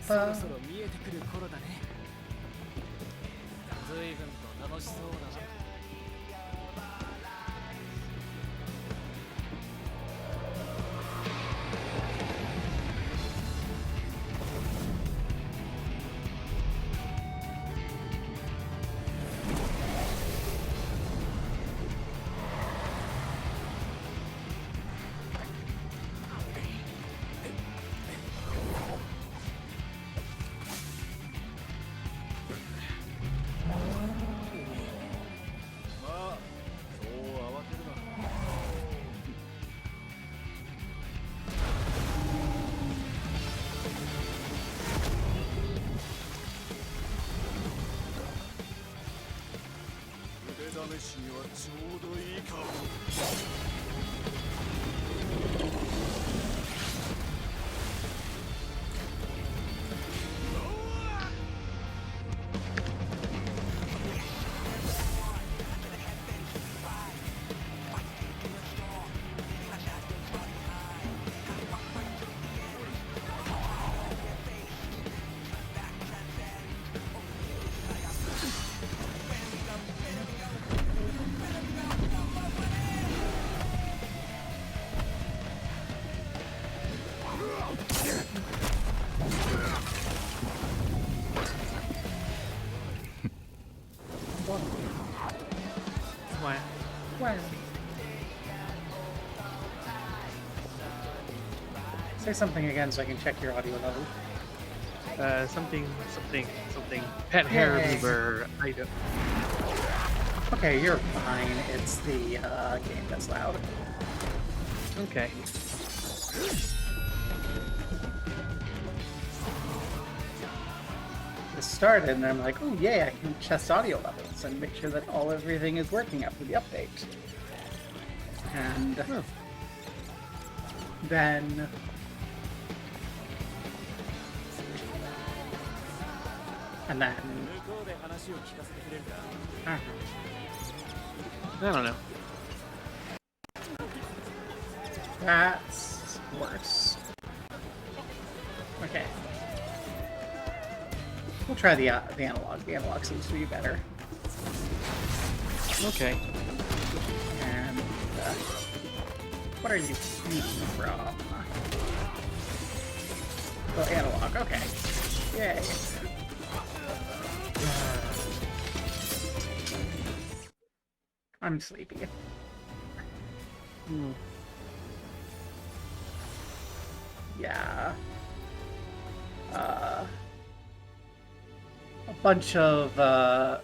そろそろ見えてくる頃だね。随分と楽しそうだな。試しにはちょうどいいかも。Say something again so I can check your audio level. Something. Pet hair remover item. Okay, you're fine. It's the game that's loud. Okay. It started, and I'm like, oh yay, I can test audio levels and make sure that everything is working after the update. And then I don't know. That's worse. Okay. We'll try the analog. The analog seems to be better. Okay. And what are you speaking from? Oh, analog. Okay. Yay. I'm sleepy. Yeah. A bunch of the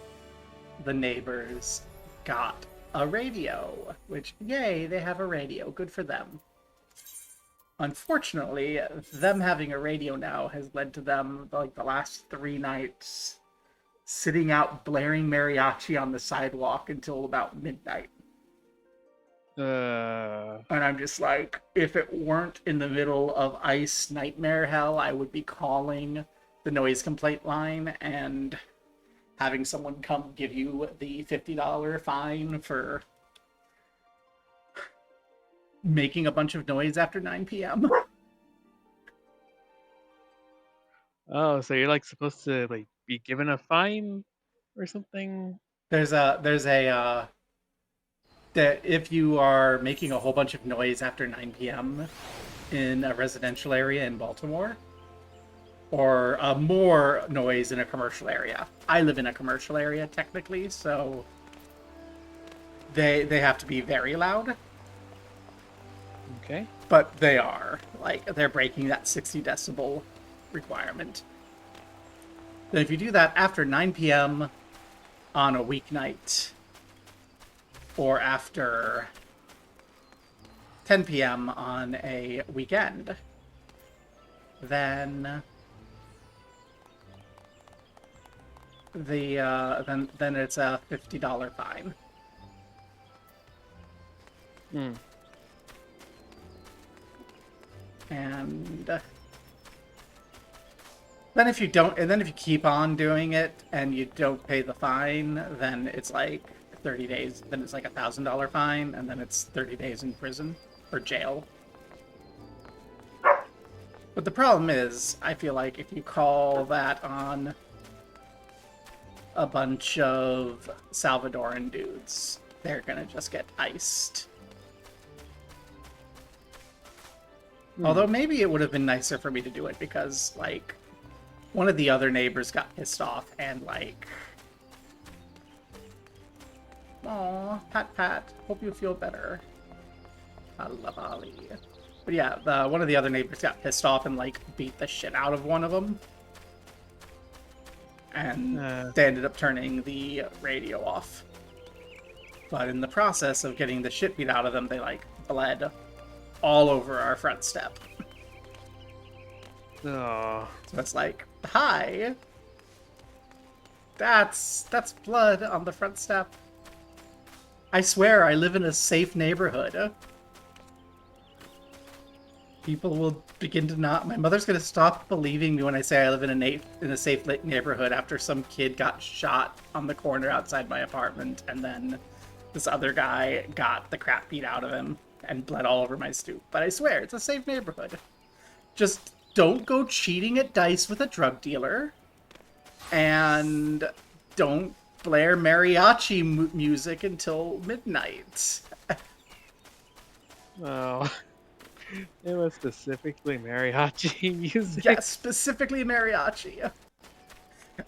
neighbors got a radio, which, yay, they have a radio. Good for them. Unfortunately, them having a radio now has led to them, like, the last 3 nights sitting out blaring mariachi on the sidewalk until about midnight. And I'm just like, if it weren't in the middle of ice nightmare hell, I would be calling the noise complaint line and having someone come give you the $50 fine for making a bunch of noise after 9 p.m. Oh, so you're like supposed to like be given a fine or something? There's a that if you are making a whole bunch of noise after 9 p.m. in a residential area in Baltimore, or more noise in a commercial area. I live in a commercial area technically, so they have to be very loud. Okay. But they are. Like, they're breaking that 60 decibel requirement. Then if you do that after 9 p.m. on a weeknight, or after 10 p.m. on a weekend, then then it's a $50 fine. And then if you keep on doing it and you don't pay the fine, then it's like 30 days. Then it's like $1,000 fine, and then it's 30 days in prison or jail. But the problem is, I feel like if you call that on a bunch of Salvadoran dudes, they're gonna just get iced. Although maybe it would have been nicer for me to do it because, like, one of the other neighbors got pissed off and, like... Aw, pat, hope you feel better. I love Ali. But yeah, one of the other neighbors got pissed off and, like, beat the shit out of one of them. And they ended up turning the radio off. But in the process of getting the shit beat out of them, they, like, bled all over our front step. Oh. So it's like, hi! That's blood on the front step. I swear I live in a safe neighborhood. People will begin to not... My mother's gonna stop believing me when I say I live in a safe neighborhood after some kid got shot on the corner outside my apartment, and then this other guy got the crap beat out of him and bled all over my stoop. But I swear, it's a safe neighborhood. Just don't go cheating at dice with a drug dealer. And don't blare mariachi music until midnight. Oh. It was specifically mariachi music. Yes, specifically mariachi.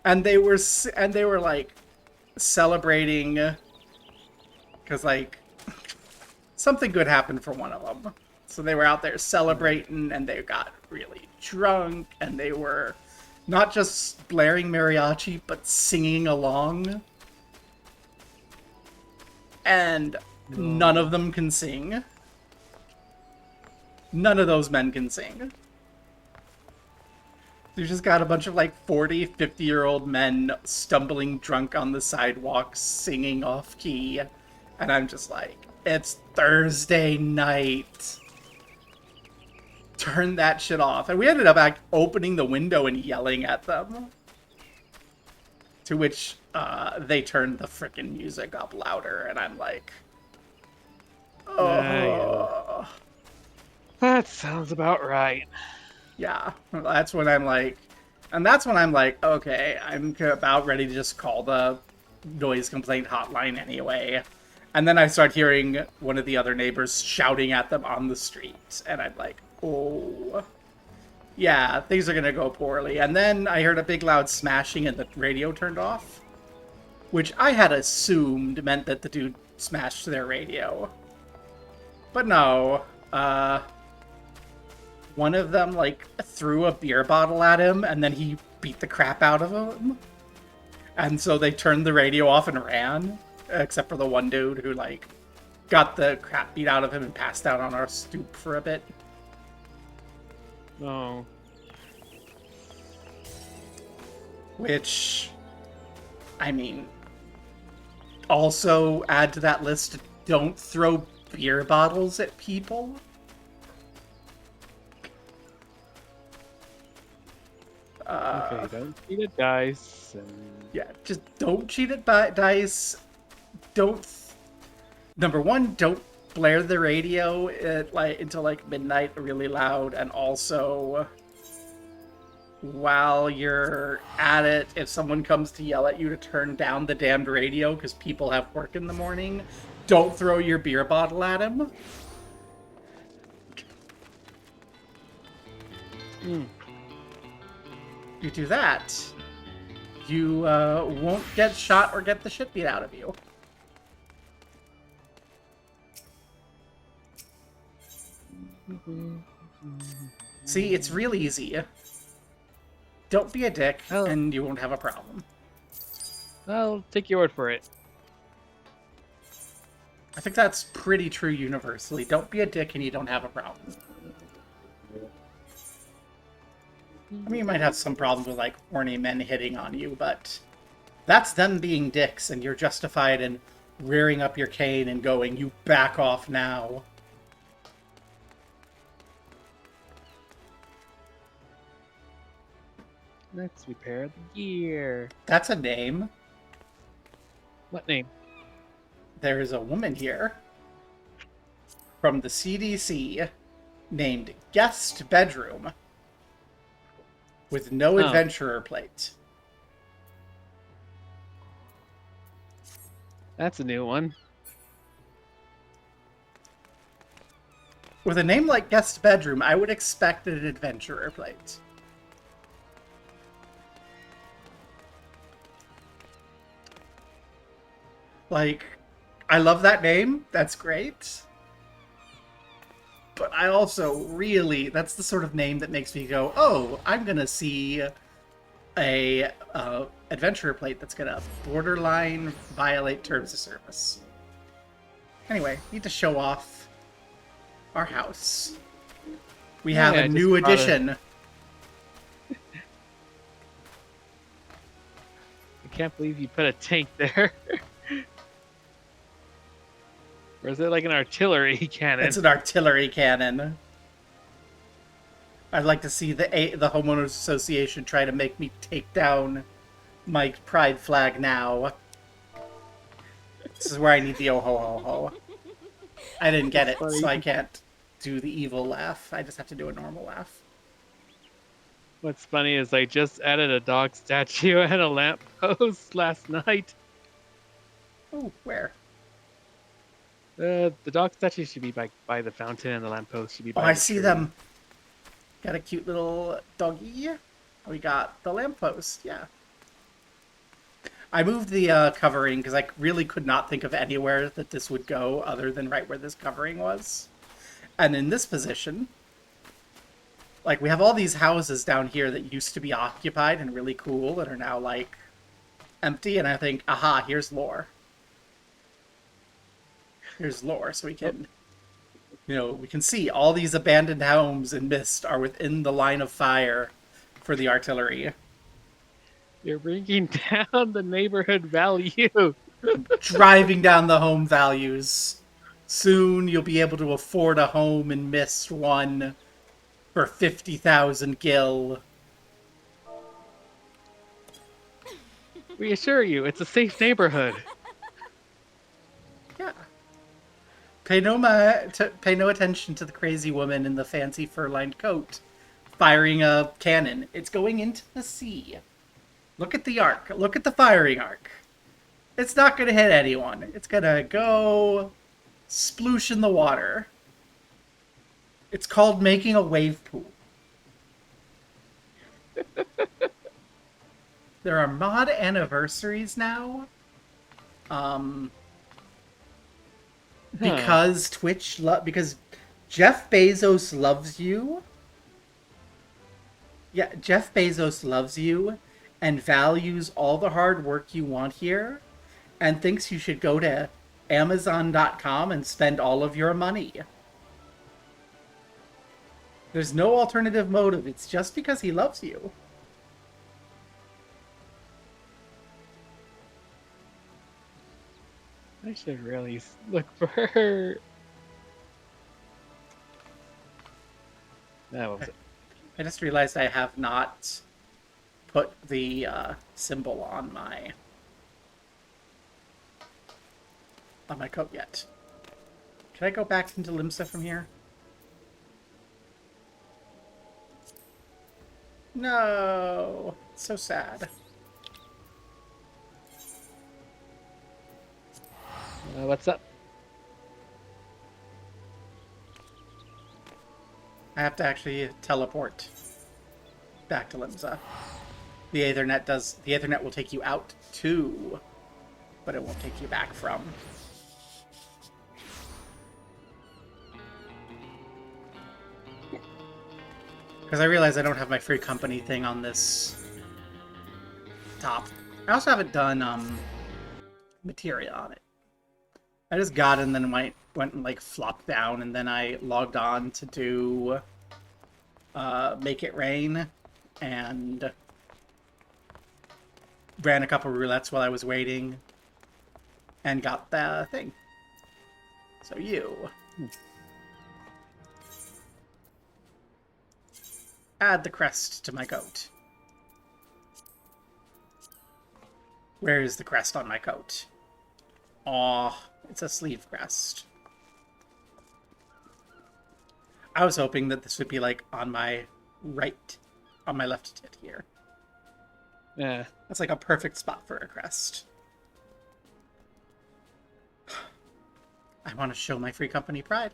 And they were like celebrating because like something good happened for one of them. So they were out there celebrating and they got really drunk and they were not just blaring mariachi but singing along. And none of them can sing. None of those men can sing. You just got a bunch of like 40, 50-year-old men stumbling drunk on the sidewalks, singing off key. And I'm just like, it's Thursday night. Turn that shit off. And we ended up opening the window and yelling at them. To which they turned the frickin' music up louder. And I'm like, oh. That sounds about right. Yeah, that's when I'm like, and that's when I'm like, okay, I'm about ready to just call the noise complaint hotline anyway. And then I start hearing one of the other neighbors shouting at them on the street. And I'm like, oh, yeah, things are going to go poorly. And then I heard a big loud smashing and the radio turned off. Which I had assumed meant that the dude smashed their radio. But no, one of them, like, threw a beer bottle at him, and then he beat the crap out of him. And so they turned the radio off and ran, except for the one dude who, like, got the crap beat out of him and passed out on our stoop for a bit. Oh. Which, I mean, also add to that list, don't throw beer bottles at people. Okay, don't cheat at dice. And... Yeah, just don't cheat at dice. Number one, don't blare the radio at until like midnight really loud, and also while you're at it, if someone comes to yell at you to turn down the damned radio because people have work in the morning, don't throw your beer bottle at him. You do that, you won't get shot or get the shit beat out of you. See, it's real easy. Don't be a dick, and you won't have a problem. I'll take your word for it. I think that's pretty true universally. Don't be a dick and you don't have a problem. I mean, you might have some problems with, like, horny men hitting on you, but that's them being dicks, and you're justified in rearing up your cane and going, you back off now. Let's repair the gear. That's a name. What name? There is a woman here from the CDC named Guest Bedroom. with no Oh. adventurer plate. That's a new one. With a name like Guest Bedroom, I would expect an adventurer plate. Like, I love that name. That's great. But I also really, that's the sort of name that makes me go, oh, I'm going to see a adventurer plate that's going to borderline violate terms of service. Anyway, need to show off our house. We have Yeah, a I new just bought addition. I can't believe you put a tank there. Or is it like an artillery cannon? It's an artillery cannon. I'd like to see the homeowners association try to make me take down my pride flag now. This is where I need the oh ho ho ho. I didn't get it, Funny. so I can't do the evil laugh. I just have to do a normal laugh. What's funny is I just added a dog statue and a lamppost last night. Oh, where? The dog statue should be by the fountain, and the lamppost should be Oh, by I the see tree. them. Got a cute little doggy. We got the lamppost, yeah. I moved the covering because I really could not think of anywhere that this would go other than right where this covering was. And in this position, like, we have all these houses down here that used to be occupied and really cool and are now, like, empty. And I think, aha, here's lore. Here's lore, so we can, we can see all these abandoned homes in Mist are within the line of fire for the artillery. You're bringing down the neighborhood value. Driving down the home values. Soon you'll be able to afford a home in Mist 1 for 50,000 gil. We assure you, it's a safe neighborhood. Yeah. Pay no attention to the crazy woman in the fancy fur-lined coat firing a cannon. It's going into the sea. Look at the arc. Look at the firing arc. It's not going to hit anyone. It's going to go sploosh in the water. It's called making a wave pool. There are mod anniversaries now. Because because Jeff Bezos loves you. Yeah, Jeff Bezos loves you and values all the hard work you want here and thinks you should go to Amazon.com and spend all of your money. There's no alternative motive. It's just because he loves you. I should really look for her. That was it. I just realized I have not put the symbol on my coat yet. Can I go back into Limsa from here? No, it's so sad. What's up? I have to actually teleport back to Limsa. The Aethernet will take you out to, but it won't take you back from. Because I realize I don't have my free company thing on this top. I also haven't done materia on it. I just got it and then went and like flopped down, and then I logged on to do Make It Rain and ran a couple roulettes while I was waiting and got the thing. So add the crest to my coat. Where is the crest on my coat? Aw, it's a sleeve crest. I was hoping that this would be like on my right on my left tit here. Yeah. That's like a perfect spot for a crest. I want to show my free company pride.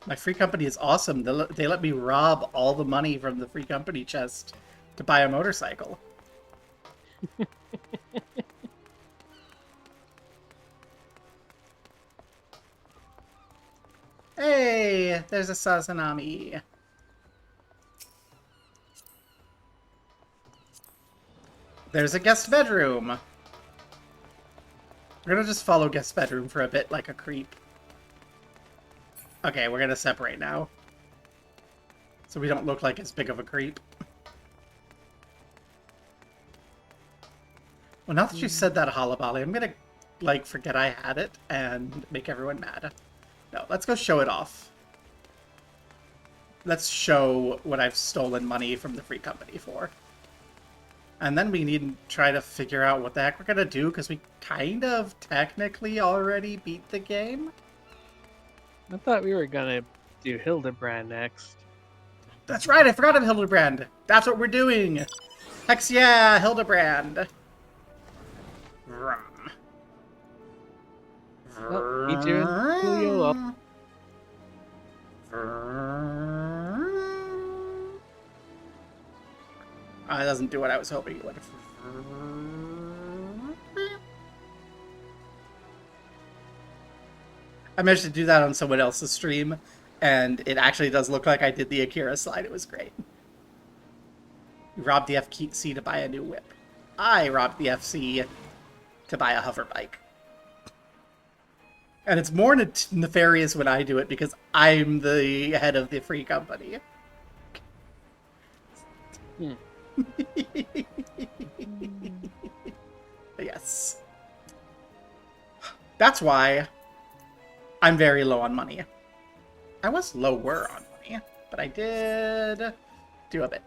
My free company is awesome. They let me rob all the money from the free company chest to buy a motorcycle. Hey, there's a Sazanami. There's a guest bedroom. We're gonna just follow guest bedroom for a bit like a creep. Okay, we're gonna separate now. So we don't look like as big of a creep. Well, now that you said that, Halabali, I'm gonna, like, forget I had it and make everyone mad. No, let's go show it off. Let's show what I've stolen money from the free company for. And then we need to try to figure out what the heck we're gonna do, because we kind of technically already beat the game. I thought we were gonna do Hildibrand next. That's right, I forgot of Hildibrand. That's what we're doing. Hex yeah, Hildibrand. Vroom. Oh, me too. Julio up. It doesn't do what I was hoping it would. I managed to do that on someone else's stream, and it actually does look like I did the Akira slide. It was great. You robbed the FC to buy a new whip. I robbed the FC to buy a hover bike. And it's more nefarious when I do it because I'm the head of the free company. Yes. That's why I'm very low on money. I was lower on money, but I did do a bit.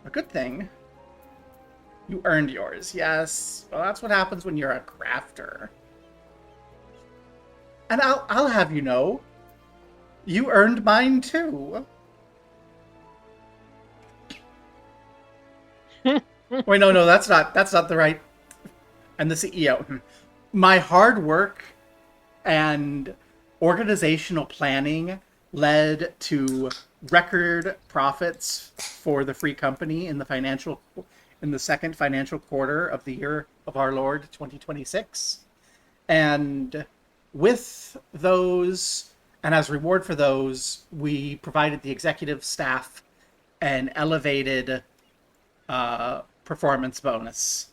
A good thing. You earned yours, yes. Well, that's what happens when you're a crafter. And I'll have you know, you earned mine too. Wait, no, that's not the right. And the CEO. My hard work and organizational planning led to record profits for the free company in the second financial quarter of the year of our Lord 2026. And with those, and as reward for those, we provided the executive staff an elevated performance bonus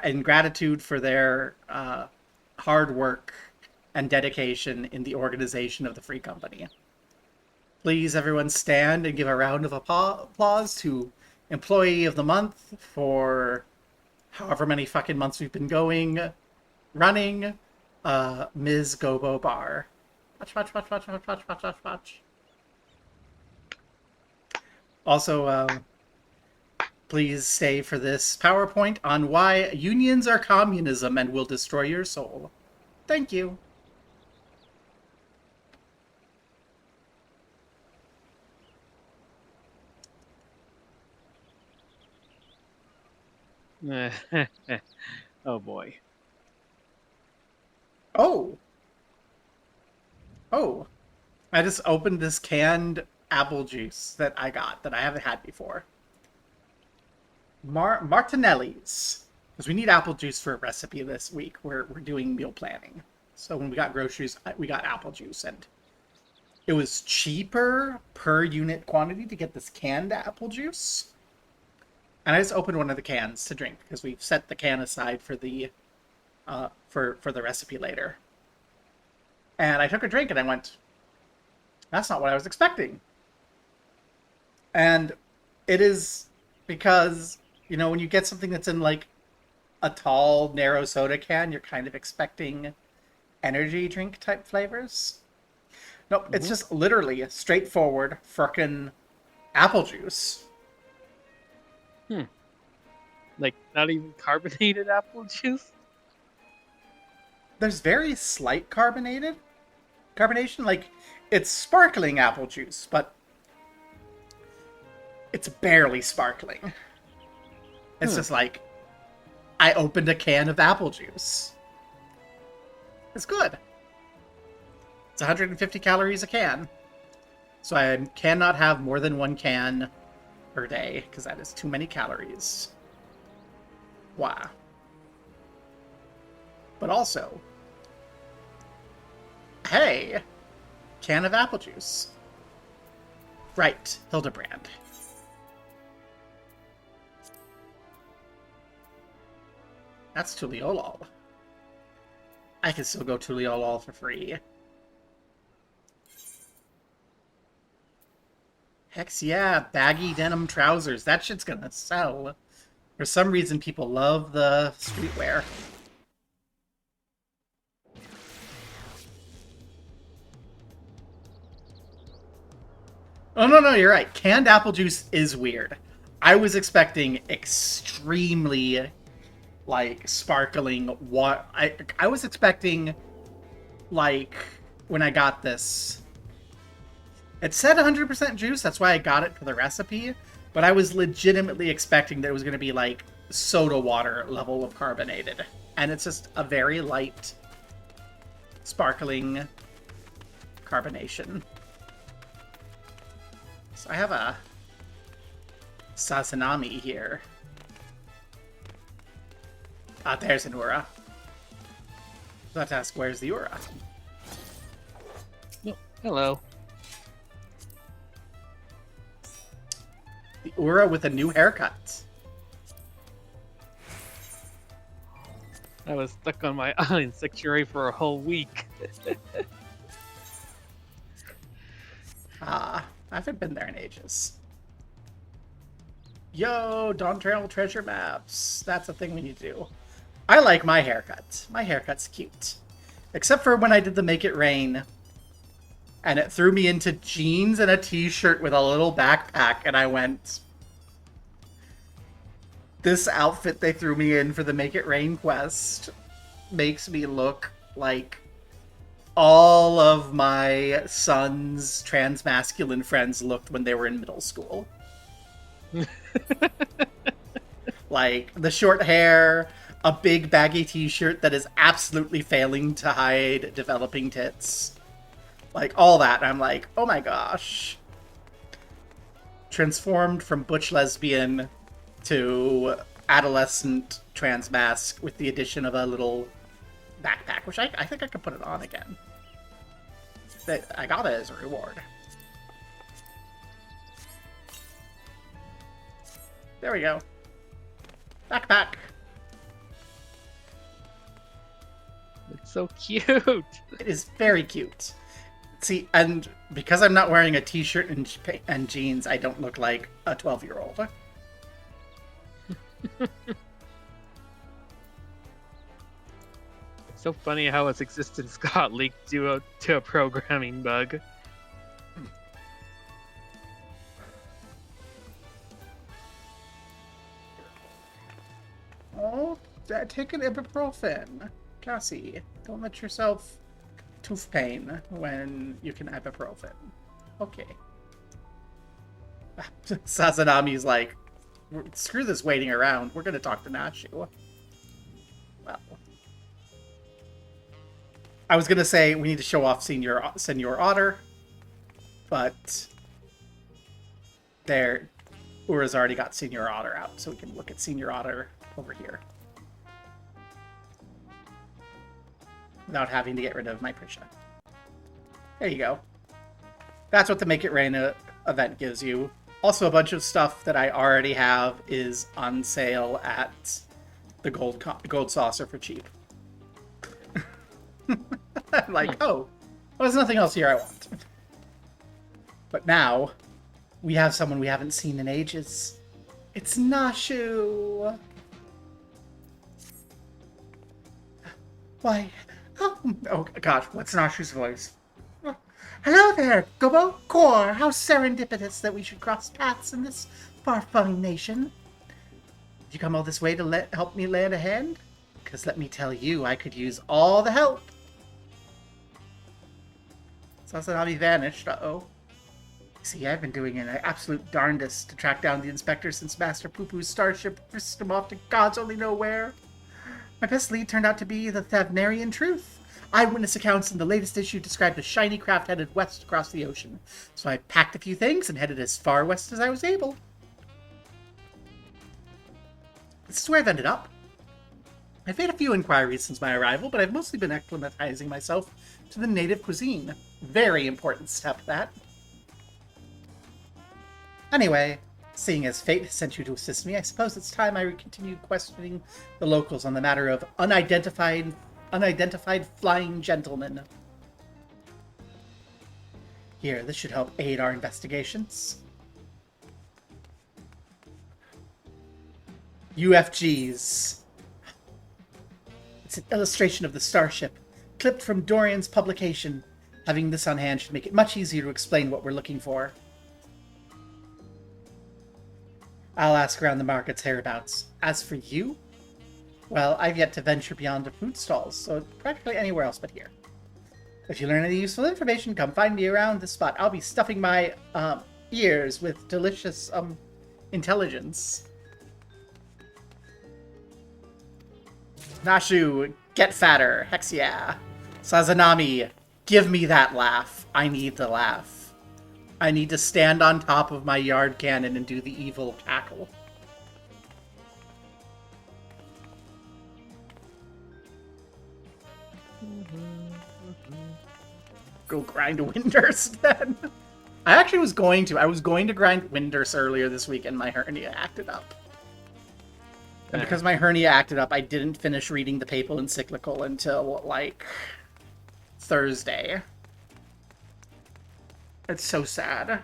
in gratitude for their hard work and dedication in the organization of the free company. Please, everyone, stand and give a round of applause to Employee of the Month for however many fucking months we've been running, Ms. Gobo Bar. Watch. Also, please stay for this PowerPoint on why unions are communism and will destroy your soul. Thank you. Oh boy. Oh, I just opened this canned apple juice that I got that I haven't had before. Martinelli's, because we need apple juice for a recipe this week. We're doing meal planning, so when we got groceries, we got apple juice, and it was cheaper per unit quantity to get this canned apple juice. And I just opened one of the cans to drink because we've set the can aside for the for the recipe later. And I took a drink and I went, that's not what I was expecting. And it is because, you know, when you get something that's in like a tall, narrow soda can, you're kind of expecting energy drink type flavors. Nope, it's just literally a straightforward frickin' apple juice. Like, not even carbonated apple juice? there's very slight carbonation. Like, it's sparkling apple juice, but it's barely sparkling. It's just like, I opened a can of apple juice. It's good. It's 150 calories a can. So I cannot have more than 1 can per day, because that is too many calories. Wow. But also, hey, can of apple juice. Right, Hildibrand. That's Tuliolol. I can still go Tuliolol for free. Heck yeah, baggy denim trousers. That shit's gonna sell. For some reason, people love the streetwear. Oh, no, you're right. Canned apple juice is weird. I was expecting extremely, like, sparkling what I was expecting, like, when I got this. It said 100% juice, that's why I got it for the recipe, but I was legitimately expecting that it was going to be, like, soda water level of carbonated. And it's just a very light, sparkling carbonation. So I have a Sazanami here. Ah, there's an Ura. Let's ask, where's the Ura? Oh, hello. The Ura with a new haircut. I was stuck on my island sanctuary for a whole week. Ah, I haven't been there in ages. Yo, Dawn Trail treasure maps. That's a thing we need to do. I like my haircut. My haircut's cute. Except for when I did the Make It Rain. And it threw me into jeans and a t-shirt with a little backpack. And I went... This outfit they threw me in for the Make It Rain quest makes me look like all of my son's trans-masculine friends looked when they were in middle school. Like, the short hair, a big baggy t-shirt that is absolutely failing to hide developing tits. Like, all that. And I'm like, oh my gosh. Transformed from butch lesbian to adolescent trans mask with the addition of a little backpack, which I think I could put it on again. I got it as a reward. There we go. Backpack. It's so cute. It is very cute. See, and because I'm not wearing a t-shirt and jeans, I don't look like a 12-year-old. It's so funny how its existence got leaked due to a programming bug. Oh, take an ibuprofen. Cassie, don't let yourself tooth pain when you can ibuprofen. Okay. Sazanami's like, screw this waiting around. We're going to talk to Nashu. Well. I was going to say we need to show off Senor Otter, but Ura's already got Senor Otter out, so we can look at Senor Otter over here. Without having to get rid of my Prisha. There you go. That's what the Make It Rain event gives you. Also, a bunch of stuff that I already have is on sale at the gold saucer for cheap. I'm like, oh, there's nothing else here I want. But now, we have someone we haven't seen in ages. It's Nashu! Why? Oh gosh, what's Nashu's voice? Oh, hello there, Gobo. Core, how serendipitous that we should cross paths in this far-flung nation. Did you come all this way to help me lend a hand? because let me tell you, I could use all the help. Sazanami vanished, uh-oh. See, I've been doing an absolute darndest to track down the inspector since Master Poo-Poo's starship frisked him off to God's only know where. My best lead turned out to be the Thavnarian truth. Eyewitness accounts in the latest issue described a shiny craft headed west across the ocean. So I packed a few things and headed as far west as I was able. This is where I've ended up. I've made a few inquiries since my arrival, but I've mostly been acclimatizing myself to the native cuisine. Very important step, that. Anyway, seeing as fate has sent you to assist me, I suppose it's time I continue questioning the locals on the matter of unidentified flying gentlemen. Here, this should help aid our investigations. UFGs. It's an illustration of the starship, clipped from Dorian's publication. Having this on hand should make it much easier to explain what we're looking for. I'll ask around the markets hereabouts. As for you, well, I've yet to venture beyond the food stalls, so practically anywhere else but here. If you learn any useful information, come find me around this spot. I'll be stuffing my ears with delicious intelligence. Nashu, get fatter. Hex yeah. Sazanami, give me that laugh. I need the laugh. I need to stand on top of my yard cannon and do the evil cackle. Go grind Windurst then. I actually was going to. I was going to grind Windurst earlier this week and my hernia acted up. And because my hernia acted up, I didn't finish reading the papal encyclical until, like, Thursday. It's so sad.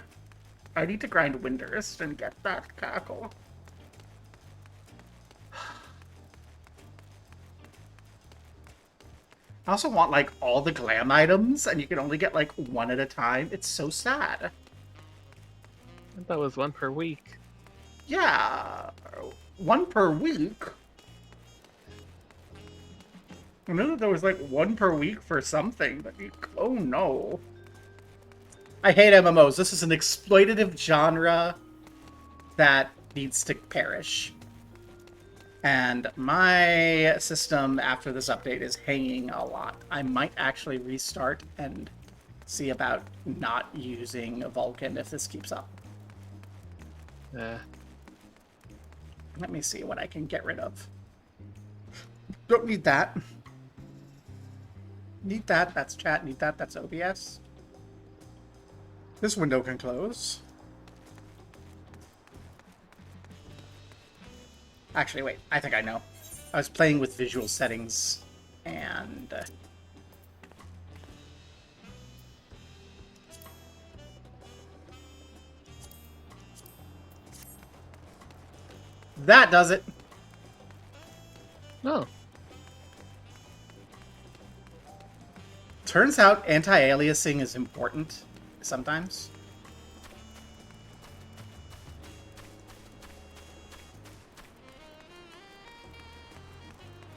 I need to grind Windurst and get that cackle. I also want, like, all the glam items, and you can only get, like, one at a time. It's so sad. I thought it was one per week. Yeah. One per week? I knew that there was, like, one per week for something, but oh no. I hate MMOs. This is an exploitative genre that needs to perish. And my system after this update is hanging a lot. I might actually restart and see about not using Vulcan if this keeps up. Let me see what I can get rid of. Don't need that. Need that. That's chat. Need that. That's OBS. This window can close. Actually, wait. I think I know. I was playing with visual settings, and... that does it! Oh. Turns out anti-aliasing is important sometimes.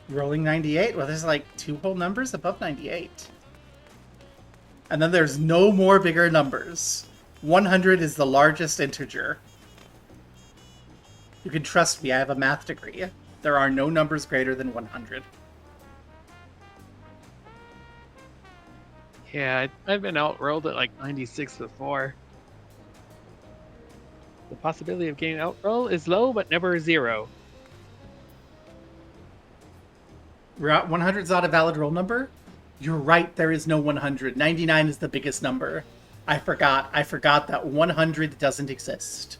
Rolling 98? Well, there's like 2 whole numbers above 98. And then there's no more bigger numbers. 100 is the largest integer. You can trust me, I have a math degree. There are no numbers greater than 100. Yeah, I've been outrolled at like 96 before. The possibility of getting outrolled is low, but never zero. 100 is not a valid roll number? You're right, there is no 100. 99 is the biggest number. I forgot that 100 doesn't exist.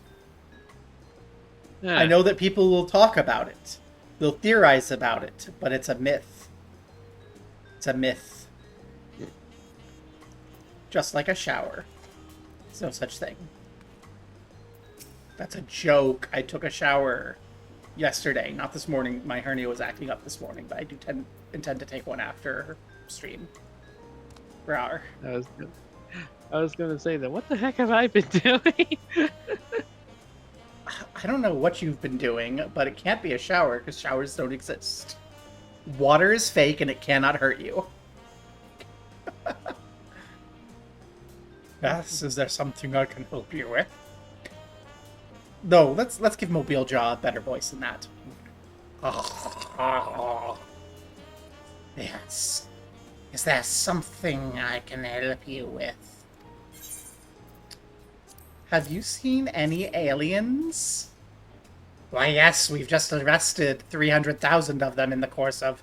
Yeah. I know that people will talk about it. They'll theorize about it, but it's a myth. It's a myth. Just like a shower. There's no such thing. That's a joke. I took a shower yesterday, not this morning. My hernia was acting up this morning, but I do intend to take one after stream. Rawr. I was gonna say that. What the heck have I been doing? I don't know what you've been doing, but it can't be a shower because showers don't exist. Water is fake and it cannot hurt you. Yes, is there something I can help you with? No, let's give Mobile Jaw a better voice than that. Yes. Is there something I can help you with? Have you seen any aliens? Why, yes, we've just arrested 300,000 of them in the course of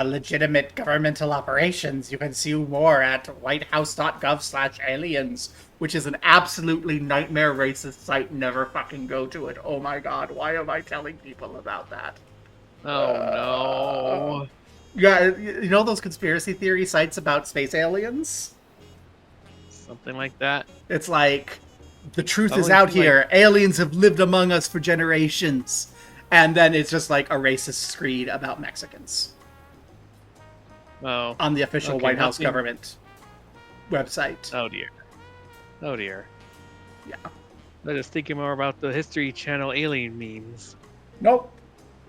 legitimate governmental operations. You can see more at whitehouse.gov/aliens, which is an absolutely nightmare racist site. Never fucking go to it. Oh my god, why am I telling people about that? Oh no. Yeah, you know those conspiracy theory sites about space aliens? Something like that. It's like, the truth is Only out thing, here. Aliens have lived among us for generations. And then it's just like a racist screed about Mexicans Oh. on the official Okay, White House nothing- government website. Oh dear. Oh dear. Yeah. I was thinking more about the History Channel alien memes. Nope.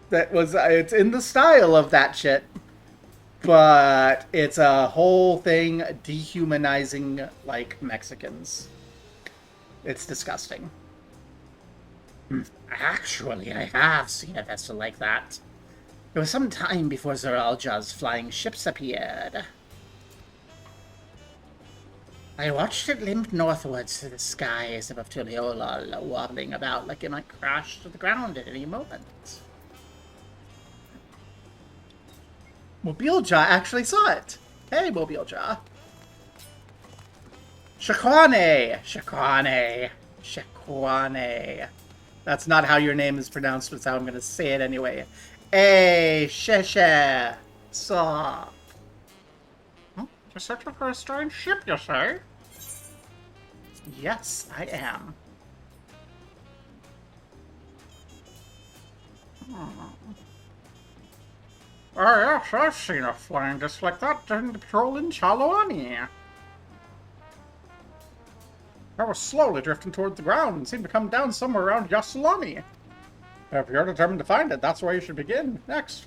That was, it's in the style of that shit. But it's a whole thing dehumanizing, like, Mexicans. It's disgusting. Actually, I have seen a vessel like that. It was some time before Zoralja's flying ships appeared. I watched it limp northwards through the skies above Tuliolol, wobbling about like it might crash to the ground at any moment. Mobile Jaw actually saw it. Hey, Mobile Jaw. Shakwane! Shakwane! Shakwane. That's not how your name is pronounced, but it's how I'm going to say it anyway. Hey, Sheshe! Saw. Oh, you're searching for a strange ship, you say? Yes, I am. Oh, yes, I've seen a flying disc like that during the patrol in Chalawani. I was slowly drifting toward the ground and seemed to come down somewhere around Yasulani. If you're determined to find it, that's where you should begin. Next.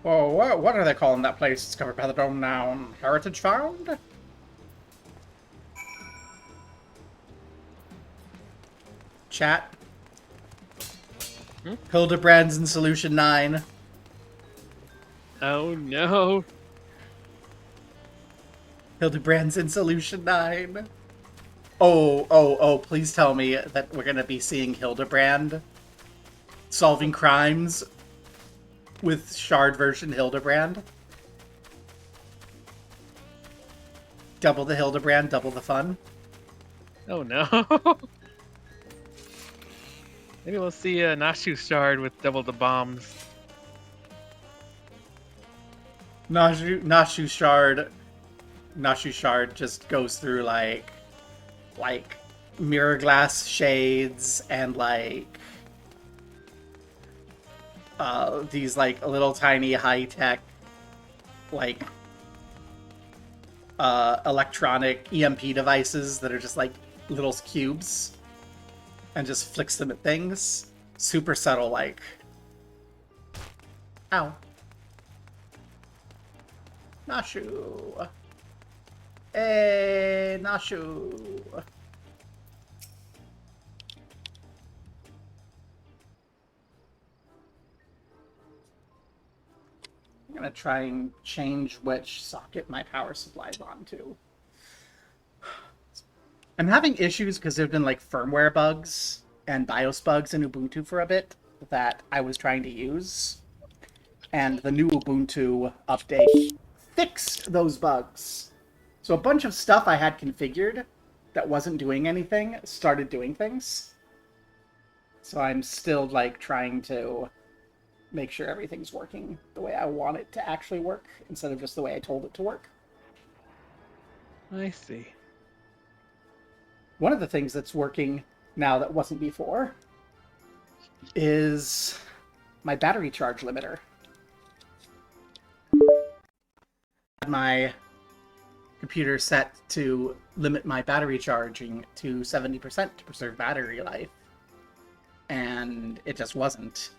Oh, what are they calling that place that's covered by the dome now? Heritage Found? Chat. Hildibrand's in Solution 9. Oh no. Hildibrand's in Solution 9. Oh, please tell me that we're gonna be seeing Hildibrand solving crimes with Shard version Hildibrand. Double the Hildibrand, double the fun. Oh no. Maybe we'll see a Nashu Shard with double the bombs. Nashu Shard just goes through like mirror glass shades and like these like little tiny high tech like electronic EMP devices that are just like little cubes and just flicks them at things. Super subtle, like. Ow. Nashu. Hey, Nashu. I'm gonna try and change which socket my power supply's onto. I'm having issues because there have been like firmware bugs and BIOS bugs in Ubuntu for a bit that I was trying to use. And the new Ubuntu update fixed those bugs. So a bunch of stuff I had configured that wasn't doing anything started doing things. So I'm still like trying to make sure everything's working the way I want it to actually work instead of just the way I told it to work. I see. One of the things that's working now that wasn't before is my battery charge limiter. My computer set to limit my battery charging to 70% to preserve battery life, and it just wasn't.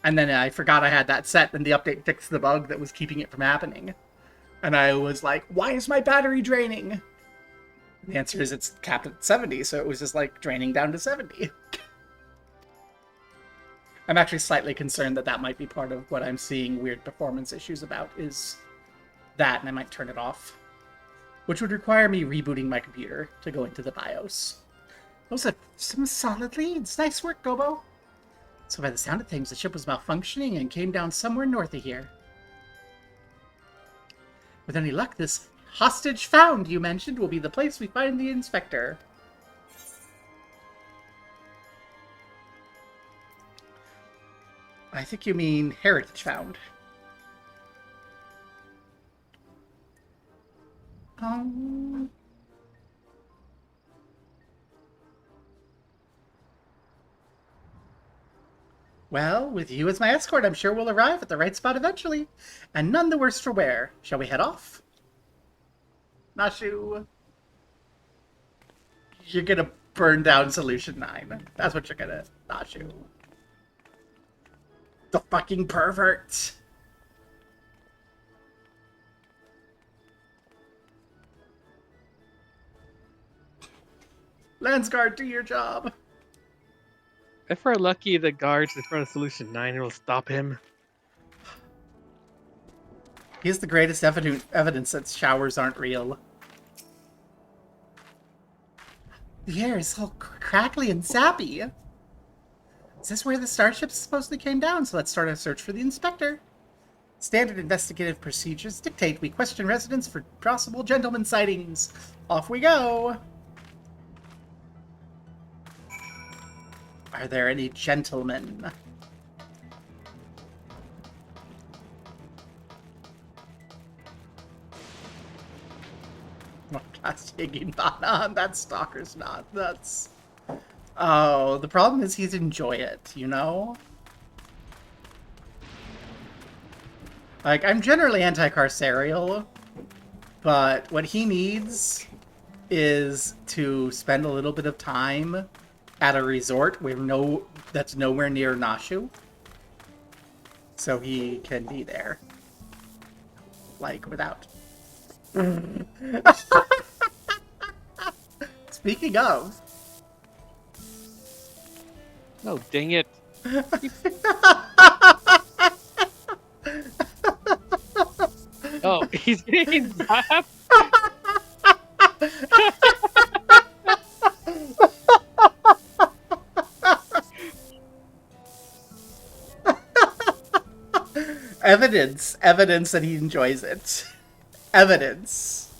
And then I forgot I had that set, and the update fixed the bug that was keeping it from happening. And I was like, why is my battery draining? And the answer is it's capped at 70, so it was just like draining down to 70. I'm actually slightly concerned that that might be part of what I'm seeing weird performance issues about, is that, and I might turn it off. Which would require me rebooting my computer to go into the BIOS. Those are some solid leads. Nice work, Gobo. So by the sound of things, the ship was malfunctioning and came down somewhere north of here. With any luck, this hostage found you mentioned will be the place we find the inspector. I think you mean heritage found. Well, with you as my escort, I'm sure we'll arrive at the right spot eventually. And none the worse for wear. Shall we head off? Nashu. You're gonna burn down Solution 9. That's what you're gonna... Nashu. The fucking pervert. Landsguard, do your job. If we're lucky, the guards in front of Solution 9 will stop him. He's the greatest evidence that showers aren't real. The air is all crackly and sappy. Is this where the starship supposedly came down? So let's start a search for the inspector. Standard investigative procedures dictate we question residents for possible gentleman sightings. Off we go. Are there any gentlemen? Oh, plastic not. That stalker's not. That's... Oh, the problem is he'd enjoy it, you know? Like, I'm generally anti-carceral, but what he needs is to spend a little bit of time at a resort where that's nowhere near Nashu. So he can be there. Like, without... Speaking of... Oh, dang it. Oh, he's getting zapped? Evidence that he enjoys it. Evidence.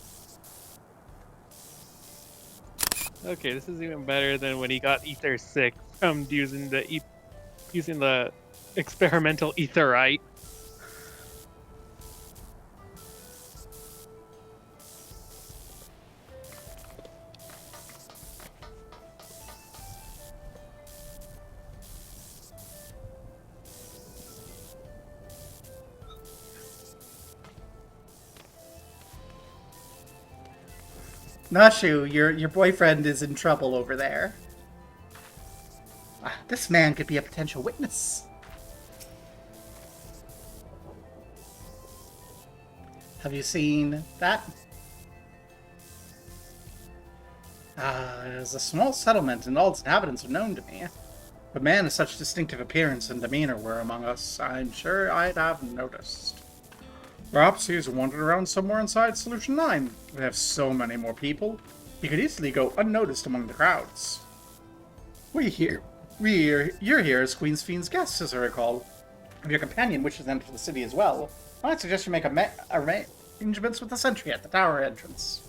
Okay, this is even better than when he got Ether sick from using the experimental etherite. Nashu, your boyfriend is in trouble over there. This man could be a potential witness. Have you seen that? It is a small settlement, and all its inhabitants are known to me. If a man of such distinctive appearance and demeanor were among us, I'm sure I'd have noticed. Perhaps he's wandered around somewhere inside Solution 9. We have so many more people. He could easily go unnoticed among the crowds. You're here as Queen's Fiend's guests, as I recall. If your companion wishes to enter the city as well, I'd suggest you make arrangements with the sentry at the tower entrance.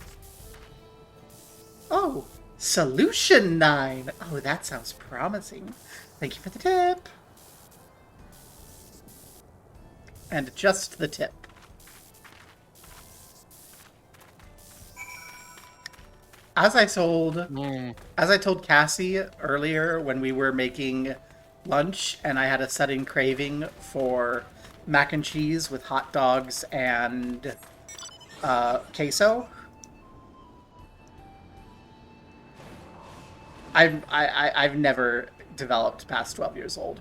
Oh, Solution 9! Oh, that sounds promising. Thank you for the tip. And just the tip. As I told Cassie earlier when we were making lunch and I had a sudden craving for mac and cheese with hot dogs and queso, I've never developed past 12 years old.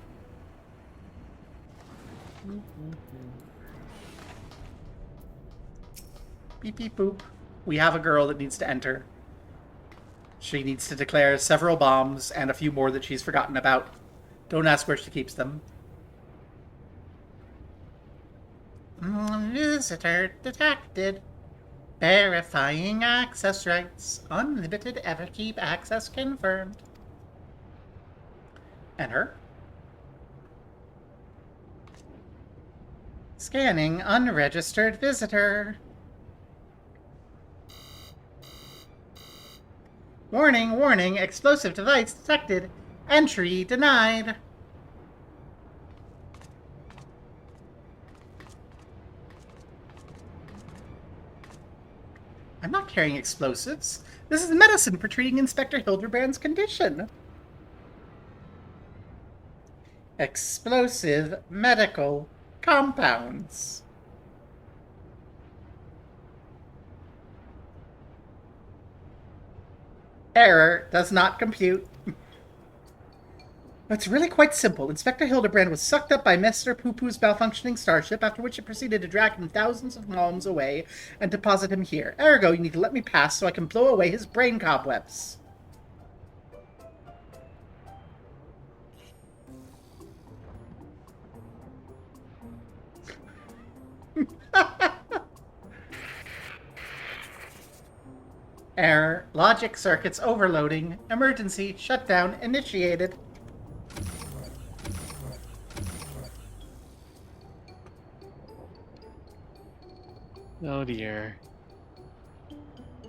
Beep beep boop. We have a girl that needs to enter. She needs to declare several bombs and a few more that she's forgotten about. Don't ask where she keeps them. Visitor detected. Verifying access rights. Unlimited Everkeep access confirmed. Enter. Scanning unregistered visitor. Warning, warning, explosive device detected. Entry denied. I'm not carrying explosives. This is medicine for treating Inspector Hildibrand's condition. Explosive medical compounds. Error does not compute. It's really quite simple. Inspector Hildibrand was sucked up by Mr. Poo-Poo's malfunctioning starship, after which it proceeded to drag him thousands of kilometers away and deposit him here. Ergo, you need to let me pass so I can blow away his brain cobwebs. Error. Logic circuits overloading. Emergency shutdown initiated. Oh dear.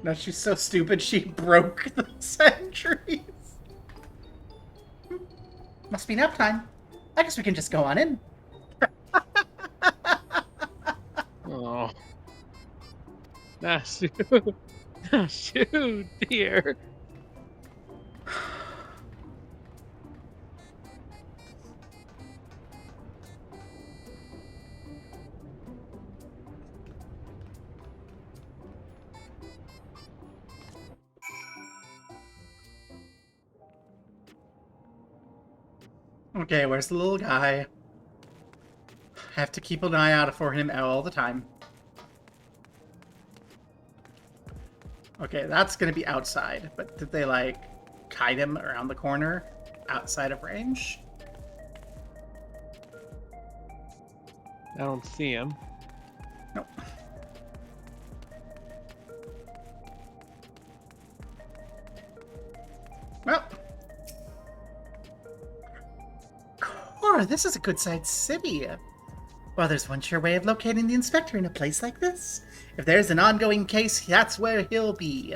No, she's so stupid she broke the sentries. Must be nap time. I guess we can just go on in. Oh. Ah, shoot. Ah, shoot, dear. Okay, where's the little guy? I have to keep an eye out for him all the time. Okay, that's gonna be outside, but did they, like, hide him around the corner outside of range? I don't see him. Nope. Well. Core, this is a good-sized city. Well, there's one sure way of locating the inspector in a place like this. If there's an ongoing case, that's where he'll be.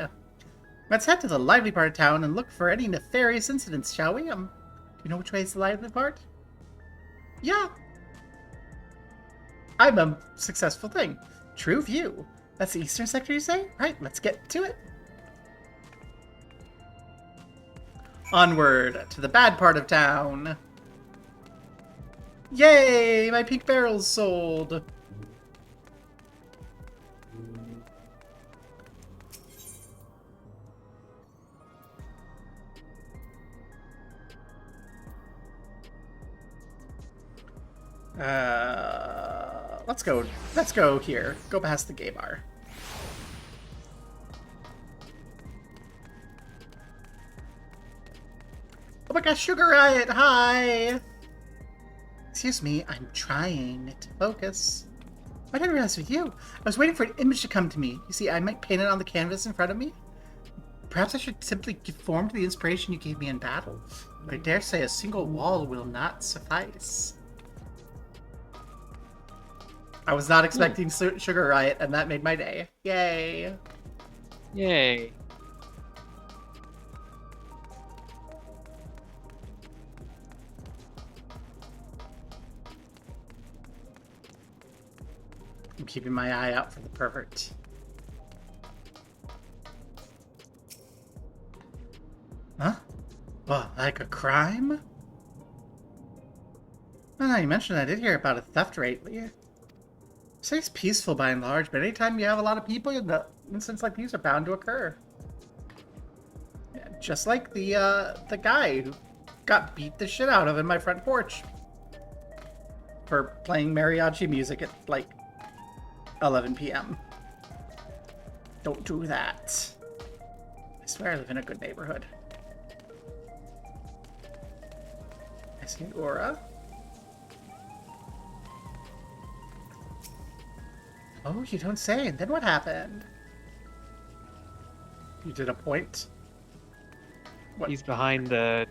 Let's head to the lively part of town and look for any nefarious incidents, shall we? Do you know which way is the lively part? Yeah. I'm a successful thing. True view. That's the eastern sector, you say? Right, let's get to it. Onward to the bad part of town. Yay! My pink barrel's sold! Let's go here. Go past the gay bar. Oh my gosh, Sugar Riot! Hi! Excuse me, I'm trying to focus. Why did I realize with you? I was waiting for an image to come to me. You see, I might paint it on the canvas in front of me. Perhaps I should simply give form to the inspiration you gave me in battle. But I dare say a single wall will not suffice. I was not expecting Sugar Riot, and that made my day. Yay! Yay. I'm keeping my eye out for the pervert. Huh? Well, like a crime? Well, now you mentioned I did hear about a theft lately. City's peaceful by and large, but anytime you have a lot of people, incidents like these are bound to occur. Yeah, just like the guy who got beat the shit out of in my front porch. for playing mariachi music at like 11 p.m. Don't do that. I swear I live in a good neighborhood. I see an aura. Oh, you don't say. And then what happened? You did a point? What? He's behind the...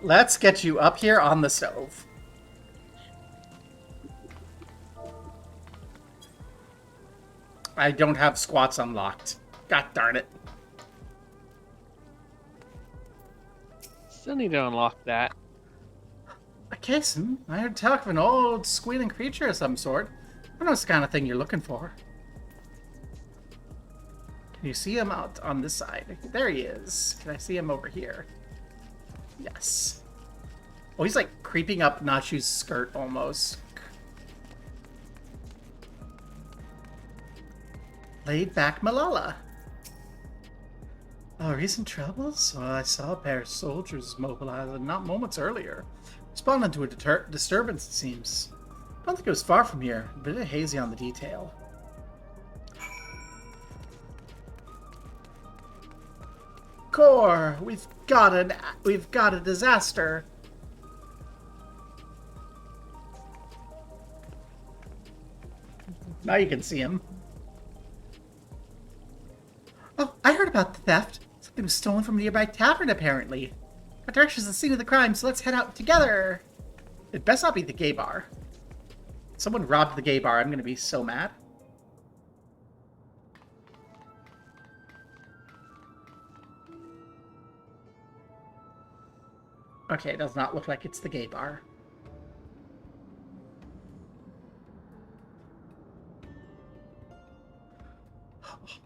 Let's get you up here on the stove. I don't have squats unlocked. God darn it. Still need to unlock that. A Kason, I heard talk of an old squealing creature of some sort. I know it's the kind of thing you're looking for. Can you see him out on this side? There he is. Can I see him over here? Yes. Oh, he's like creeping up Nachu's skirt almost. Laid back Malala. Oh, recent troubles? Well, I saw a pair of soldiers mobilized not moments earlier. Responding to a disturbance, it seems. I don't think it was far from here. A bit hazy on the detail. Core, we've got a disaster. Now you can see him. Oh, I heard about the theft. Something was stolen from a nearby tavern, apparently. Our direction's the scene of the crime, so let's head out together. It best not be the gay bar. Someone robbed the gay bar. I'm gonna be so mad. Okay, it does not look like it's the gay bar.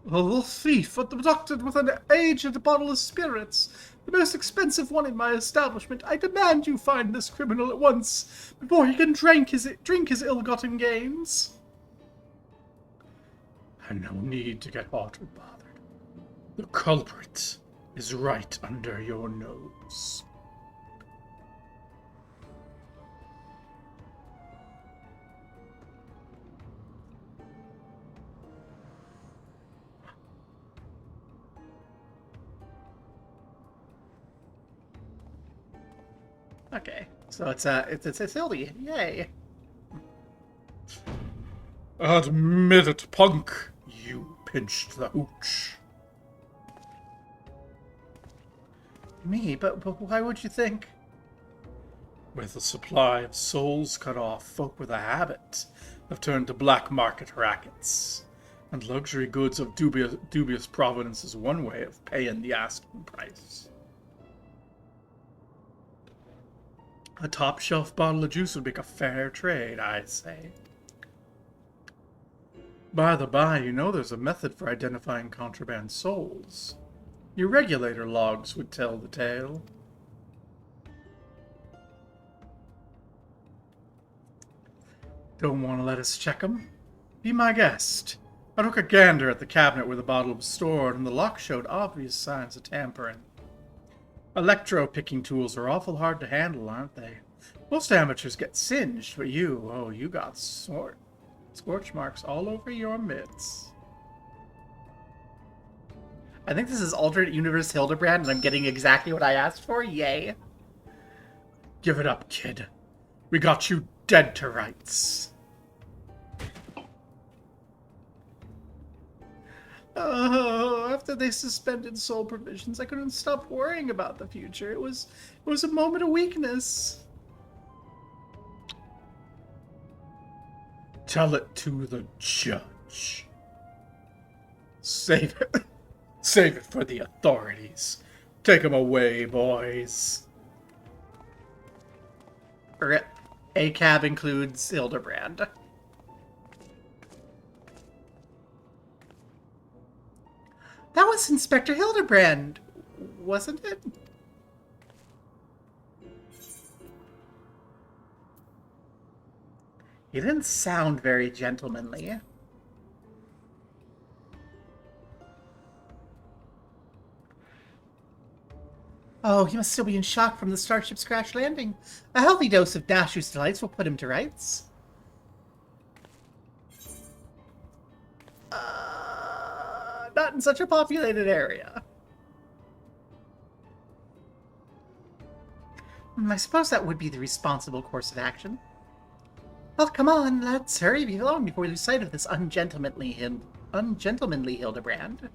The thief abducted with an aged bottle of spirits. The most expensive one in my establishment. I demand you find this criminal at once, before he can drink his ill-gotten gains. And no need to get hot or bothered. The culprit is right under your nose. Okay, so it's Hildy. Yay! Admit it, punk. You pinched the hooch. Me? But why would you think? With the supply of souls cut off, folk with a habit have turned to black market rackets. And luxury goods of dubious provenance is one way of paying the asking price. A top-shelf bottle of juice would make a fair trade, I'd say. By the by, you know there's a method for identifying contraband souls. Your regulator logs would tell the tale. Don't want to let us check 'em? Be my guest. I took a gander at the cabinet where the bottle was stored, and the lock showed obvious signs of tampering. Electro-picking tools are awful hard to handle, aren't they? Most amateurs get singed, but you got scorch marks all over your mitts. I think this is alternate universe Hildibrand, and I'm getting exactly what I asked for. Yay. Give it up, kid. We got you dead to rights. Oh, after they suspended soul provisions, I couldn't stop worrying about the future. It was a moment of weakness. Tell it to the judge. Save it. Save it for the authorities. Take them away, boys. A cab includes Hildibrand. That was Inspector Hildibrand, wasn't it? He didn't sound very gentlemanly. Oh, he must still be in shock from the starship's crash landing. A healthy dose of Dashu's delights will put him to rights. Not in such a populated area. I suppose that would be the responsible course of action. Well, come on, let's hurry along before we lose sight of this ungentlemanly Hildibrand.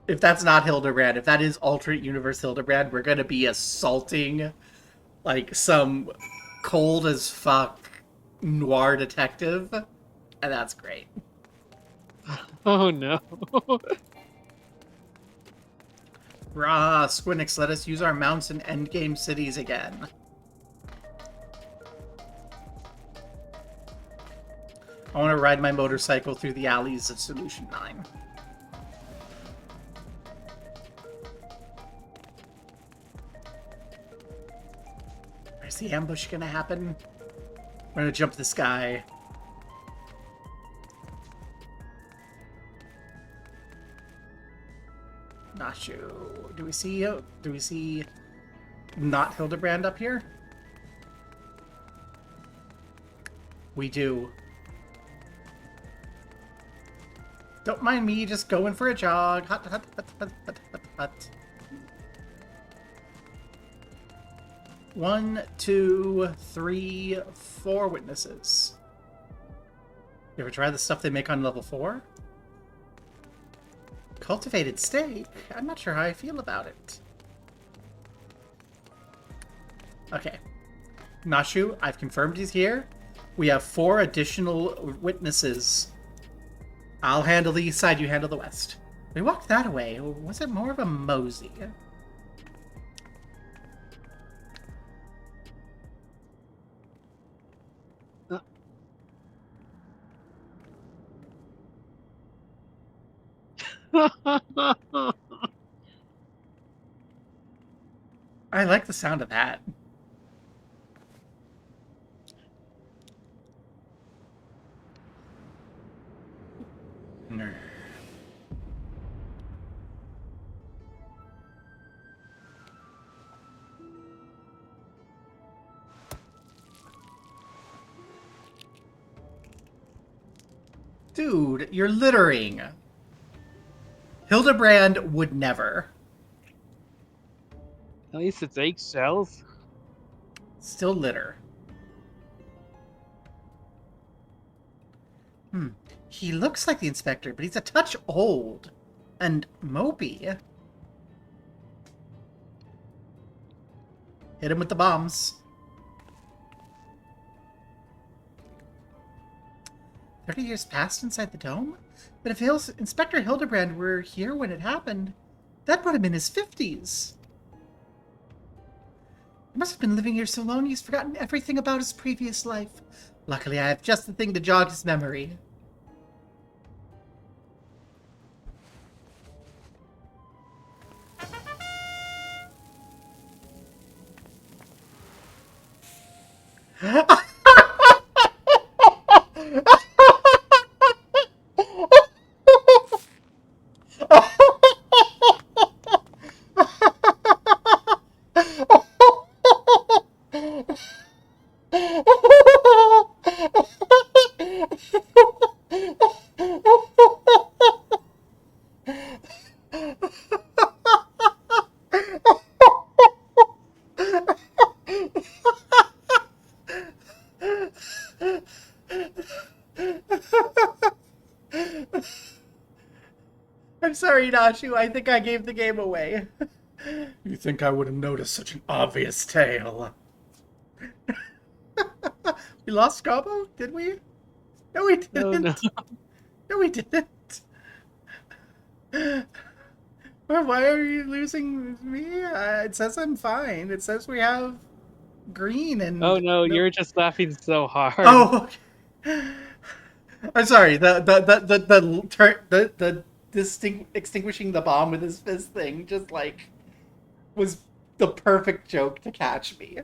If that's not Hildibrand, if that is alternate universe Hildibrand, we're gonna be assaulting, like, some cold as fuck noir detective, and that's great. Oh no. Rah, Squinix, let us use our mounts in endgame cities again. I want to ride my motorcycle through the alleys of Solution 9. Where's the ambush gonna happen? We're gonna jump this guy. Not sure. Do we see not Hildibrand up here? We do. Don't mind me just going for a jog. Hut, hut, hut, hut, hut, hut, hut. 1, 2, 3, 4 witnesses. You ever try the stuff they make on level 4? Cultivated steak? I'm not sure how I feel about it. Okay. Nashu, I've confirmed he's here. We have 4 additional witnesses. I'll handle the east side, you handle the west. We walked that way. Was it more of a mosey? I like the sound of that. Nerd. Dude, you're littering. Hildibrand would never. At least it's eggshells. Still litter. He looks like the inspector, but he's a touch old. And mopey. Hit him with the bombs. 30 years passed inside the dome? But if Inspector Hildibrand were here when it happened, that put him in his 50s. He must have been living here so long he's forgotten everything about his previous life. Luckily, I have just the thing to jog his memory. I'm sorry, Nashu. I think I gave the game away. You think I would have noticed such an obvious tale? We lost Gobo? Did we? No, we didn't. Oh, no. No, we didn't. Well, why are you losing me? It says I'm fine. It says we have green and... Oh no, you're just laughing so hard. Oh, okay. I'm sorry. The extinguishing the bomb with his fist thing just like was the perfect joke to catch me.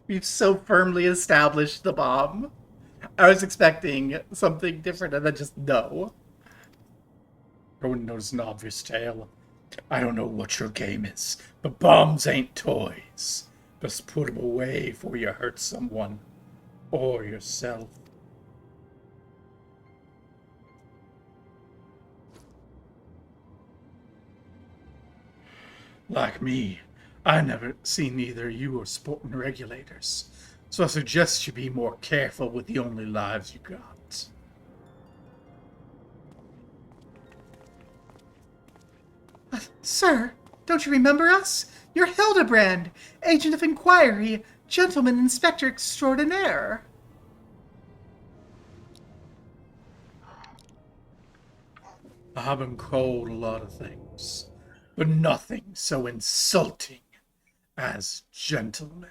We've so firmly established the bomb. I was expecting something different and then just no. Everyone knows an obvious tale. I don't know what your game is, but bombs ain't toys. Just put them away before you hurt someone. Or yourself. Like me, I never seen either you or sporting regulators. So I suggest you be more careful with the only lives you got. Sir, don't you remember us? You're Hildibrand, Agent of Inquiry, Gentleman Inspector Extraordinaire. I've been called a lot of things, but nothing so insulting as gentleman.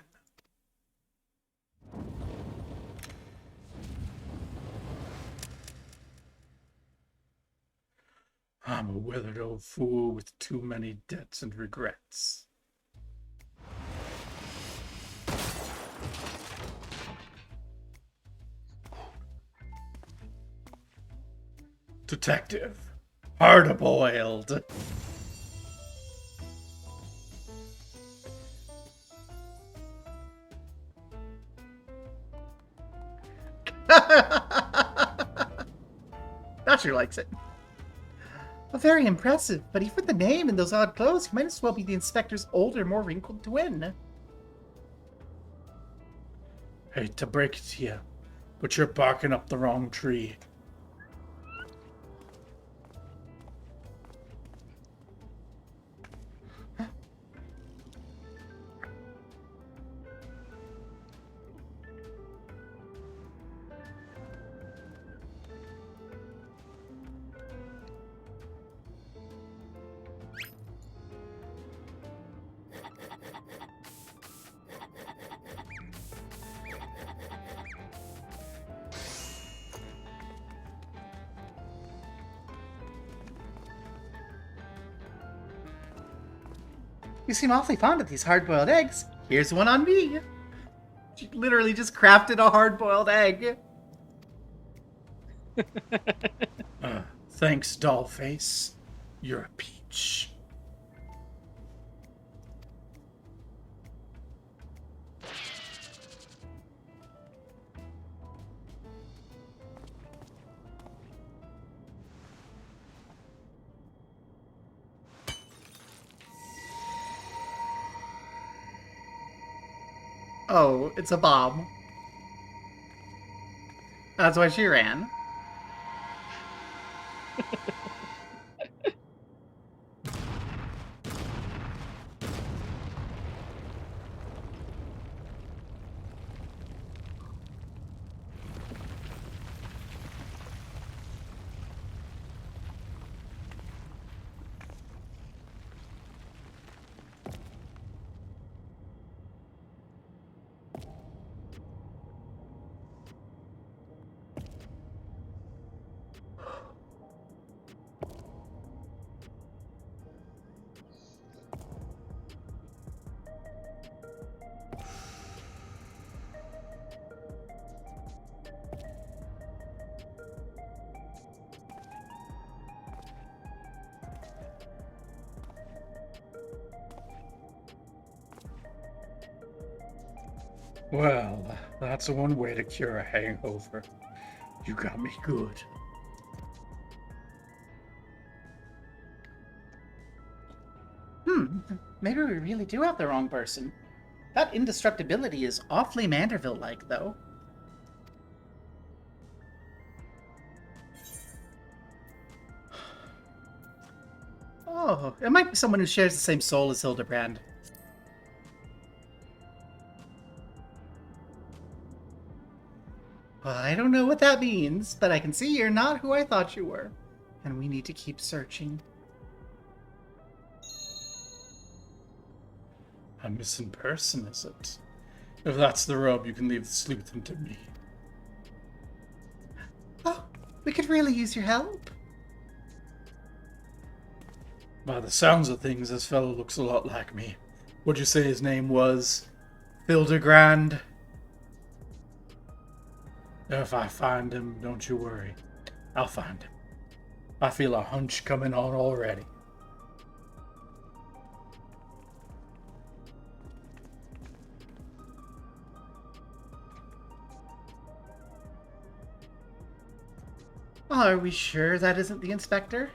I'm a withered old fool with too many debts and regrets. Detective, hard-boiled. Thatcher likes it. Well, very impressive, but even with the name and those odd clothes, you might as well be the inspector's older, more wrinkled twin. Hate to break it to you, but you're barking up the wrong tree. You seem awfully fond of these hard-boiled eggs. Here's one on me. She literally just crafted a hard-boiled egg. Thanks, Dollface. You're a peach. Oh, it's a bomb. That's why she ran. Well, that's one way to cure a hangover. You got me good. Maybe we really do have the wrong person. That indestructibility is awfully Manderville-like, though. Oh, it might be someone who shares the same soul as Hildibrand. Well, I don't know what that means, but I can see you're not who I thought you were. And we need to keep searching. A missing person, is it? If that's the rub, you can leave the sleuthing to me. Oh, we could really use your help. By the sounds of things, this fellow looks a lot like me. What'd you say his name was? Hildibrand? If I find him, don't you worry. I'll find him. I feel a hunch coming on already. Are we sure that isn't the inspector?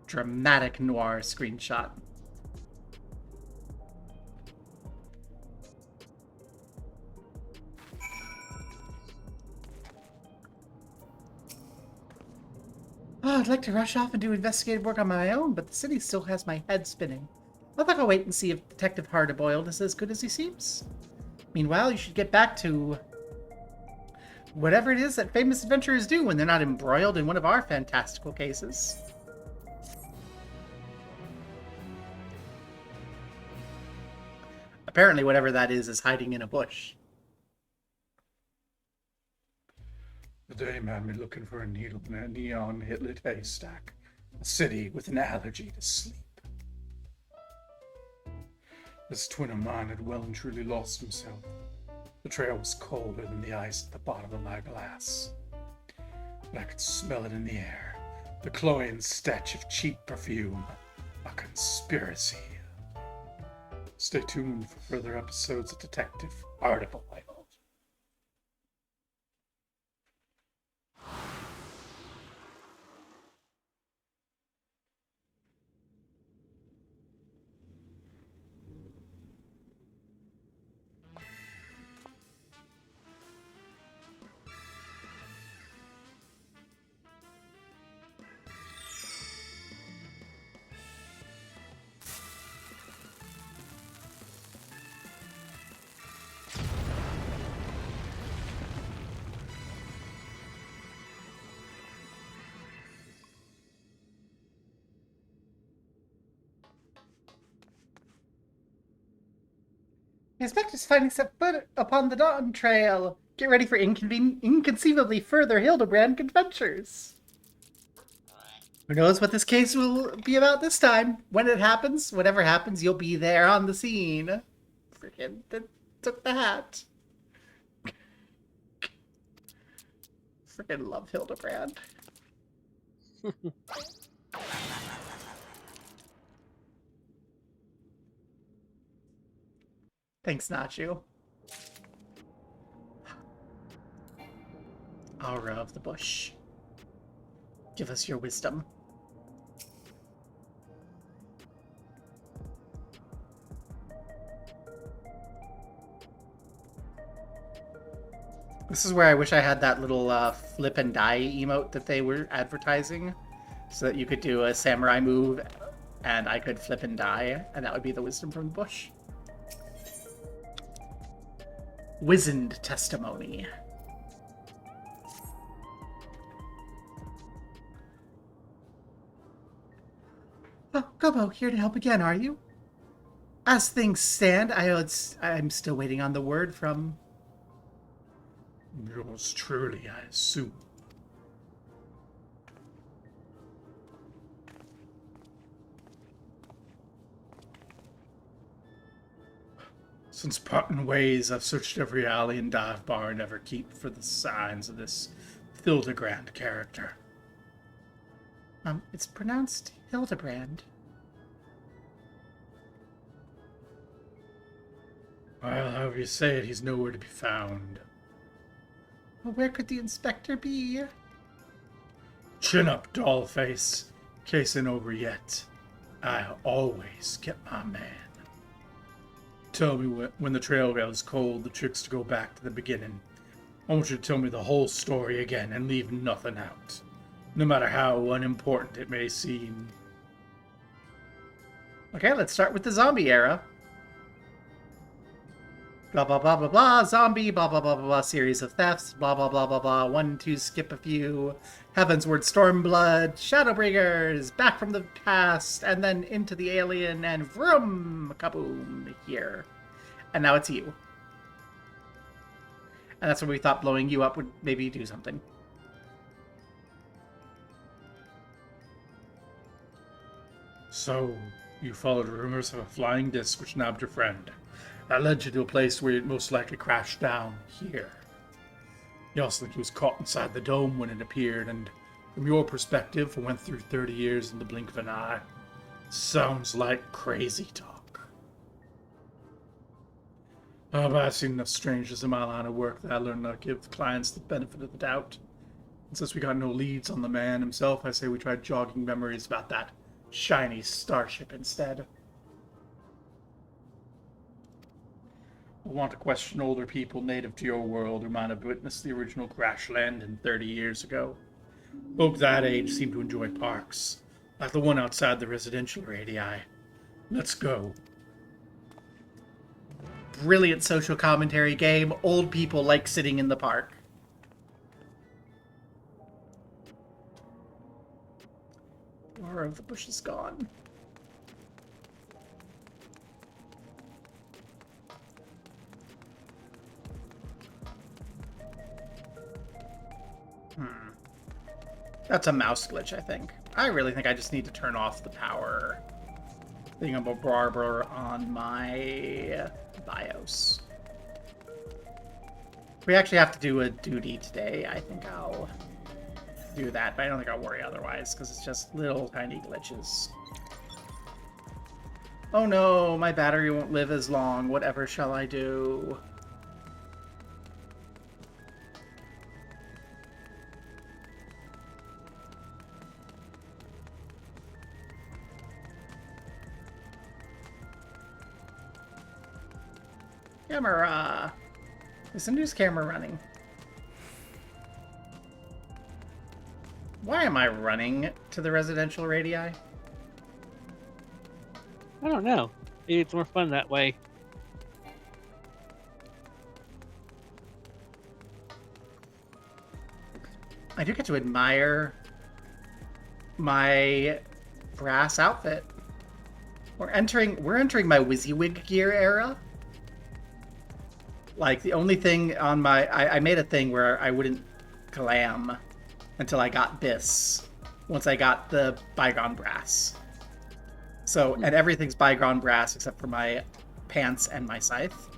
Dramatic noir screenshot. Oh, I'd like to rush off and do investigative work on my own, but the city still has my head spinning. I think I'll wait and see if Detective Hardboiled is as good as he seems. Meanwhile, you should get back to whatever it is that famous adventurers do when they're not embroiled in one of our fantastical cases. Apparently, whatever that is hiding in a bush. The dame had me looking for a needle in a neon lit haystack. A city with an allergy to sleep. This twin of mine had well and truly lost himself. The trail was colder than the ice at the bottom of my glass. But I could smell it in the air. The cloying stench of cheap perfume. A conspiracy. Stay tuned for further episodes of Detective Hardboiled. The inspector's finding set foot upon the Dawn Trail. Get ready for inconceivably further Hildibrand adventures. Who knows what this case will be about this time? When it happens, whatever happens, you'll be there on the scene. Freaking took the hat. Freaking love Hildibrand. Thanks, Nacho. Aura of the bush. Give us your wisdom. This is where I wish I had that little flip and die emote that they were advertising, so that you could do a samurai move and I could flip and die, and that would be the wisdom from the bush. Wizened testimony. Oh, Gobo, here to help again, are you? As things stand, I'm still waiting on the word from... Yours truly, I assume. Since parting ways, I've searched every alley and dive bar and ever keep for the signs of this Hildibrand character. It's pronounced Hildibrand. Well, however you say it, he's nowhere to be found. Well, where could the inspector be? Chin up, dollface. Case ain't over yet. I always get my man. Tell me when the trail goes cold, the trick's to go back to the beginning. I want you to tell me the whole story again and leave nothing out, no matter how unimportant it may seem. Okay, let's start with the zombie era. Blah, blah, blah, blah, blah, zombie, blah, blah, blah, blah, blah, series of thefts, blah, blah, blah, blah, blah, 1, 2, skip a few, Heavensward Stormblood, Shadowbringers, Back from the Past, and then into the Alien, and vroom, kaboom, here. And now it's you. And that's what we thought blowing you up would maybe do something. So, you followed rumors of a flying disc which nabbed your friend. That led you to a place where it most likely crashed down here. You also think he was caught inside the dome when it appeared, and from your perspective, it went through 30 years in the blink of an eye. Sounds like crazy talk. Oh, but I've seen enough strangers in my line of work that I learned to give clients the benefit of the doubt. And since we got no leads on the man himself, I say we try jogging memories about that shiny starship instead. I want to question older people native to your world who might have witnessed the original crash landing 30 years ago. Folk that age seem to enjoy parks, like the one outside the residential radii. Let's go. Brilliant social commentary game. Old people like sitting in the park. Or of the bush is gone. That's a mouse glitch, I think. I really think I just need to turn off the power thingamabarber on my BIOS. We actually have to do a duty today. I think I'll do that, but I don't think I'll worry otherwise, because it's just little tiny glitches. Oh no, my battery won't live as long. Whatever shall I do? Camera! Is the news camera running? Why am I running to the residential radii? I don't know. Maybe it's more fun that way. I do get to admire my brass outfit. We're entering my WYSIWYG gear era. Like, the only thing on my... I made a thing where I wouldn't glam until I got this. Once I got the bygone brass. So, and everything's bygone brass except for my pants and my scythe.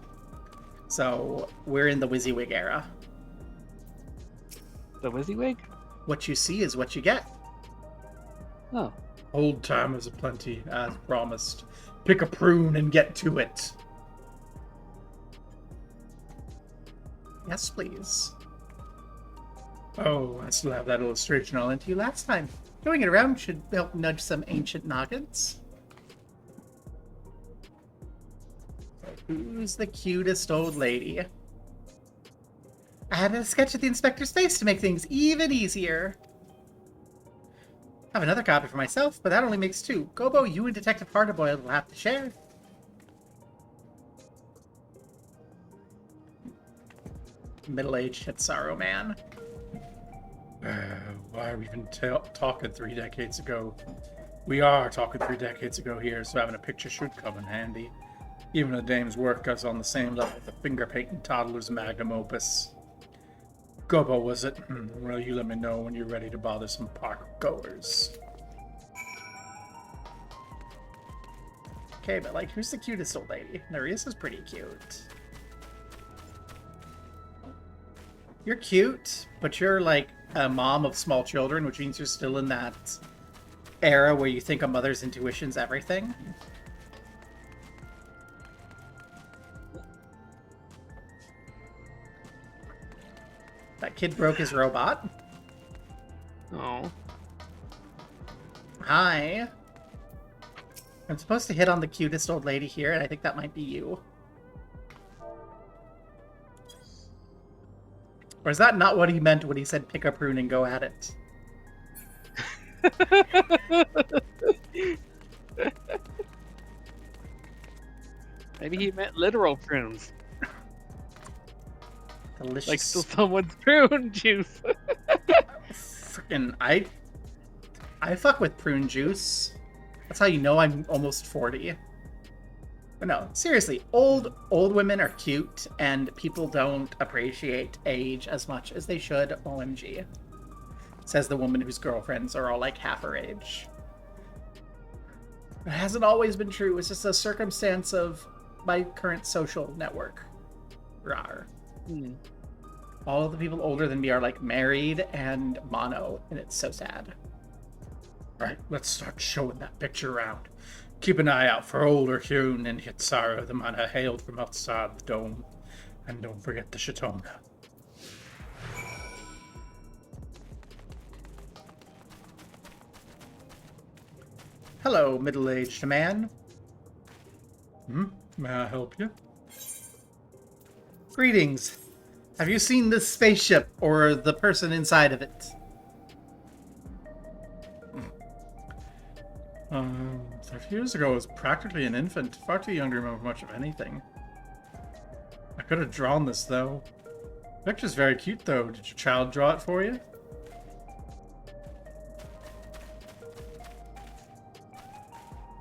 So, we're in the WYSIWYG era. The WYSIWYG? What you see is what you get. Oh. Old time is aplenty, as promised. Pick a prune and get to it. Yes, please. Oh, I still have that illustration I lent you last time. Showing it around should help nudge some ancient noggins. Who's the cutest old lady? I added a sketch of the inspector's face to make things even easier. I have another copy for myself, but that only makes two. Gobo, you and Detective Harderboy will have to share. Middle-aged Hitsaro man. Why are we even talking 3 decades ago? We are talking 3 decades ago here, so having a picture should come in handy. Even a dame's work is on the same level with the finger-painting toddler's magnum opus. Gobo, was it? Well, you let me know when you're ready to bother some park goers. Okay, but like, who's the cutest old lady? Narisa's pretty cute. You're cute, but you're like a mom of small children, which means you're still in that era where you think a mother's intuition's everything. That kid broke his robot. Oh. Hi. I'm supposed to hit on the cutest old lady here, and I think that might be you. Or is that not what he meant when he said pick a prune and go at it? Maybe he meant literal prunes. Delicious. Like still someone's prune juice. Frickin' I fuck with prune juice. That's how you know I'm almost 40. But no, seriously, old women are cute, and people don't appreciate age as much as they should. OMG. Says the woman whose girlfriends are all like half her age. It hasn't always been true. It's just a circumstance of my current social network. Rawr. Hmm. All of the people older than me are like married and mono, and it's so sad. Right, let's start showing that picture around. Keep an eye out for older Hyun and Hitsara, the man hailed from outside the dome. And don't forget the Shatonga. Hello, middle-aged man. May I help you? Greetings. Have you seen this spaceship or the person inside of it? 30 years ago, I was practically an infant. Far too young to remember much of anything. I could have drawn this, though. The picture's very cute, though. Did your child draw it for you?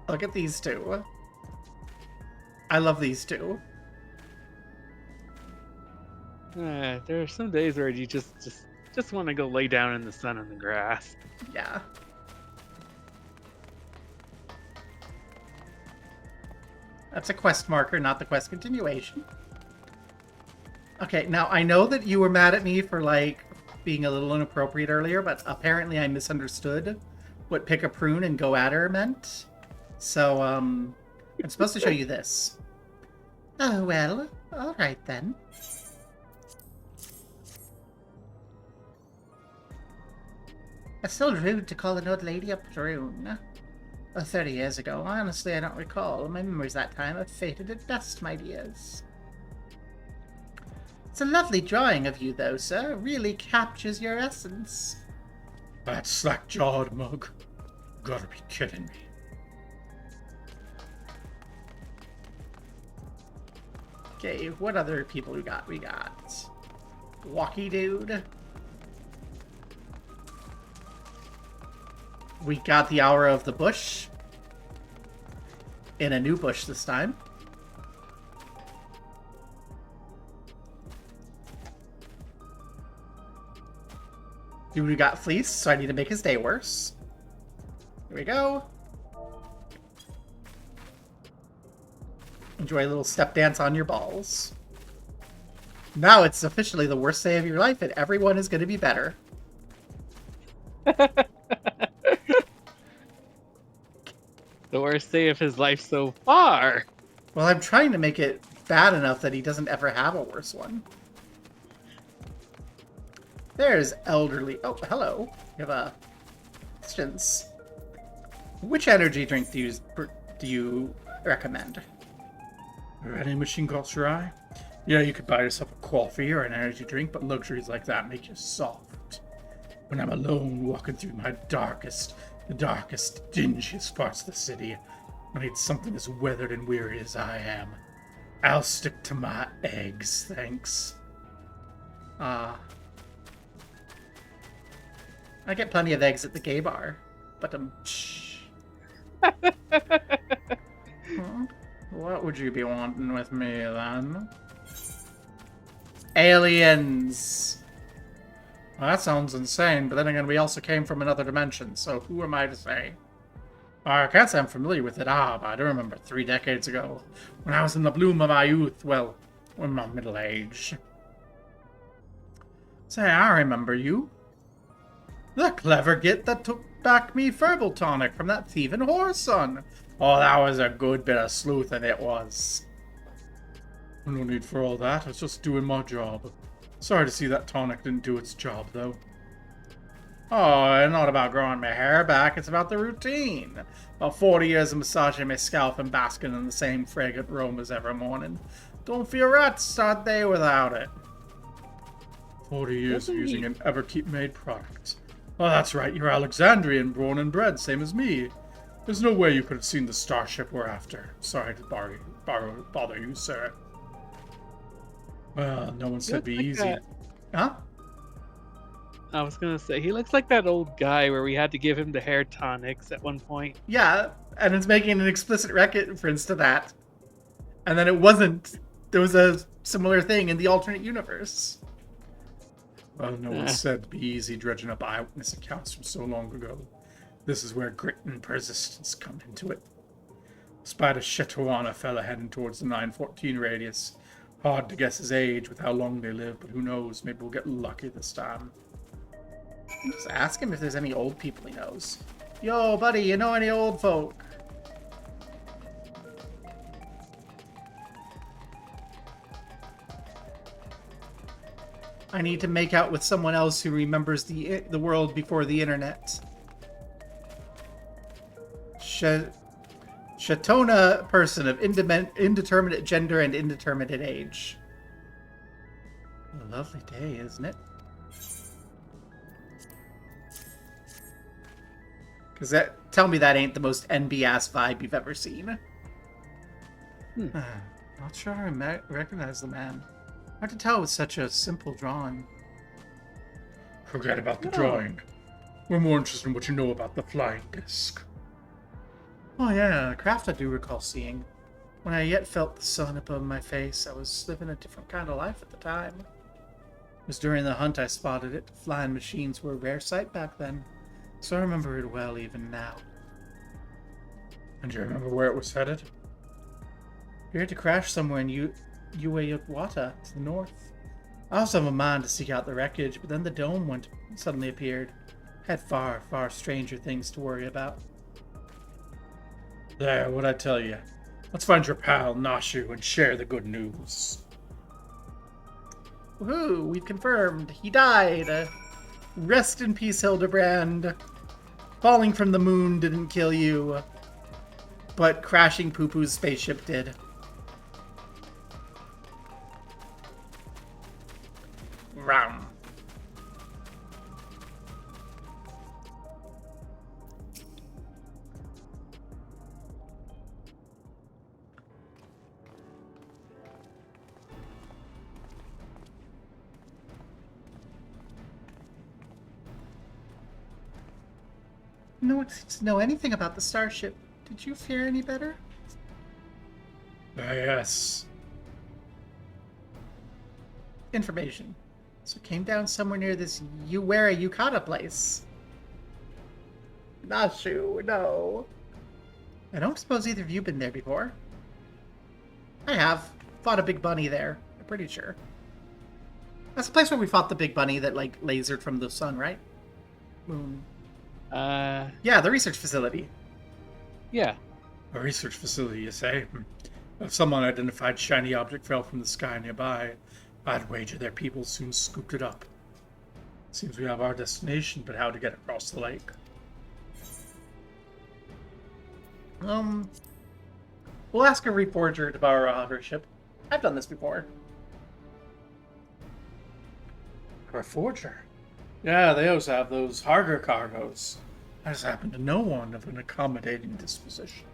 Look at these two. I love these two. There are some days where you just want to go lay down in the sun on the grass. Yeah. That's a quest marker, not the quest continuation. Okay, now I know that you were mad at me for, like, being a little inappropriate earlier, but apparently I misunderstood what pick a prune and go at her meant. So, I'm supposed to show you this. Oh, well, alright then. It's still rude to call an old lady a prune. 30 years ago. Honestly, I don't recall. My memories that time have faded at best, my dears. It's a lovely drawing of you, though, sir. It really captures your essence. That slack-jawed mug. Gotta be kidding me. Okay, what other people we got? We got Walkie Dude. We got the Hour of the Bush. In a new bush this time. Dude, we got Fleece, so I need to make his day worse. Here we go. Enjoy a little step dance on your balls. Now it's officially the worst day of your life, and everyone is going to be better. The worst day of his life so far. Well, I'm trying to make it bad enough that he doesn't ever have a worse one. There's elderly. Oh, hello. You have questions. Which energy drink do you recommend? Any machine caught your eye? Yeah, you could buy yourself a coffee or an energy drink, but luxuries like that make you soft. When I'm alone walking through my darkest, dingiest parts of the city, I need something as weathered and weary as I am. I'll stick to my eggs, thanks. I get plenty of eggs at the gay bar, but What would you be wanting with me, then? Aliens! Well, that sounds insane, but then again, we also came from another dimension, so who am I to say? I can't say I'm familiar with it, but I do remember 3 decades ago, when I was in the bloom of my youth, well, in my middle age. Say, I remember you. The clever git that took back me Furball tonic from that thieving whoreson. Oh, that was a good bit of sleuthing, it was. No need for all that, I was just doing my job. Sorry to see that tonic didn't do its job, though. Oh, it's not about growing my hair back, it's about the routine. About 40 years of massaging my scalp and basking in the same fragrant aromas every morning. Don't feel right to start day without it. 40 years of using an Everkeep-made product. Oh, that's right, you're Alexandrian, born and bred, same as me. There's no way you could have seen the starship we're after. Sorry to bother you, sir. Well, no one said be easy. Huh? I was gonna say, he looks like that old guy where we had to give him the hair tonics at one point. Yeah, and it's making an explicit reference to that. And then it wasn't. There was a similar thing in the alternate universe. Well, no one said be easy dredging up eyewitness accounts from so long ago. This is where grit and persistence come into it. Spied a Shetowana fella heading towards the 914 radius. Hard to guess his age with how long they live, but who knows? Maybe we'll get lucky this time. Just ask him if there's any old people he knows. Yo, buddy, you know any old folk? I need to make out with someone else who remembers the world before the internet. Shatona person of indeterminate gender and indeterminate age. A lovely day, isn't it? Because tell me that ain't the most NB-ass vibe you've ever seen. Not sure I recognize the man. Hard to tell with such a simple drawing. Forget about the drawing. We're more interested in what you know about the flying disc. Oh yeah, a craft I do recall seeing. When I yet felt the sun above my face, I was living a different kind of life at the time. It was during the hunt I spotted it. Flying machines were a rare sight back then, so I remember it well even now. And do you remember where it was headed? Appeared to crash somewhere in Uwayukwata to the north. I also have a mind to seek out the wreckage, but then the dome suddenly appeared. Had far, far stranger things to worry about. There, what'd I tell you? Let's find your pal, Nashu, and share the good news. Woohoo, we've confirmed. He died. Rest in peace, Hildibrand. Falling from the moon didn't kill you, but crashing Poo-Poo's spaceship did. Ram. No one seems to know anything about the starship. Did you fare any better? Yes. Information. So it came down somewhere near this Yukata place. Nashu, no. I don't suppose either of you been there before. I have. Fought a big bunny there. I'm pretty sure. That's the place where we fought the big bunny that, like, lasered from the sun, right? Moon. Yeah, the research facility. Yeah. A research facility, you say? If some unidentified shiny object fell from the sky nearby, I'd wager their people soon scooped it up. Seems we have our destination, but how to get across the lake? We'll ask a reforger to borrow a hover ship. I've done this before. A reforger? Yeah, they also have those harder cargoes. I just happen to know one of an accommodating disposition.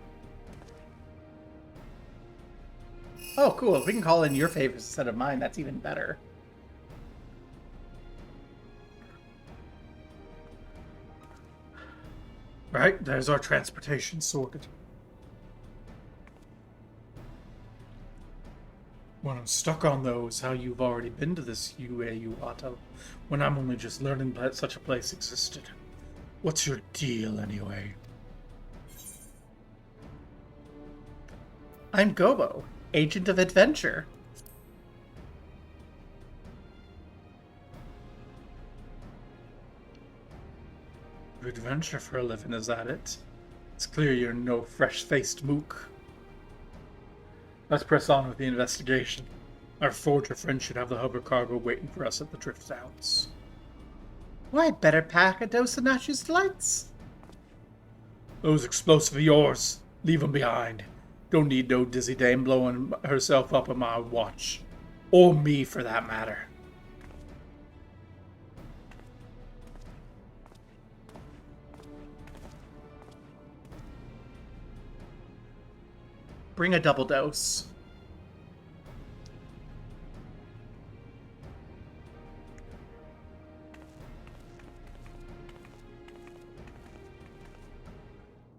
Oh, cool. If we can call in your favorites instead of mine, that's even better. Right, there's our transportation sorted. What I'm stuck on, though, is how you've already been to this Uwayukwata when I'm only just learning that such a place existed. What's your deal, anyway? I'm Gobo, agent of adventure. Adventure for a living, is that it? It's clear you're no fresh-faced mook. Let's press on with the investigation. Our forger friend should have the hover cargo waiting for us at the drift downs. Well, I'd better pack a dose of Nashu's delights. Those explosives of yours, leave them behind. Don't need no dizzy dame blowing herself up on my watch. Or me, for that matter. Bring a double dose.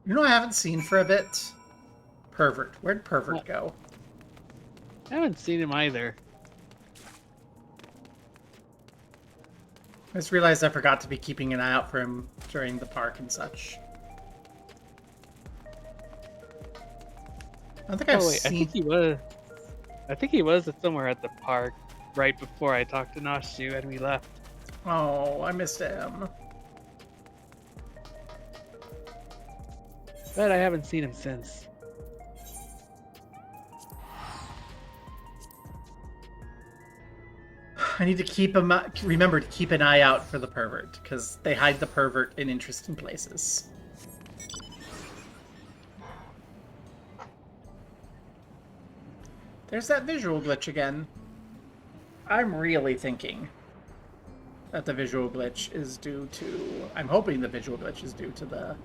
You know I haven't seen for a bit? Pervert. Where'd Pervert go? I haven't seen him either. I just realized I forgot to be keeping an eye out for him during the park and such. I don't think I've Oh wait, seen... I think he was somewhere at the park right before I talked to Nashu and we left. Oh, I missed him. But I haven't seen him since. I need to keep him. Remember to keep an eye out for the pervert, because they hide the pervert in interesting places. There's that visual glitch again. I'm really thinking that the visual glitch is due to... I'm hoping the visual glitch is due to the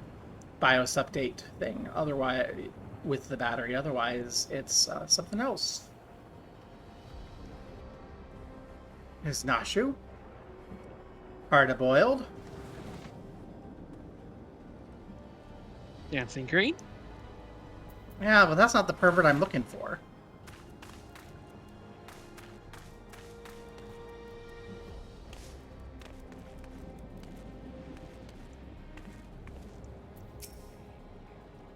BIOS update thing. Otherwise, with the battery. Otherwise, it's something else. There's Nashu. Hard-boiled. Dancing Green? Yeah, but that's not the pervert I'm looking for.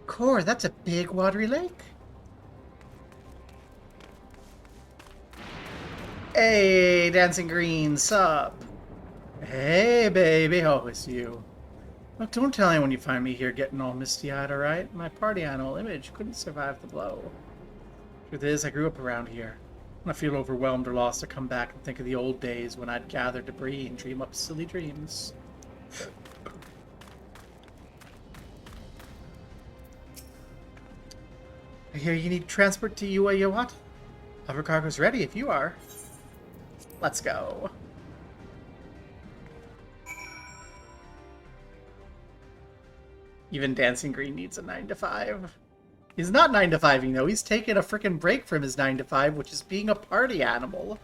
Core, that's a big watery lake. Hey, Dancing Green, sup? Hey, baby, oh, it's you. Look, don't tell anyone you find me here getting all misty-eyed, alright? My party animal image couldn't survive the blow. Truth is, I grew up around here. When I feel overwhelmed or lost, I come back and think of the old days when I'd gather debris and dream up silly dreams. I hear you need transport to Yuwayawat. Hover cargo's ready if you are. Let's go. Even Dancing Green needs a 9 to 5. He's not 9 to 5-ing though. He's taking a freaking break from his 9 to 5, which is being a party animal.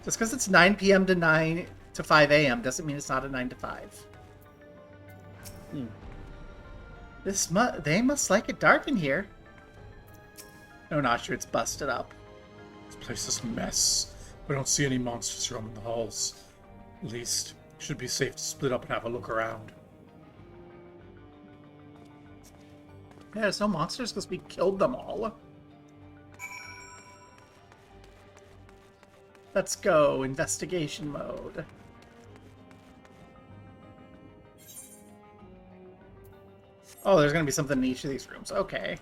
Just because it's 9 p.m. to 5 a.m. doesn't mean it's not a 9 to 5. They must like it dark in here. No, not sure it's busted up. This place is a mess. I don't see any monsters roaming the halls. At least, it should be safe to split up and have a look around. Yeah, there's no monsters because we killed them all. Let's go, investigation mode. Oh, there's going to be something in each of these rooms. Okay.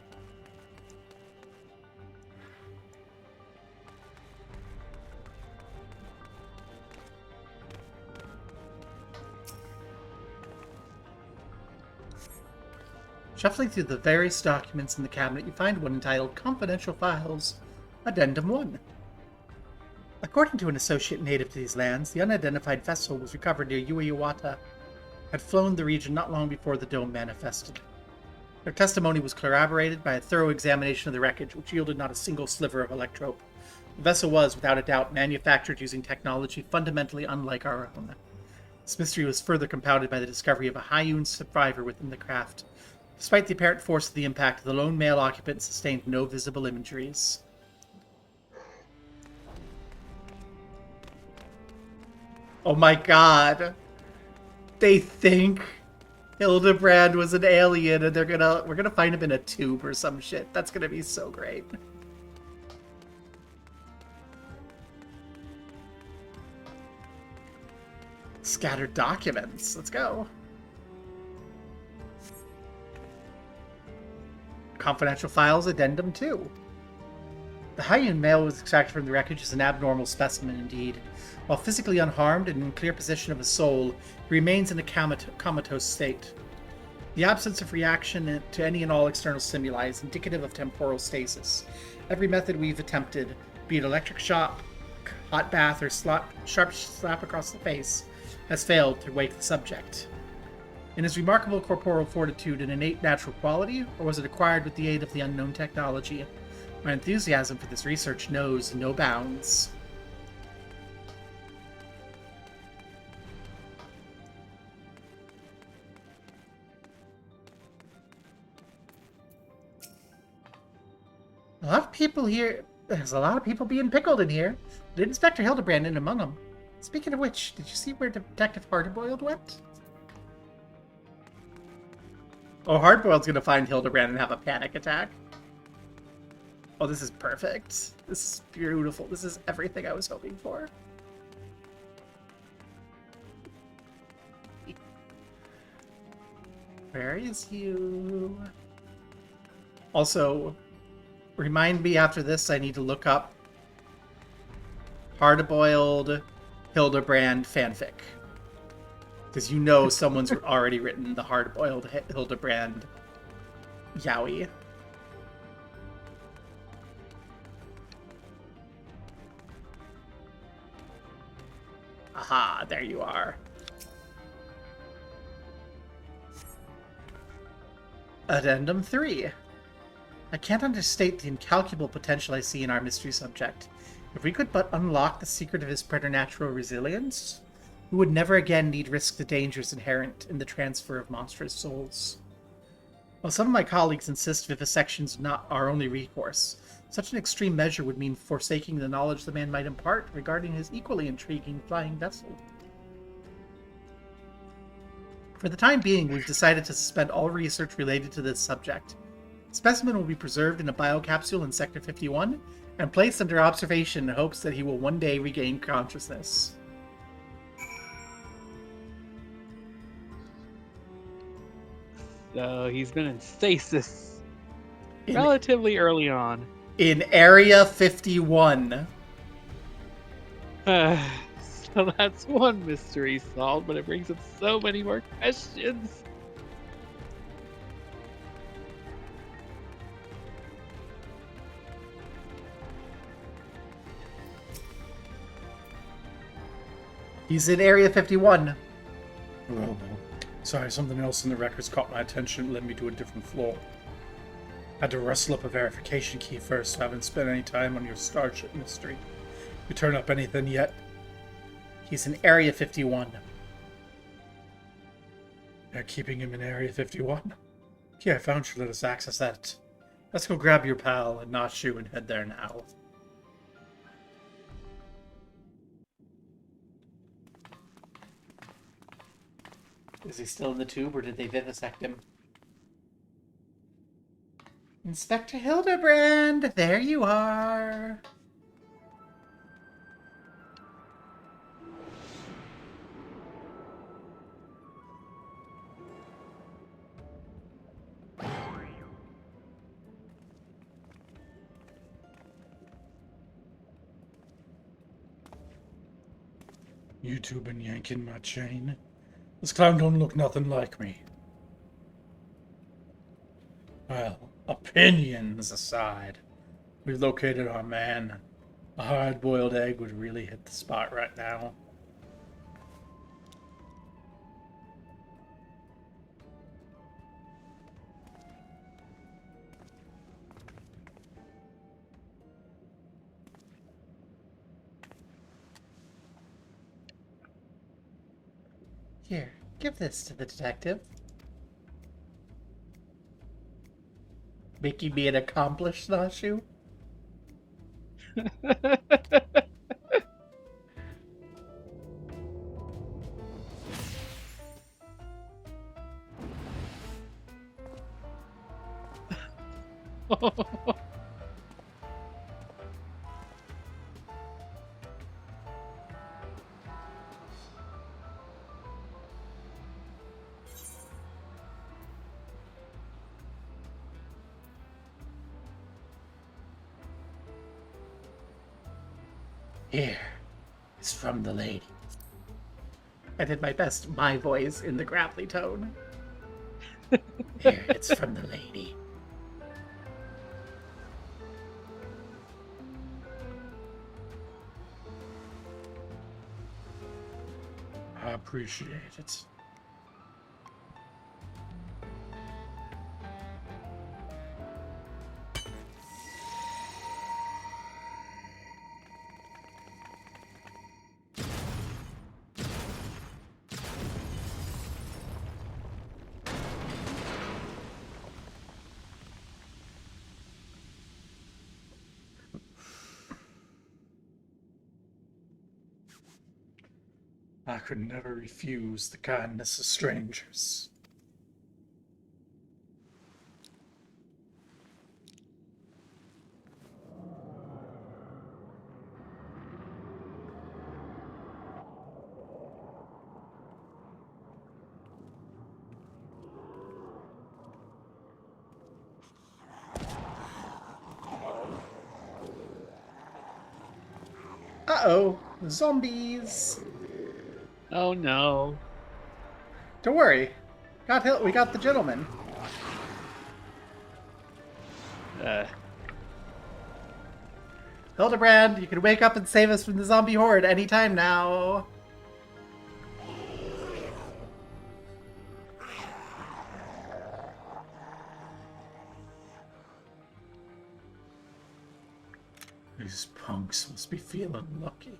Shuffling through the various documents in the cabinet, you find one entitled Confidential Files, Addendum 1. According to an associate native to these lands, the unidentified vessel was recovered near Yuwayawata, had flown the region not long before the dome manifested. Their testimony was corroborated by a thorough examination of the wreckage, which yielded not a single sliver of electrope. The vessel was, without a doubt, manufactured using technology fundamentally unlike our own. This mystery was further compounded by the discovery of a Hyun survivor within the craft. Despite the apparent force of the impact, the lone male occupant sustained no visible injuries. Oh my god! They think Hildibrand was an alien and we're gonna find him in a tube or some shit. That's gonna be so great. Scattered documents. Let's go. Confidential Files Addendum 2. The Hyun male was extracted from the wreckage as an abnormal specimen indeed. While physically unharmed and in clear possession of his soul, he remains in a comatose state. The absence of reaction to any and all external stimuli is indicative of temporal stasis. Every method we've attempted, be it electric shock, hot bath, or sharp slap across the face, has failed to wake the subject. In his remarkable corporeal fortitude an innate natural quality, or was it acquired with the aid of the unknown technology? My enthusiasm for this research knows no bounds. A lot of people here. There's a lot of people being pickled in here. Did Inspector Hildibrand in among them? Speaking of which, did you see where Detective Hardboiled went? Oh, Hardboiled's gonna find Hildibrand and have a panic attack. Oh, this is perfect. This is beautiful. This is everything I was hoping for. Where is you? Also, remind me after this I need to look up Hardboiled Hildibrand fanfic. Because you know someone's already written the Hardboiled Hildibrand yaoi. Aha, there you are. Addendum 3. I can't understate the incalculable potential I see in our mystery subject. If we could but unlock the secret of his preternatural resilience, we would never again need risk the dangers inherent in the transfer of monstrous souls. While some of my colleagues insist vivisection's not our only recourse, such an extreme measure would mean forsaking the knowledge the man might impart regarding his equally intriguing flying vessel. For the time being, we've decided to suspend all research related to this subject. The specimen will be preserved in a biocapsule in Sector 51 and placed under observation in hopes that he will one day regain consciousness. So he's been in stasis relatively early on. In Area 51. So that's one mystery solved, but it brings up so many more questions. He's in Area 51. Oh, no. Sorry, something else in the records caught my attention and led me to a different floor. Had to rustle up a verification key first, so I haven't spent any time on your Starship mystery. You turn up anything yet? He's in Area 51. They're keeping him in Area 51? Yeah, I found you. Let us access that. Let's go grab your pal and Nashu and head there now. Is he still in the tube, or did they vivisect him? Inspector Hildibrand, there you are. You two been yanking my chain? This clown don't look nothing like me. Well, opinions aside, we've located our man. A hard-boiled egg would really hit the spot right now. Here, give this to the detective. Making me an accomplished Nashu? Here, it's from the lady. I did my best, my voice in the gravelly tone. Here, it's from the lady. I appreciate it. I could never refuse the kindness of strangers. Uh-oh. Zombies. Oh no. Don't worry. We got the gentleman. Hildibrand, you can wake up and save us from the zombie horde anytime now. These punks must be feeling lucky.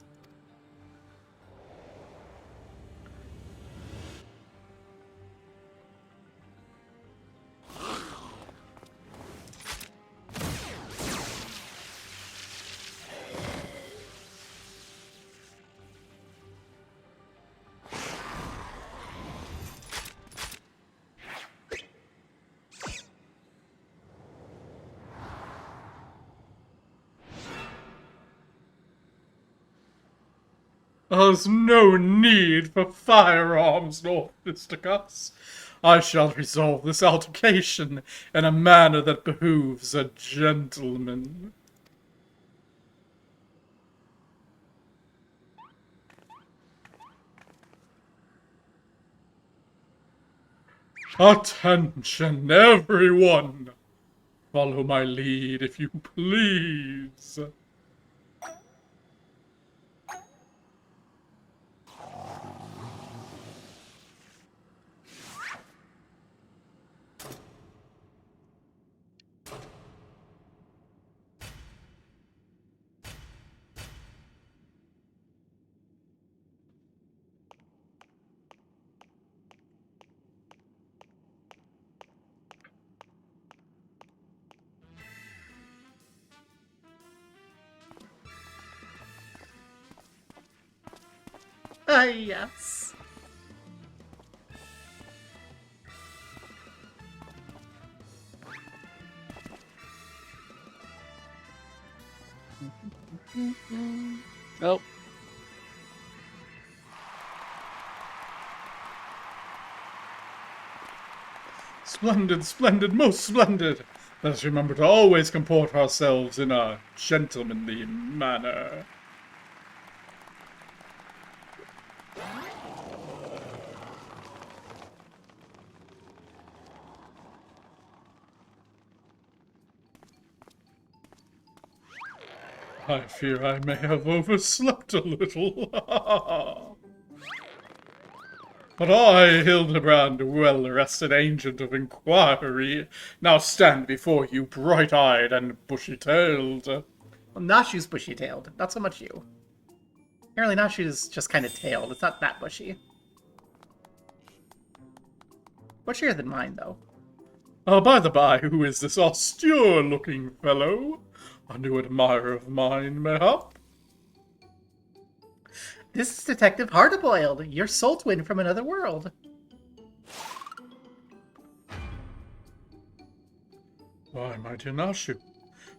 There's no need for firearms nor fisticuffs. I shall resolve this altercation in a manner that behooves a gentleman. Attention, everyone! Follow my lead, if you please. Ah, yes. Oh. Splendid, splendid, most splendid. Let us remember to always comport ourselves in a gentlemanly manner. I fear I may have overslept a little. But I, Hildibrand, well-rested agent of inquiry, now stand before you bright-eyed and bushy-tailed. Well, Nashu's bushy-tailed. Not so much you. Apparently Nashu's just kind of tailed. It's not that bushy. Bushier than mine, though. By the by, who is this austere-looking fellow? A new admirer of mine, mayhap? This is Detective Hardboiled, your soul twin from another world. Why, my dear Nashu,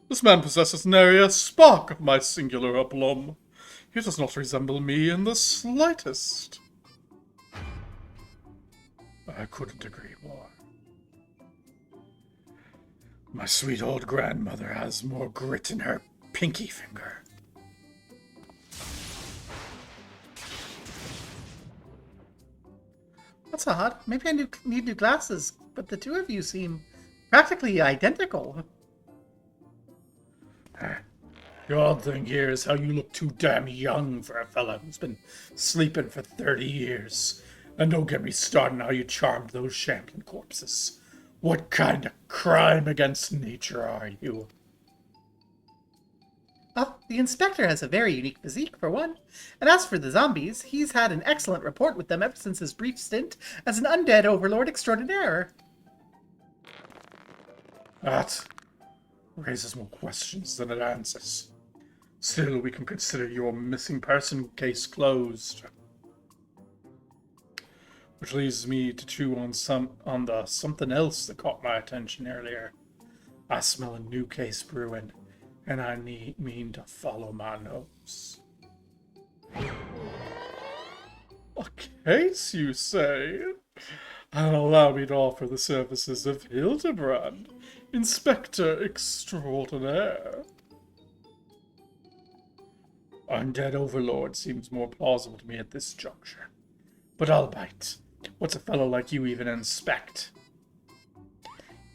this man possesses nary a spark of my singular aplomb. He does not resemble me in the slightest. I couldn't agree more. My sweet old grandmother has more grit in her pinky finger. That's odd. Maybe I need new glasses, but the two of you seem practically identical. The odd thing here is how you look too damn young for a fella who's been sleeping for 30 years. And don't get me started on how you charmed those shambling corpses. What kind of crime against nature are you? Oh, the inspector has a very unique physique, for one. And as for the zombies, he's had an excellent rapport with them ever since his brief stint as an undead overlord extraordinaire. That raises more questions than it answers. Still, we can consider your missing person case closed. Which leads me to chew on something else that caught my attention earlier. I smell a new case brewing, and I mean to follow my nose. A case, you say? And allow me to offer the services of Hildibrand, Inspector Extraordinaire. Undead Overlord seems more plausible to me at this juncture. But I'll bite. What's a fellow like you even inspect?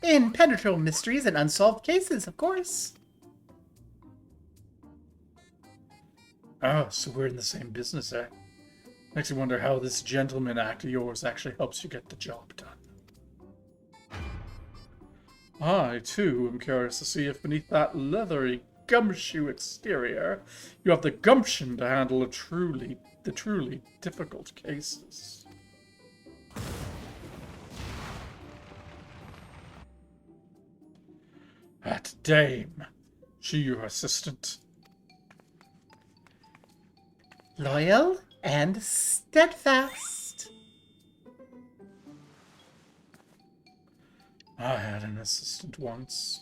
Impenetrable mysteries and unsolved cases, of course. Oh, so we're in the same business, eh? Makes me wonder how this gentleman act of yours actually helps you get the job done. I, too, am curious to see if beneath that leathery gumshoe exterior, you have the gumption to handle the truly difficult cases. That dame, she your assistant? Loyal and steadfast. I had an assistant once.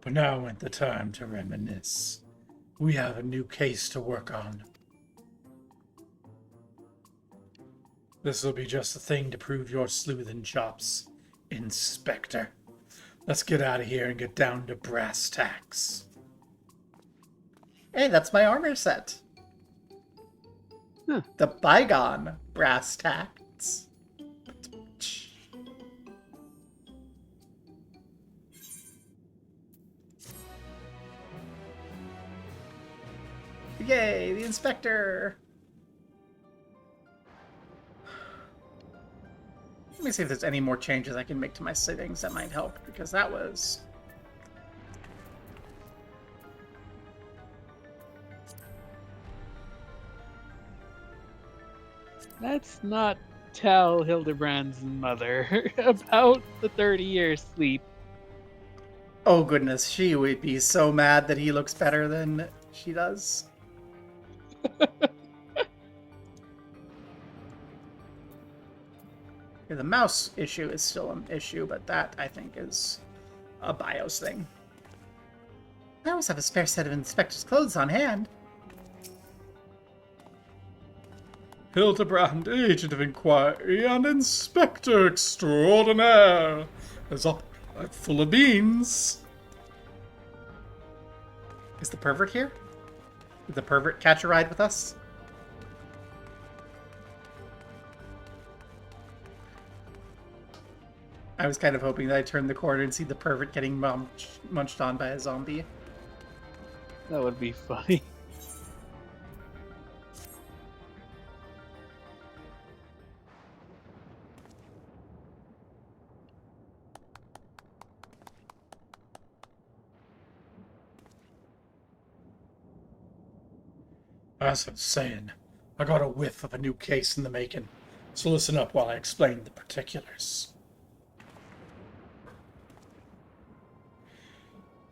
But now ain't the time to reminisce. We have a new case to work on. This'll be just the thing to prove your sleuthing chops, Inspector. Let's get out of here and get down to brass tacks. Hey, that's my armor set. Huh. The bygone brass tacks. Yay, the inspector! Let me see if there's any more changes I can make to my settings that might help, because that was... Let's not tell Hildibrand's mother about the 30-year sleep. Oh goodness, she would be so mad that he looks better than she does. Yeah, the mouse issue is still an issue, but that, I think, is a BIOS thing. I always have a spare set of inspector's clothes on hand. Hildibrand, Agent of Inquiry and Inspector Extraordinaire, is up like full of beans. Is the pervert here? Did the pervert catch a ride with us? I was kind of hoping that I'd turn the corner and see the pervert getting munched on by a zombie. That would be funny. As I was saying, I got a whiff of a new case in the making, so listen up while I explain the particulars.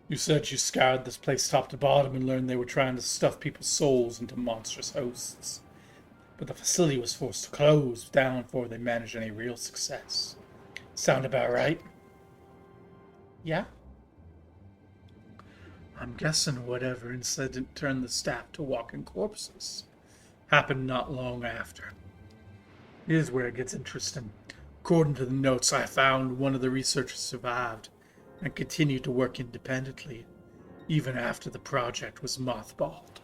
You said you scoured this place top to bottom and learned they were trying to stuff people's souls into monstrous hosts. But the facility was forced to close down before they managed any real success. Sound about right? Yeah? I'm guessing whatever incident turned the staff to walking corpses happened not long after. Here's where it gets interesting. According to the notes I found, one of the researchers survived and continued to work independently, even after the project was mothballed.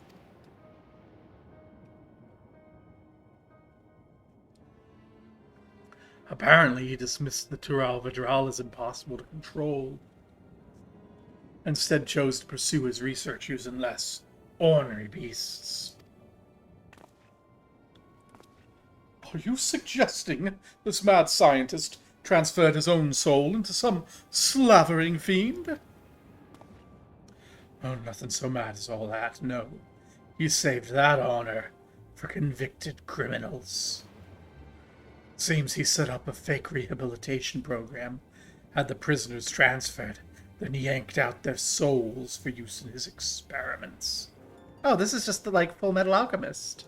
Apparently, he dismissed the Tural Vidral as impossible to control. Instead chose to pursue his research using less ornery beasts. Are you suggesting this mad scientist transferred his own soul into some slavering fiend? Oh, nothing so mad as all that, no. He saved that honor for convicted criminals. Seems he set up a fake rehabilitation program, had the prisoners transferred, then yanked out their souls for use in his experiments. Oh, this is just like Full Metal Alchemist.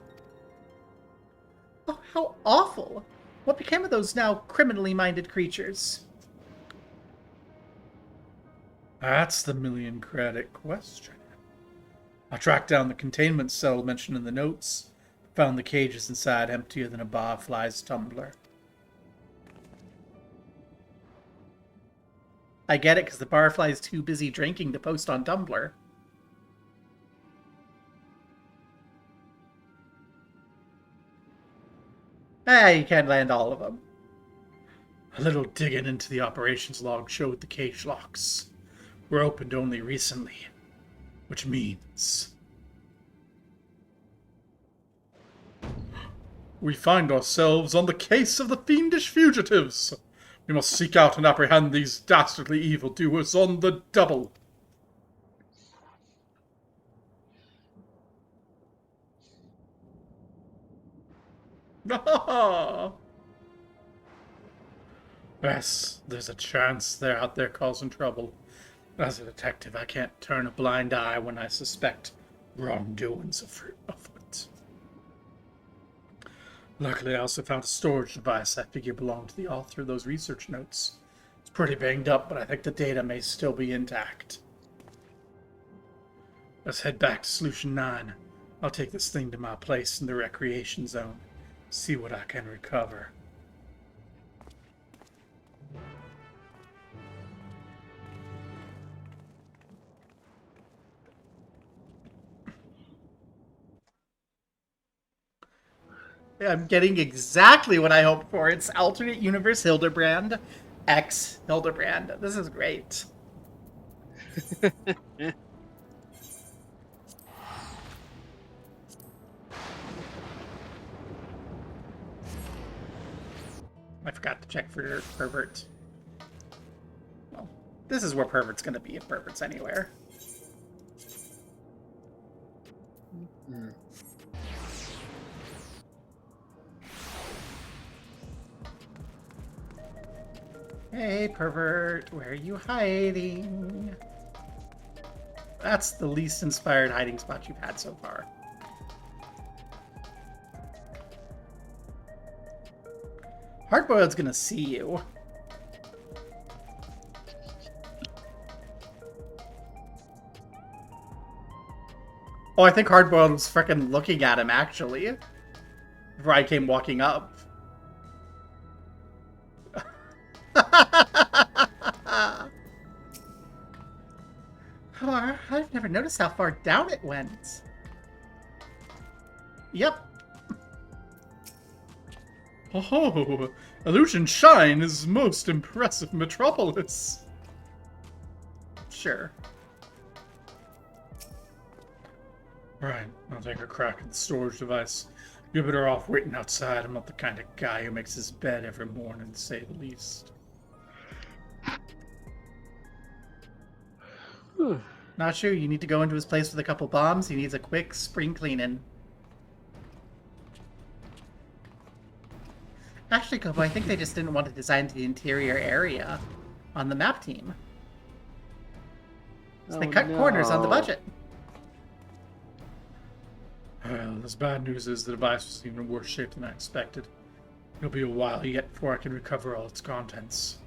Oh, how awful! What became of those now criminally minded creatures? That's the million-credit question. I tracked down the containment cell mentioned in the notes, found the cages inside emptier than a barfly's tumbler. I get it, because the barfly's too busy drinking to post on Tumblr. You can't land all of them. A little digging into the operations log showed the cage locks were opened only recently, which means we find ourselves on the case of the fiendish fugitives. We must seek out and apprehend these dastardly evildoers on the double. Yes, there's a chance they're out there causing trouble. As a detective, I can't turn a blind eye when I suspect wrongdoings afoot. Luckily, I also found a storage device I figure belonged to the author of those research notes. It's pretty banged up, but I think the data may still be intact. Let's head back to Solution 9. I'll take this thing to my place in the recreation zone. See what I can recover. I'm getting exactly what I hoped for. It's alternate universe Hildibrand, X Hildibrand. This is great. I forgot to check for pervert. Well, this is where pervert's gonna be if pervert's anywhere. Hey, pervert, where are you hiding? That's the least inspired hiding spot you've had so far. Hardboiled's gonna see you. Oh, I think Hardboiled was frickin' looking at him, actually. Before I came walking up. Oh, I've never noticed how far down it went. Yep. Oh, Illusion Shine is most impressive metropolis. Sure. Right, I'll take a crack at the storage device. You're better off waiting outside. I'm not the kind of guy who makes his bed every morning, to say the least. Not sure. You need to go into his place with a couple bombs. He needs a quick spring cleaning. Actually, Gobo, I think they just didn't want to design the interior area on the map team. So they cut corners on the budget. Well, this bad news is the device was even worse shape than I expected. It'll be a while yet before I can recover all its contents.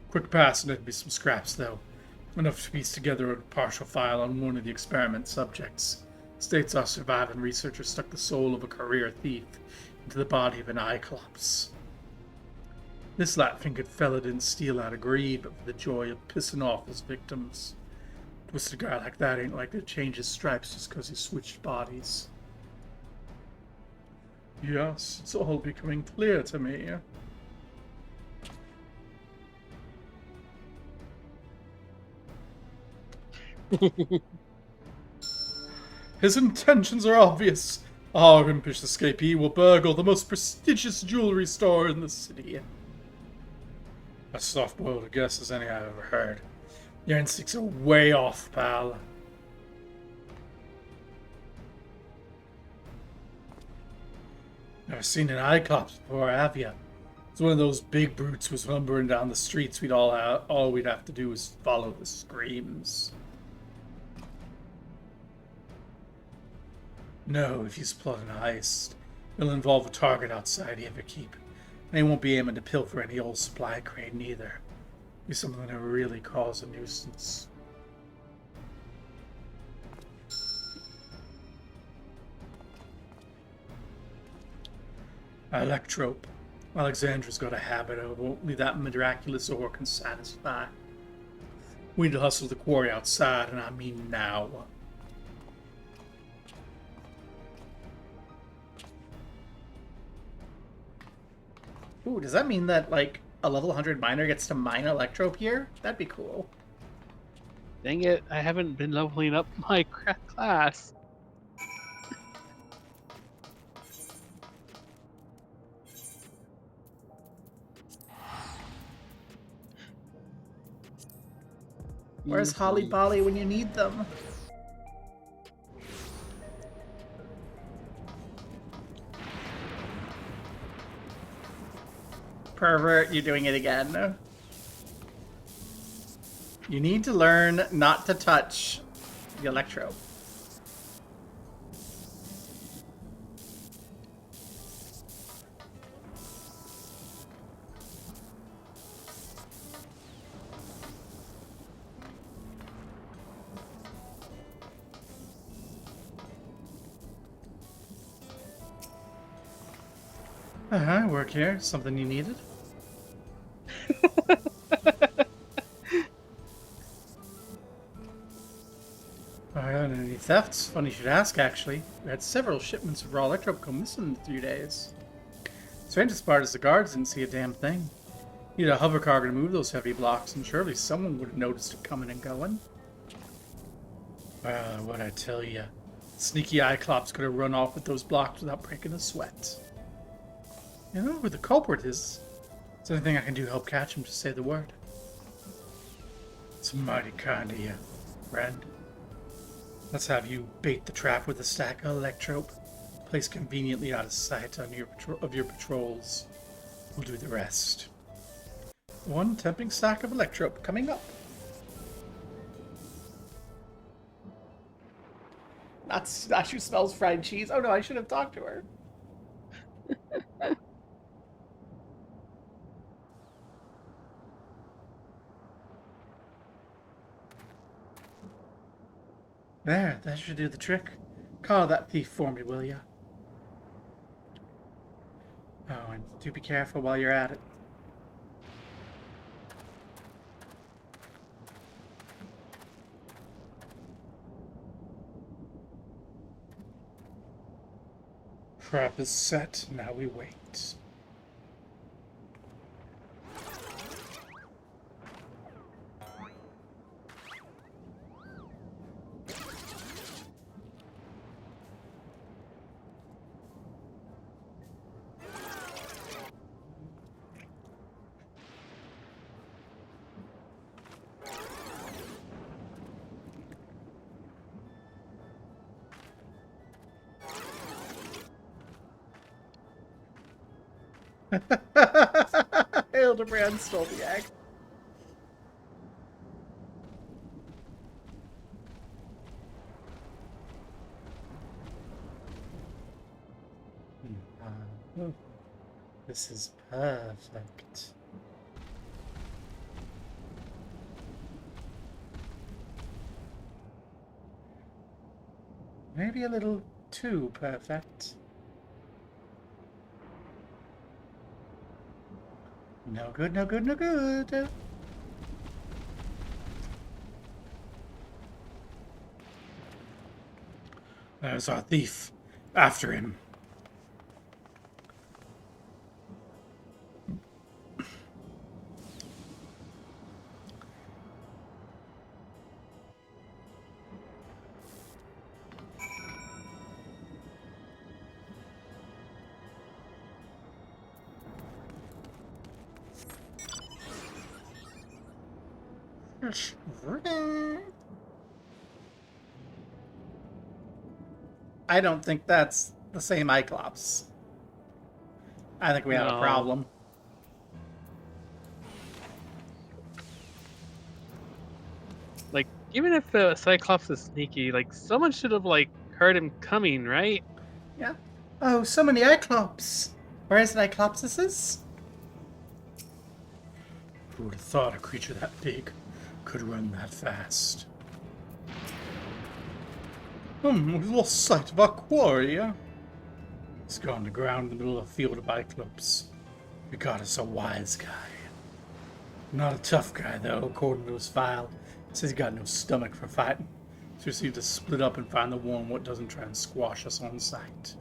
Quick pass and it'll be some scraps, though. Enough to piece together a partial file on one of the experiment subjects. States our surviving researcher stuck the soul of a career thief into the body of an Cyclops. This light-fingered fella didn't steal out of greed, but for the joy of pissing off his victims. Twisted guy like that ain't likely to change his stripes just because he switched bodies. Yes, it's all becoming clear to me. His intentions are obvious. Our impish escapee will burgle the most prestigious jewelry store in the city. A soft-boiled guess as any I've ever heard. Your instincts are way off, pal. Never seen an Cyclops before, have you? It's one of those big brutes who was lumbering down the streets. All we'd have to do is follow the screams. No, if he's plotting a heist, it'll involve a target outside the Everkeep. And he won't be aiming to pilfer any old supply crate neither. Be something that will really cause a nuisance. Electrope. Alexandra's got a habit of only that miraculous ore can satisfy. We need to hustle the quarry outside, and I mean now. Ooh, does that mean that, like, a level 100 miner gets to mine Electrope here? That'd be cool. Dang it, I haven't been leveling up my class. Where's Holly Bolly when you need them? Pervert, you're doing it again. You need to learn not to touch the Electro. I work here. Something you needed? Any thefts? Funny you should ask, actually. We had several shipments of raw electrope come missing in 3 days. Strangest part is the guards didn't see a damn thing. Needed a hover car to move those heavy blocks, and surely someone would have noticed it coming and going. Well, what'd I tell you? Sneaky Cyclops could have run off with those blocks without breaking a sweat. You know who the culprit is? Is there anything I can do to help catch him? Just say the word. It's mighty kind of you, friend. Let's have you bait the trap with a stack of electrope, placed conveniently out of sight on your patrols. We'll do the rest. One tempting stack of electrope coming up. She smells fried cheese. Oh no, I should have talked to her. There, that should do the trick. Call that thief for me, will ya? Oh, and do be careful while you're at it. Trap is set, now we wait. Hildibrand stole the egg. This is perfect. Maybe a little too perfect. No good, no good, no good. There's our thief. After him. I don't think that's the same Cyclops. I think we have a problem. Like, even if the Cyclops is sneaky, like, someone should have, like, heard him coming, right? Yeah. Oh, so many Cyclops. Where's the Cyclopses? Who would have thought a creature that big could run that fast? We lost sight of our quarry. He's gone to ground in the middle of a field of Cyclops. We got us a wise guy. Not a tough guy, though, according to his file. He says he's got no stomach for fighting. So we just need to split up and find the one what doesn't try and squash us on sight.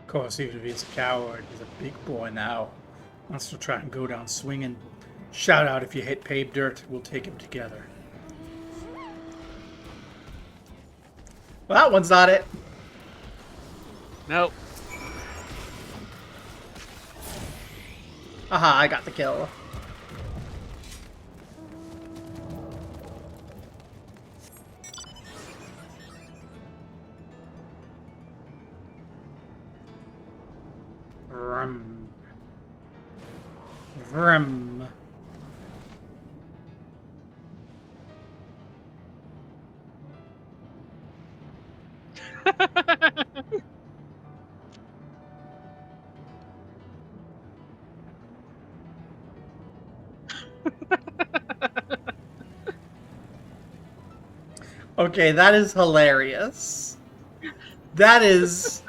Of course, even if he's a coward, he's a big boy now. Let's still try and go down swinging. Shout out if you hit paved dirt. We'll take him together. Well, that one's not it. Nope. Aha, I got the kill. Vroom. Vroom. Okay, that is hilarious. That is...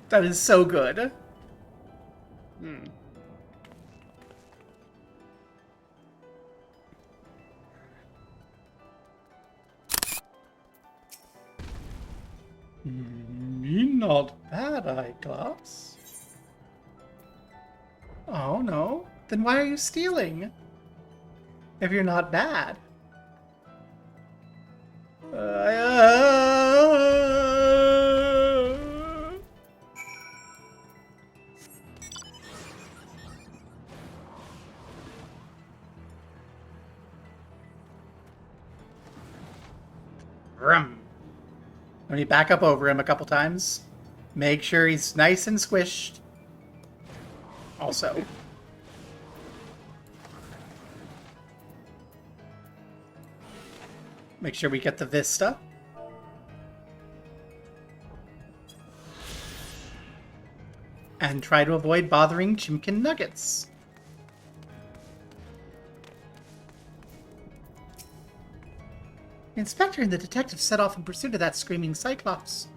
That is so good. Hmm. Me not bad, eyeglass. Oh, no. Then why are you stealing? If you're not bad. Vroom. When you back up over him a couple times, make sure he's nice and squished. Also. Make sure we get the Vista. And try to avoid bothering Chimkin Nuggets. The inspector and the detective set off in pursuit of that screaming Cyclops.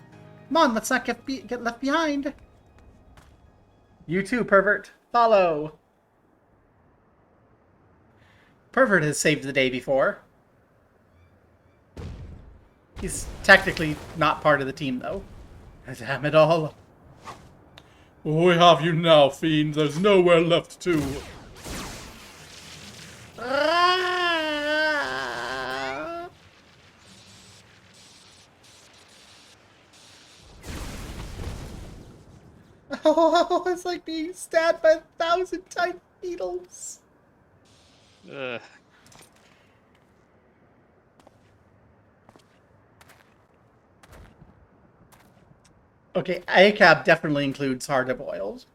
Come on, let's not get left behind. You too, pervert. Follow. Pervert has saved the day before. He's technically not part of the team, though. Damn it all. We have you now, fiend. There's nowhere left to. Oh, it's like being stabbed by 1,000 tiny needles. Ugh. Okay, ACAB definitely includes hard-boiled.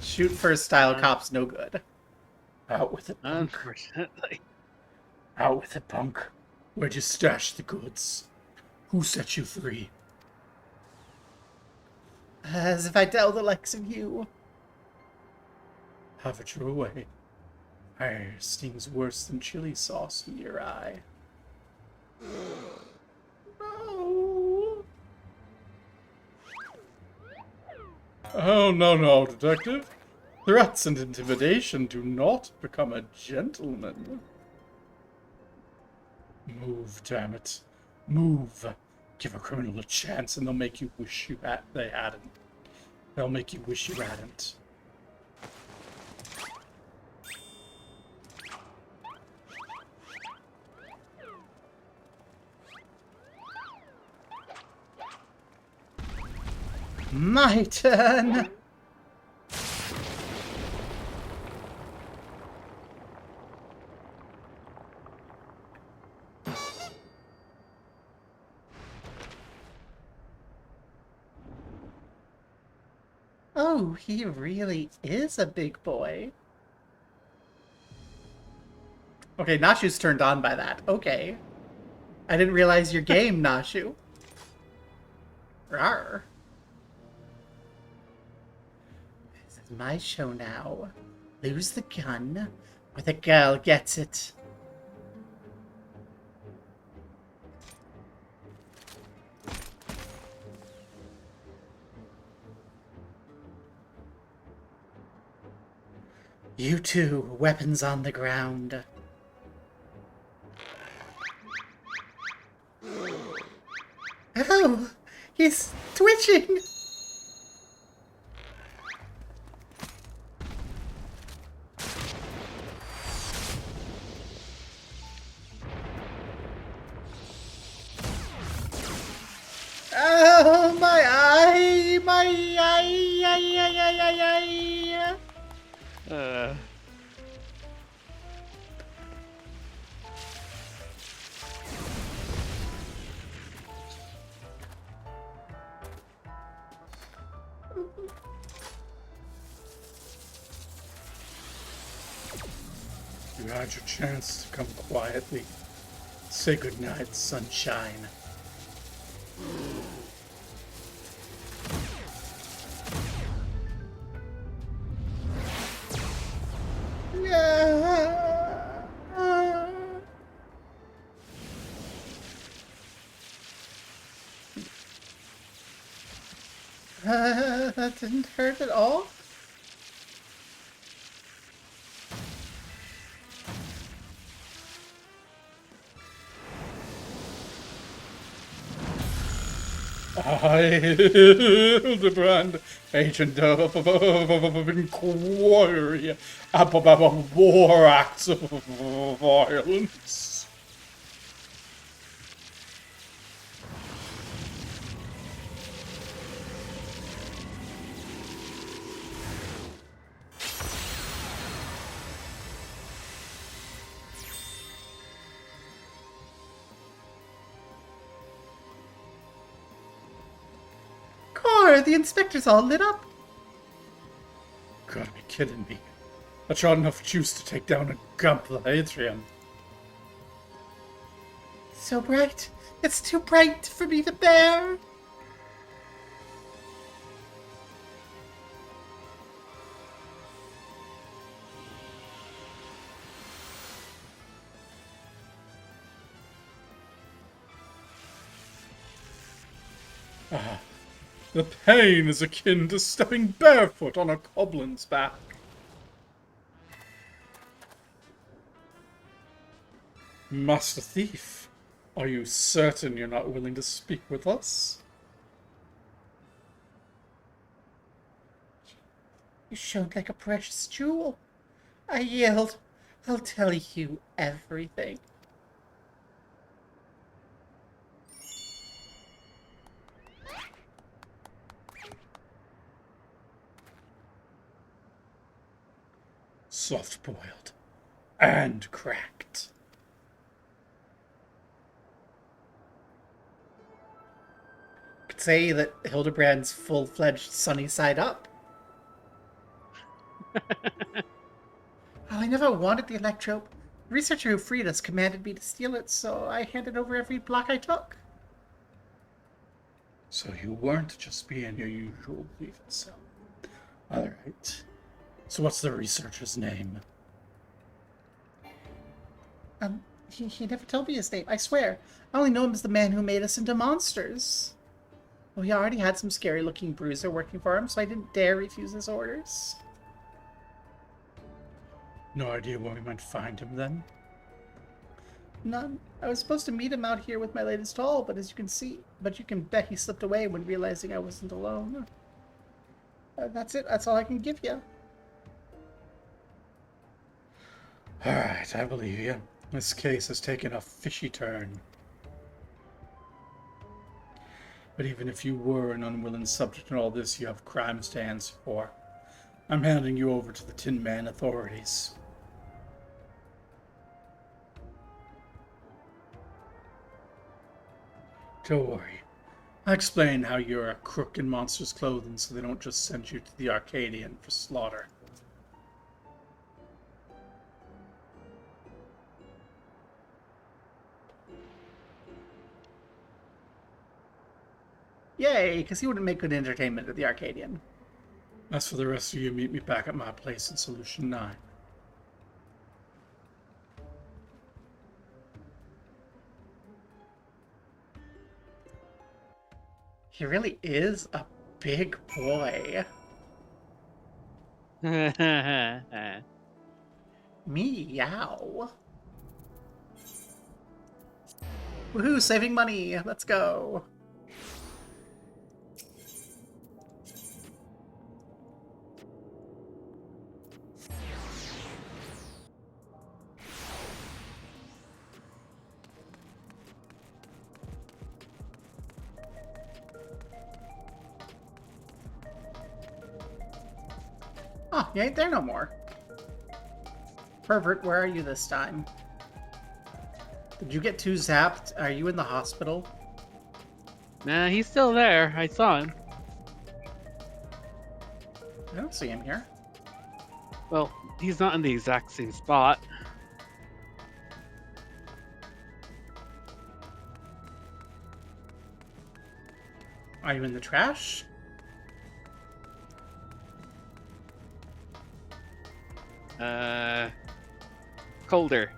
Shoot first style cops no good. Out with it, punk. Unfortunately. Out with it, punk. Where'd you stash the goods? Who set you free? As if I tell the likes of you. Have it your way. Fire stings worse than chili sauce in your eye. No. Oh, no, detective. Threats and intimidation do not become a gentleman. Move, damn it. Move. Give a criminal a chance and they'll make you wish they hadn't. They'll make you wish you hadn't. My turn. Oh, he really is a big boy. Okay, Nashu's turned on by that. Okay. I didn't realize your game, Nashu. Rawr. This is my show now. Lose the gun, or the girl gets it. You two, weapons on the ground. Oh, Uh, You had your chance to come quietly. Say goodnight, sunshine. That didn't hurt at all? I, Hildibrand, agent of inquiry about war acts of violence. Core, the inspector's all lit up. Gotta be kidding me. I shot enough juice to take down a gump of the atrium. So bright. It's too bright for me to bear. The pain is akin to stepping barefoot on a goblin's back. Master Thief, are you certain you're not willing to speak with us? You shone like a precious jewel. I yelled, I'll tell you everything. Soft-boiled and cracked. Could say that Hildibrand's full-fledged sunny side up. I never wanted the electrope. The researcher who freed us commanded me to steal it, so I handed over every block I took. So you weren't just being your usual belief self. Alright. So what's the researcher's name? He never told me his name, I swear. I only know him as the man who made us into monsters. Well, he already had some scary-looking bruiser working for him, so I didn't dare refuse his orders. No idea where we might find him then? None. I was supposed to meet him out here with my latest haul, but as you can bet he slipped away when realizing I wasn't alone. That's it. That's all I can give you. Alright, I believe you. This case has taken a fishy turn. But even if you were an unwilling subject in all this, you have crimes to answer for. I'm handing you over to the Tin Man authorities. Don't worry. I'll explain how you're a crook in monsters' clothing so they don't just send you to the Arcadian for slaughter. Yay, because he wouldn't make good entertainment at the Arcadian. As for the rest of you, meet me back at my place in Solution 9. He really is a big boy. Meow. Woohoo, saving money. Let's go. Oh, you ain't there no more. Pervert, where are you this time? Did you get too zapped? Are you in the hospital? Nah, he's still there. I saw him. I don't see him here. Well, he's not in the exact same spot. Are you in the trash? Colder.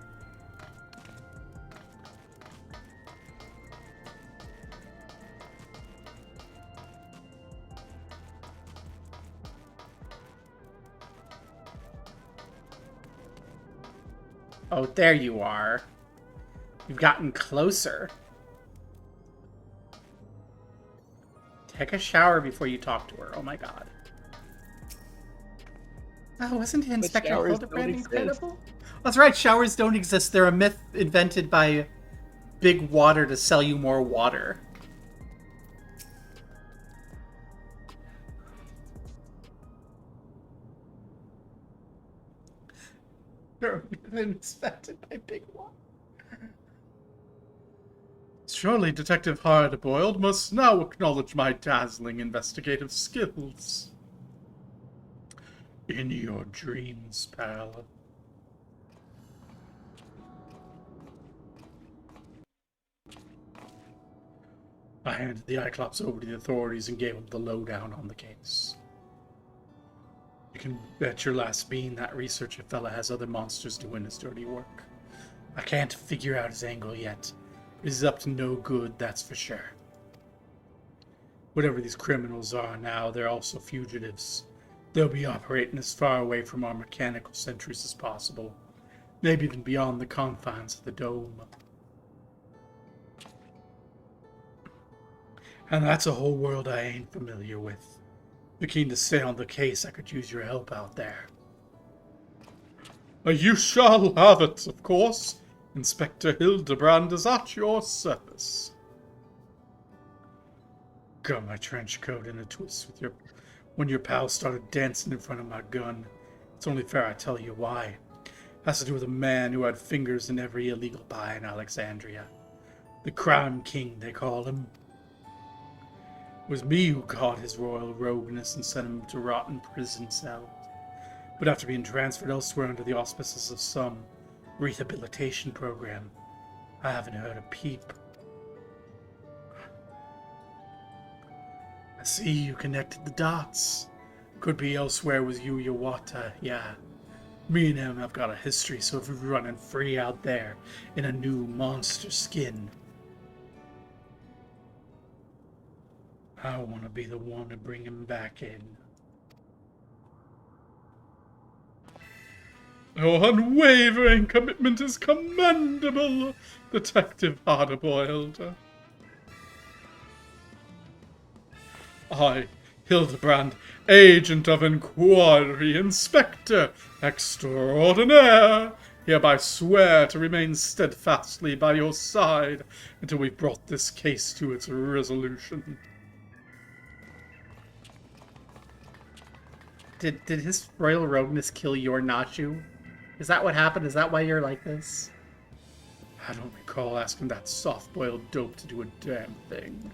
Oh, there you are. You've gotten closer. Take a shower before you talk to her. Oh my god. Oh, wasn't Inspector showers don't Hildibrand exist. incredible? That's right, showers don't exist. They're a myth invented by Big Water to sell you more water. They're invented by Big Water. Surely Detective Hardboiled must now acknowledge my dazzling investigative skills. In your dreams, pal. I handed the Cyclops over to the authorities and gave them the lowdown on the case. You can bet your last bean that researcher fella has other monsters doing his dirty work. I can't figure out his angle yet. He's up to no good, that's for sure. Whatever these criminals are now, they're also fugitives. They'll be operating as far away from our mechanical sentries as possible. Maybe even beyond the confines of the dome. And that's a whole world I ain't familiar with. You're keen to stay on the case, I could use your help out there. You shall have it, of course. Inspector Hildibrand is at your service. Got my trench coat in a twist when your pal started dancing in front of my gun. It's only fair I tell you why. Has to do with a man who had fingers in every illegal buy in Alexandria. The Crime King, they call him. It was me who caught his royal rogueness and sent him to rot in prison cells. But after being transferred elsewhere under the auspices of some rehabilitation program, I haven't heard a peep. I see you connected the dots. Could be elsewhere with you, Yawata, yeah. Me and him have got a history, so if you're running free out there in a new monster skin, I want to be the one to bring him back in. Your unwavering commitment is commendable, Detective Hardboiled. I, Hildibrand, Agent of Inquiry, Inspector Extraordinaire, hereby swear to remain steadfastly by your side until we've brought this case to its resolution. Did his royal rogueness kill your Nachu? Is that what happened? Is that why you're like this? I don't recall asking that soft-boiled dope to do a damn thing.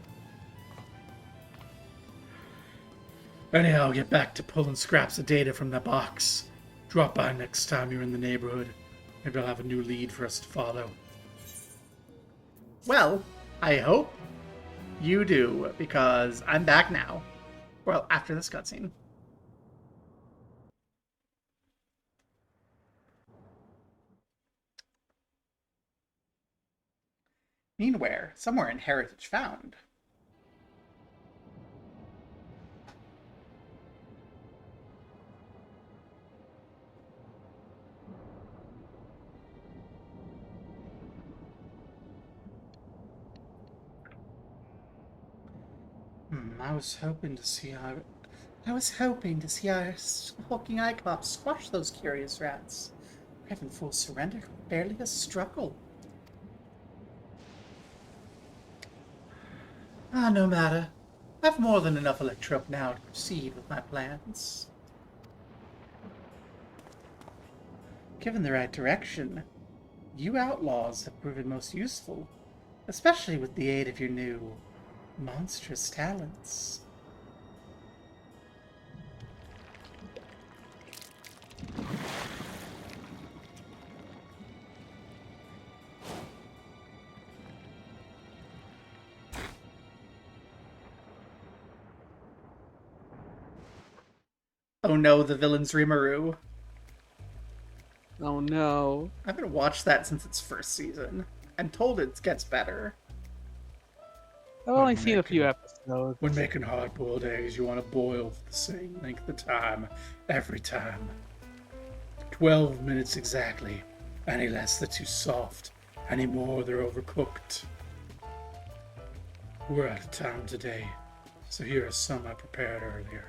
Anyhow, I'll get back to pulling scraps of data from that box. Drop by next time you're in the neighborhood. Maybe I'll have a new lead for us to follow. Well, I hope you do, because I'm back now. Well, after this cutscene. Meanwhile, somewhere in Heritage Found. I was hoping to see our hulking Cyclops squash those curious rats. We're having full surrender, barely a struggle. Ah, no matter. I've more than enough electrope now to proceed with my plans. Given the right direction, you outlaws have proven most useful, especially with the aid of your new monstrous talents. Oh no, the villain's Rimuru. Oh no. I haven't watched that since its first season. I'm told it gets better. I've only When seen a few making- episodes. When making hard-boiled eggs, you want to boil for the same length of time every time. 12 minutes exactly. Any less, they're too soft. Any more, they're overcooked. We're out of time today, so here are some I prepared earlier.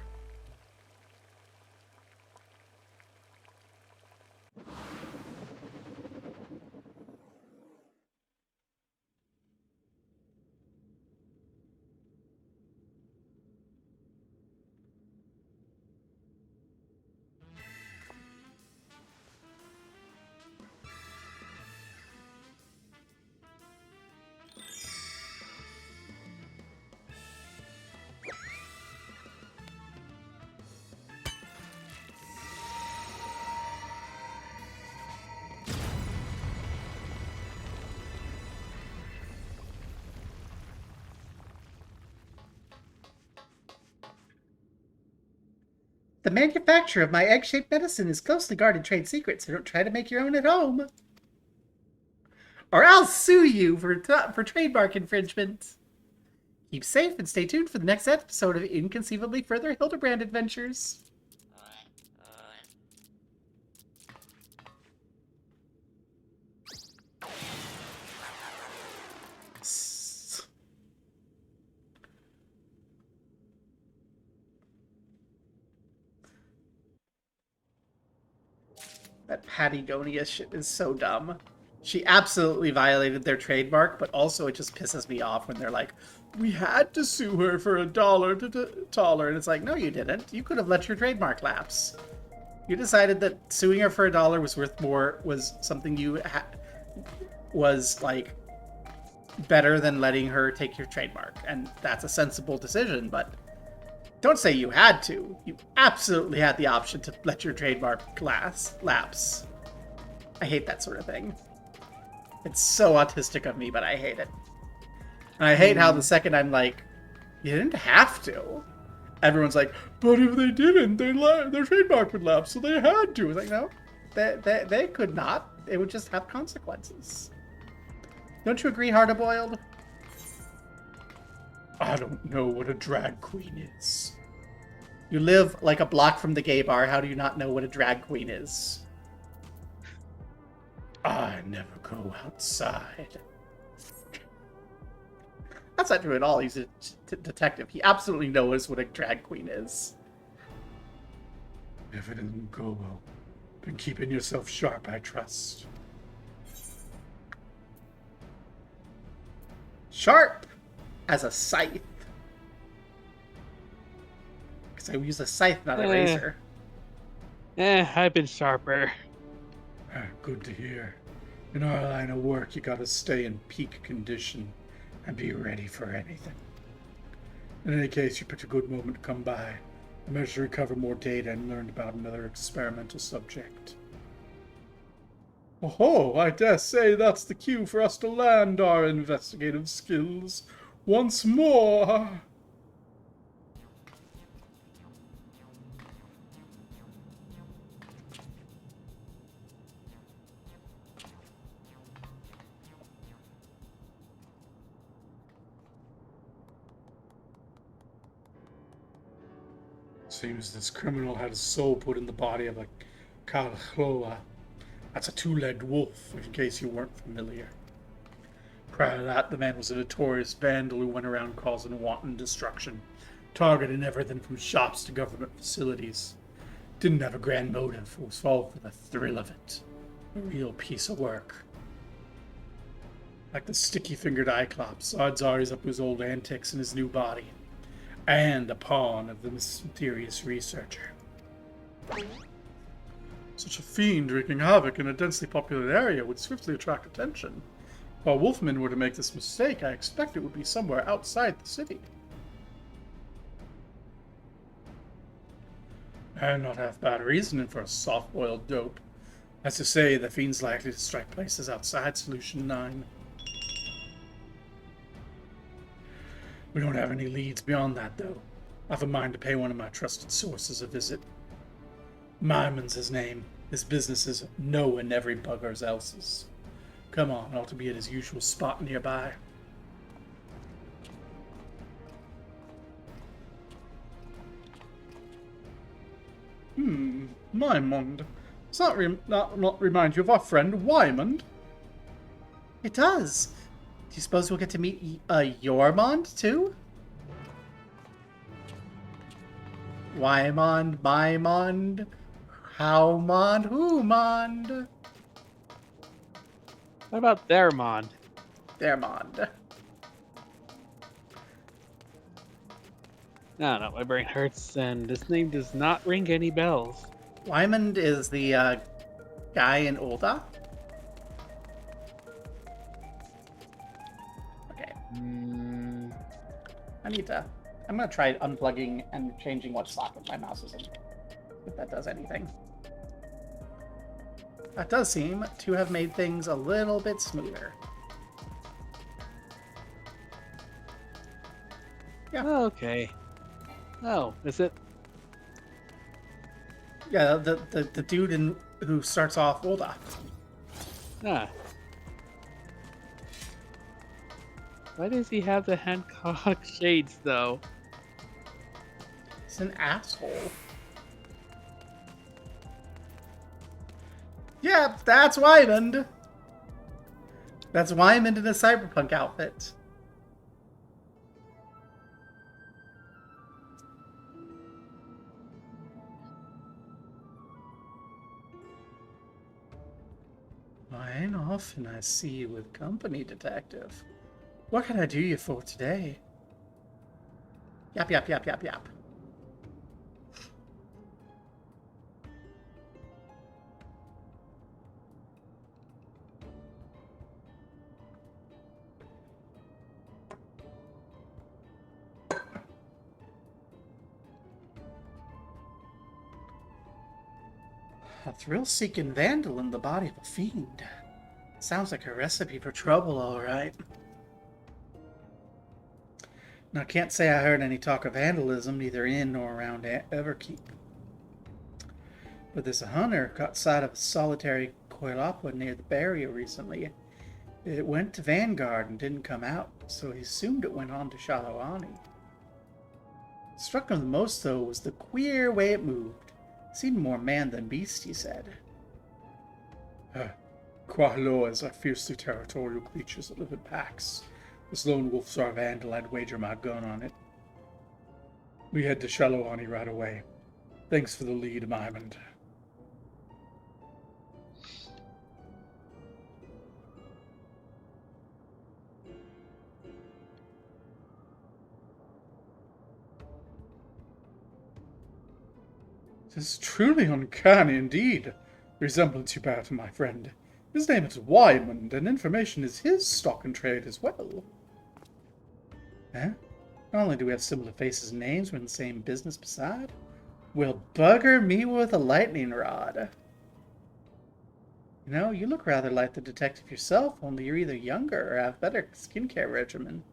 The manufacture of my egg-shaped medicine is closely guarded trade secret, so don't try to make your own at home. Or I'll sue you for trademark infringement. Keep safe and stay tuned for the next episode of Inconceivably Further Hildibrand Adventures. That Patagonia shit is so dumb. She absolutely violated their trademark, but also it just pisses me off when they're like, we had to sue her for $1 taller. And it's like, no, you didn't. You could have let your trademark lapse. You decided that suing her for $1 was worth more, was something you was like better than letting her take your trademark. And that's a sensible decision, but don't say you had to. You absolutely had the option to let your trademark lapse. I hate that sort of thing. It's so autistic of me, but I hate it. And I hate how the second I'm like, you didn't have to, everyone's like, but if they didn't, their trademark would lapse, so they had to. It's like, no, they could not. It would just have consequences. Don't you agree, Hard-Boiled? I don't know what a drag queen is. You live like a block from the gay bar. How do you not know what a drag queen is? I never go outside. That's not true at all. He's a detective. He absolutely knows what a drag queen is. If it isn't Gobo, been keeping yourself sharp, I trust. Sharp as a scythe. Because I use a scythe, not a razor. I've been sharper. Good to hear. In our line of work, you gotta stay in peak condition and be ready for anything. In any case, you picked a good moment to come by. I managed to recover more data and learned about another experimental subject. Oh, I dare say that's the cue for us to land our investigative skills once more. Seems this criminal had his soul put in the body of a Kalachloa. That's a two-legged wolf, in case you weren't familiar. Prior to that, the man was a notorious vandal who went around causing wanton destruction, targeting everything from shops to government facilities. Didn't have a grand motive, it was all for the thrill of it. A real piece of work. Like the sticky-fingered Cyclops, odds are he's up to his old antics in his new body. And a pawn of the mysterious researcher. Such a fiend wreaking havoc in a densely populated area would swiftly attract attention. If our wolfmen were to make this mistake, I expect it would be somewhere outside the city. And not half bad reasoning for a soft-boiled dope. As to say, the fiend's likely to strike places outside Solution 9. We don't have any leads beyond that, though. I have a mind to pay one of my trusted sources a visit. Myman's his name. His business is knowing every bugger's else's. Come on, ought to be at his usual spot nearby. Mymond. Does that not remind you of our friend Wymond? It does. Do you suppose we'll get to meet Yormond, too? Wymond, Mymond, Howmond, Whomond? What about Thermond? Thermond. I don't know, my brain hurts, and this name does not ring any bells. Wymond is the guy in Ulda. Okay. I'm gonna try unplugging and changing what socket my mouse is in. If that does anything. That does seem to have made things a little bit smoother. Yeah. Okay. Oh, is it? Yeah, the dude who starts off Ulda. Ah. Why does he have the Hancock shades, though? He's an asshole. Yeah, that's Wymond. That's Wymond in a cyberpunk outfit. I ain't often I see you with company, detective. What can I do you for today? Yap, yap, yap, yap, yap. A thrill-seeking vandal in the body of a fiend. Sounds like a recipe for trouble, all right. Now, I can't say I heard any talk of vandalism neither in nor around Everkeep. But this hunter caught sight of a solitary coilopua near the barrier recently. It went to Vanguard and didn't come out, so he assumed it went on to Shalawani. What struck him the most, though, was the queer way it moved. Seemed more man than beast, he said. Quahloas are fiercely territorial creatures that live in packs. This lone wolf's our vandal, I'd wager my gun on it. We head to Shalawani right away. Thanks for the lead, Mymond. It is truly uncanny indeed. Resemblance you bear to my friend. His name is Wymond, and information is his stock and trade as well. Eh? Not only do we have similar faces and names, we're in the same business beside. Well, bugger me with a lightning rod. You know, you look rather like the detective yourself, only you're either younger or have better skincare regimen.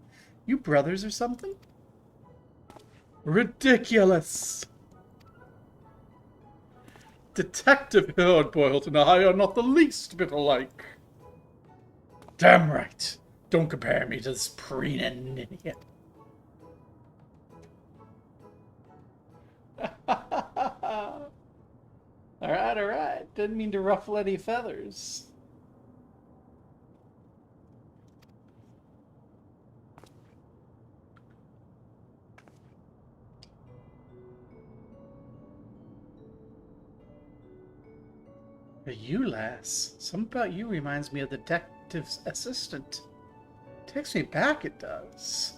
You brothers or something? Ridiculous! Detective Hildbolt and I are not the least bit alike. Damn right. Don't compare me to this preening idiot. Alright. Didn't mean to ruffle any feathers. You, lass. Something about you reminds me of the detective's assistant. Takes me back, it does.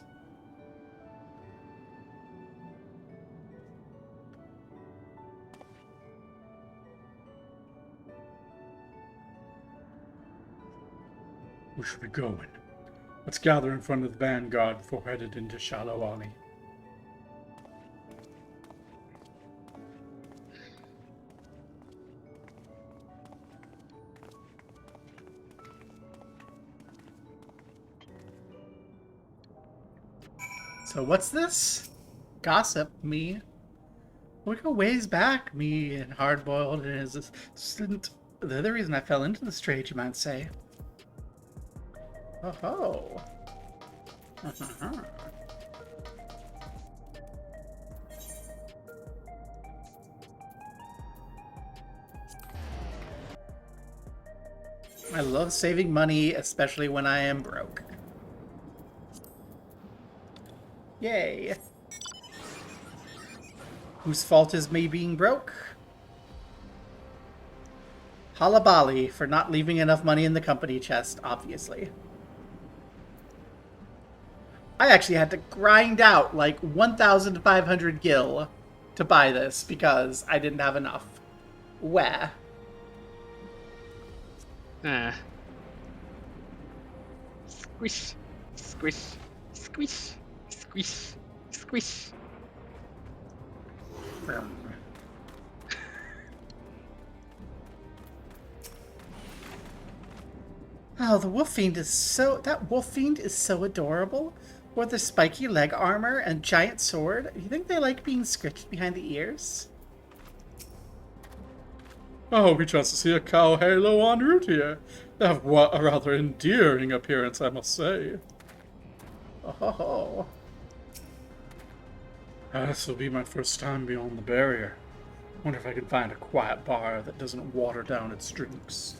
We should be going. Let's gather in front of the vanguard before headed into Shallow Alley. So what's this? Gossip, me. We go ways back, me and Hardboiled and his assistant. The other reason I fell into this trade, you might say. Oh ho. I love saving money, especially when I am broke. Yay. Whose fault is me being broke? Halabali for not leaving enough money in the company chest, obviously. I actually had to grind out like 1,500 gil to buy this because I didn't have enough. Where? Ah. Squish, squish, squish, squish, squish. Oh, the wolf fiend is so... That wolf fiend is so adorable. With their spiky leg armor and giant sword. You think they like being scratched behind the ears? Oh, we chance to see a cow halo en route here. They have a rather endearing appearance, I must say. Oh ho ho. This will be my first time beyond the barrier. Wonder if I can find a quiet bar that doesn't water down its drinks.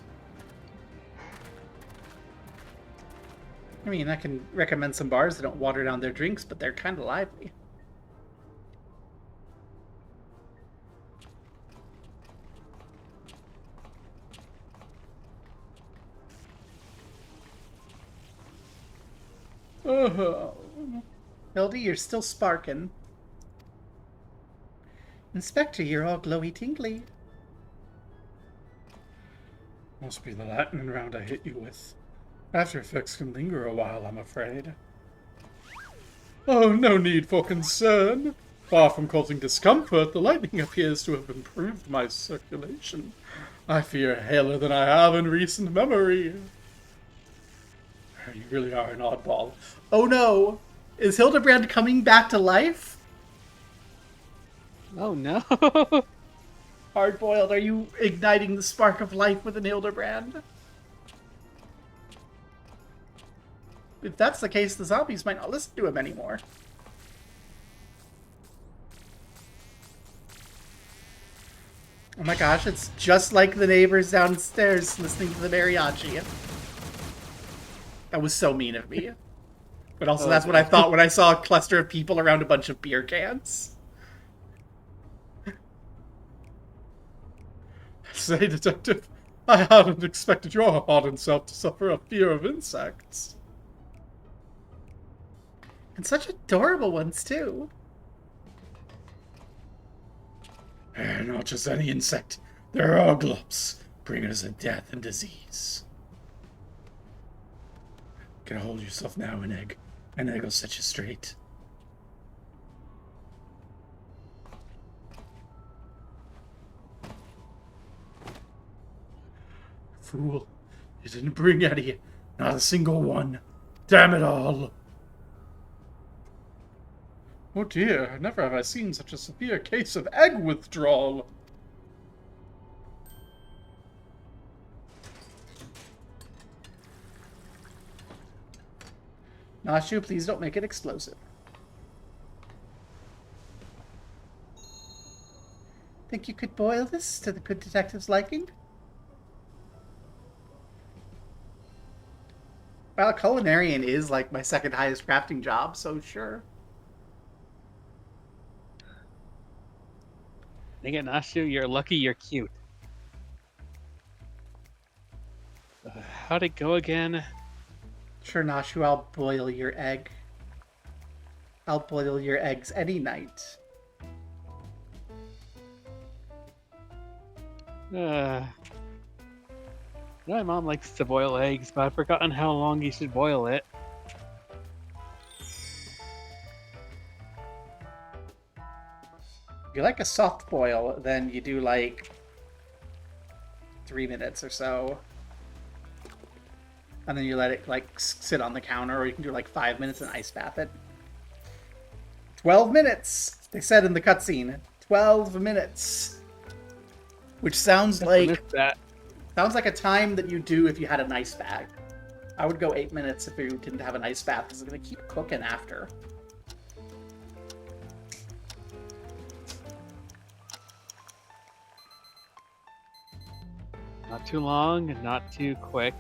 I mean, I can recommend some bars that don't water down their drinks, but they're kind of lively. Oh. Hildy, you're still sparking. Inspector, you're all glowy tingly. Must be the lightning round I hit you with. After effects can linger a while, I'm afraid. Oh, no need for concern. Far from causing discomfort, the lightning appears to have improved my circulation. I feel haler than I have in recent memory. You really are an oddball. Oh no! Is Hildibrand coming back to life? Oh no. Hardboiled, are you igniting the spark of life with an Hildibrand? If that's the case, the zombies might not listen to him anymore. Oh my gosh, it's just like the neighbors downstairs listening to the mariachi. That was so mean of me. But also, that's what I thought when I saw a cluster of people around a bunch of beer cans. Say, Detective, I hadn't expected your hardened self to suffer a fear of insects. And such adorable ones, too. Not just any insect. They're oglops, bringers of death and disease. Get a hold of yourself now, an egg. An egg will set you straight. Fool. You didn't bring any. Not a single one. Damn it all. Oh dear, never have I seen such a severe case of egg withdrawal. Nashu, please don't make it explosive. Think you could boil this to the good detective's liking? Well, culinarian is like my second highest crafting job, so sure. Dang it, Nashu, you're lucky you're cute. How'd it go again? Sure, Nashu, I'll boil your egg. I'll boil your eggs any night. My mom likes to boil eggs, but I've forgotten how long you should boil it. If you like a soft boil, then you do like 3 minutes or so. And then you let it like sit on the counter, or you can do like 5 minutes and ice bath it. 12 minutes! They said in the cutscene. 12 minutes. Which sounds like a time that you do if you had an ice bag. I would go 8 minutes if you didn't have an ice bath, because it's going to keep cooking after. Not too long and not too quick.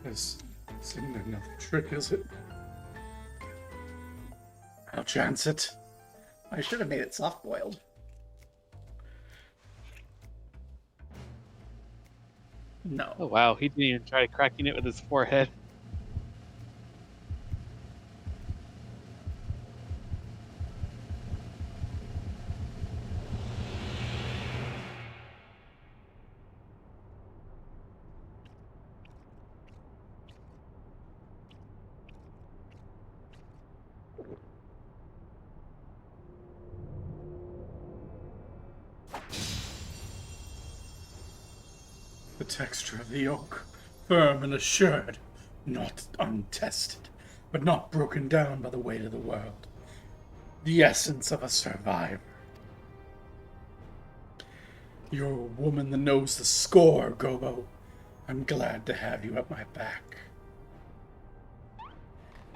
This isn't enough trick, is it? I'll chance it. I should have made it soft-boiled. No. Oh wow, he didn't even try cracking it with his forehead. The texture of the yolk, firm and assured, not untested, but not broken down by the weight of the world. The essence of a survivor. You're a woman that knows the score, Gobo. I'm glad to have you at my back.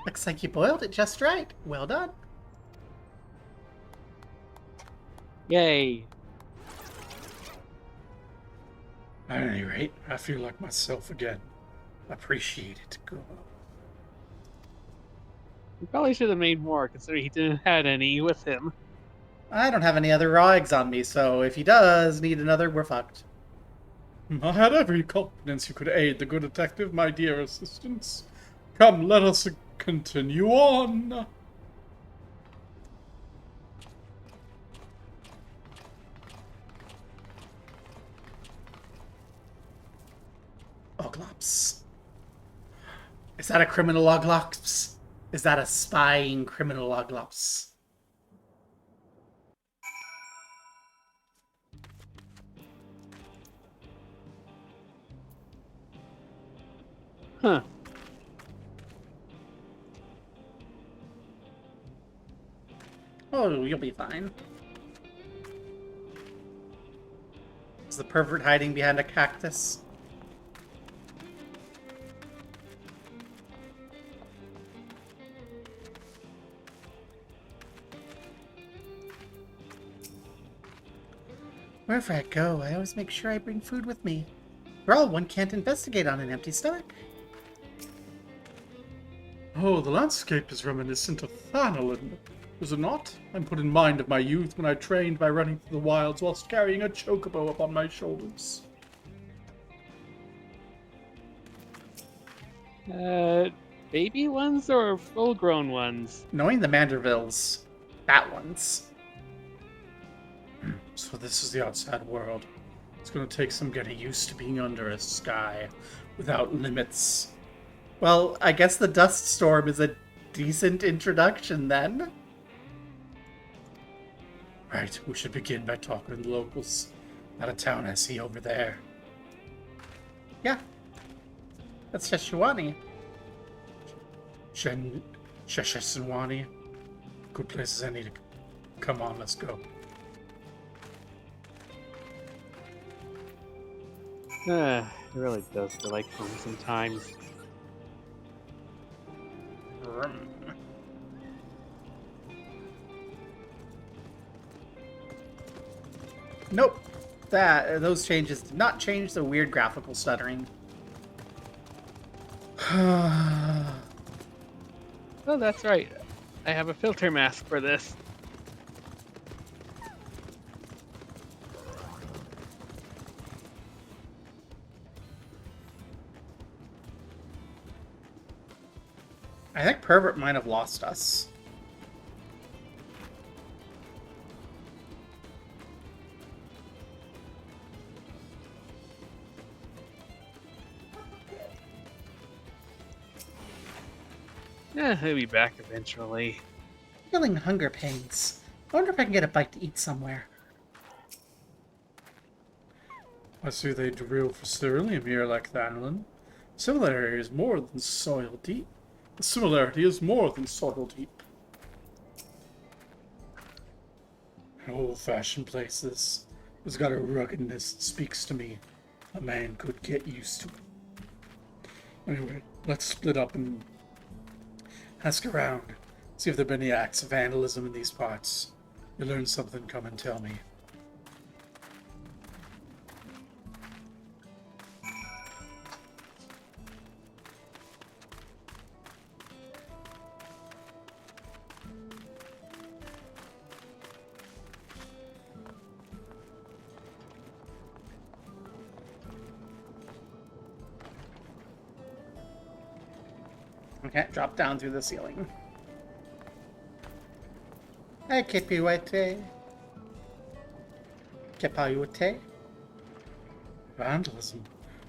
Looks like you boiled it just right. Well done. Yay. At any rate, I feel like myself again. Appreciate it, Gobo. He probably should have made more, considering he didn't have any with him. I don't have any other raw eggs on me, so if he does need another, we're fucked. I had every confidence you could aid the good detective, my dear assistants. Come, let us continue on. Oglops. Is that a criminal Oglops? Is that a spying criminal Oglops? Huh. Oh, you'll be fine. Is the pervert hiding behind a cactus? Wherever I go, I always make sure I bring food with me. After all, one can't investigate on an empty stomach. Oh, the landscape is reminiscent of Thanalan, is it not? I'm put in mind of my youth when I trained by running through the wilds whilst carrying a chocobo upon my shoulders. Baby ones or full-grown ones? Knowing the Mandervilles, fat ones. So this is the outside world. It's gonna take some getting used to being under a sky without limits. Well, I guess the dust storm is a decent introduction then. Right, we should begin by talking to the locals. Out of town I see over there. Yeah. That's Sheshwani. Sheshesanwani. Good places I need to... Come on, let's go. It really does feel like home sometimes. Nope. Those changes did not change the weird graphical stuttering. Oh, that's right. I have a filter mask for this. I think Pervert might have lost us. Yeah, he'll be back eventually. Feeling hunger pains. I wonder if I can get a bite to eat somewhere. I see they drill for sterlium here like Thanlin. Similarity is more than soil deep. The similarity is more than soil deep. Old-fashioned places. It's got a ruggedness that speaks to me. A man could get used to. Anyway, let's split up and ask around. See if there have been any acts of vandalism in these parts. You learn something, come and tell me. Okay, drop down through the ceiling. Hey, Kipiwete. Kipayute. Vandalism?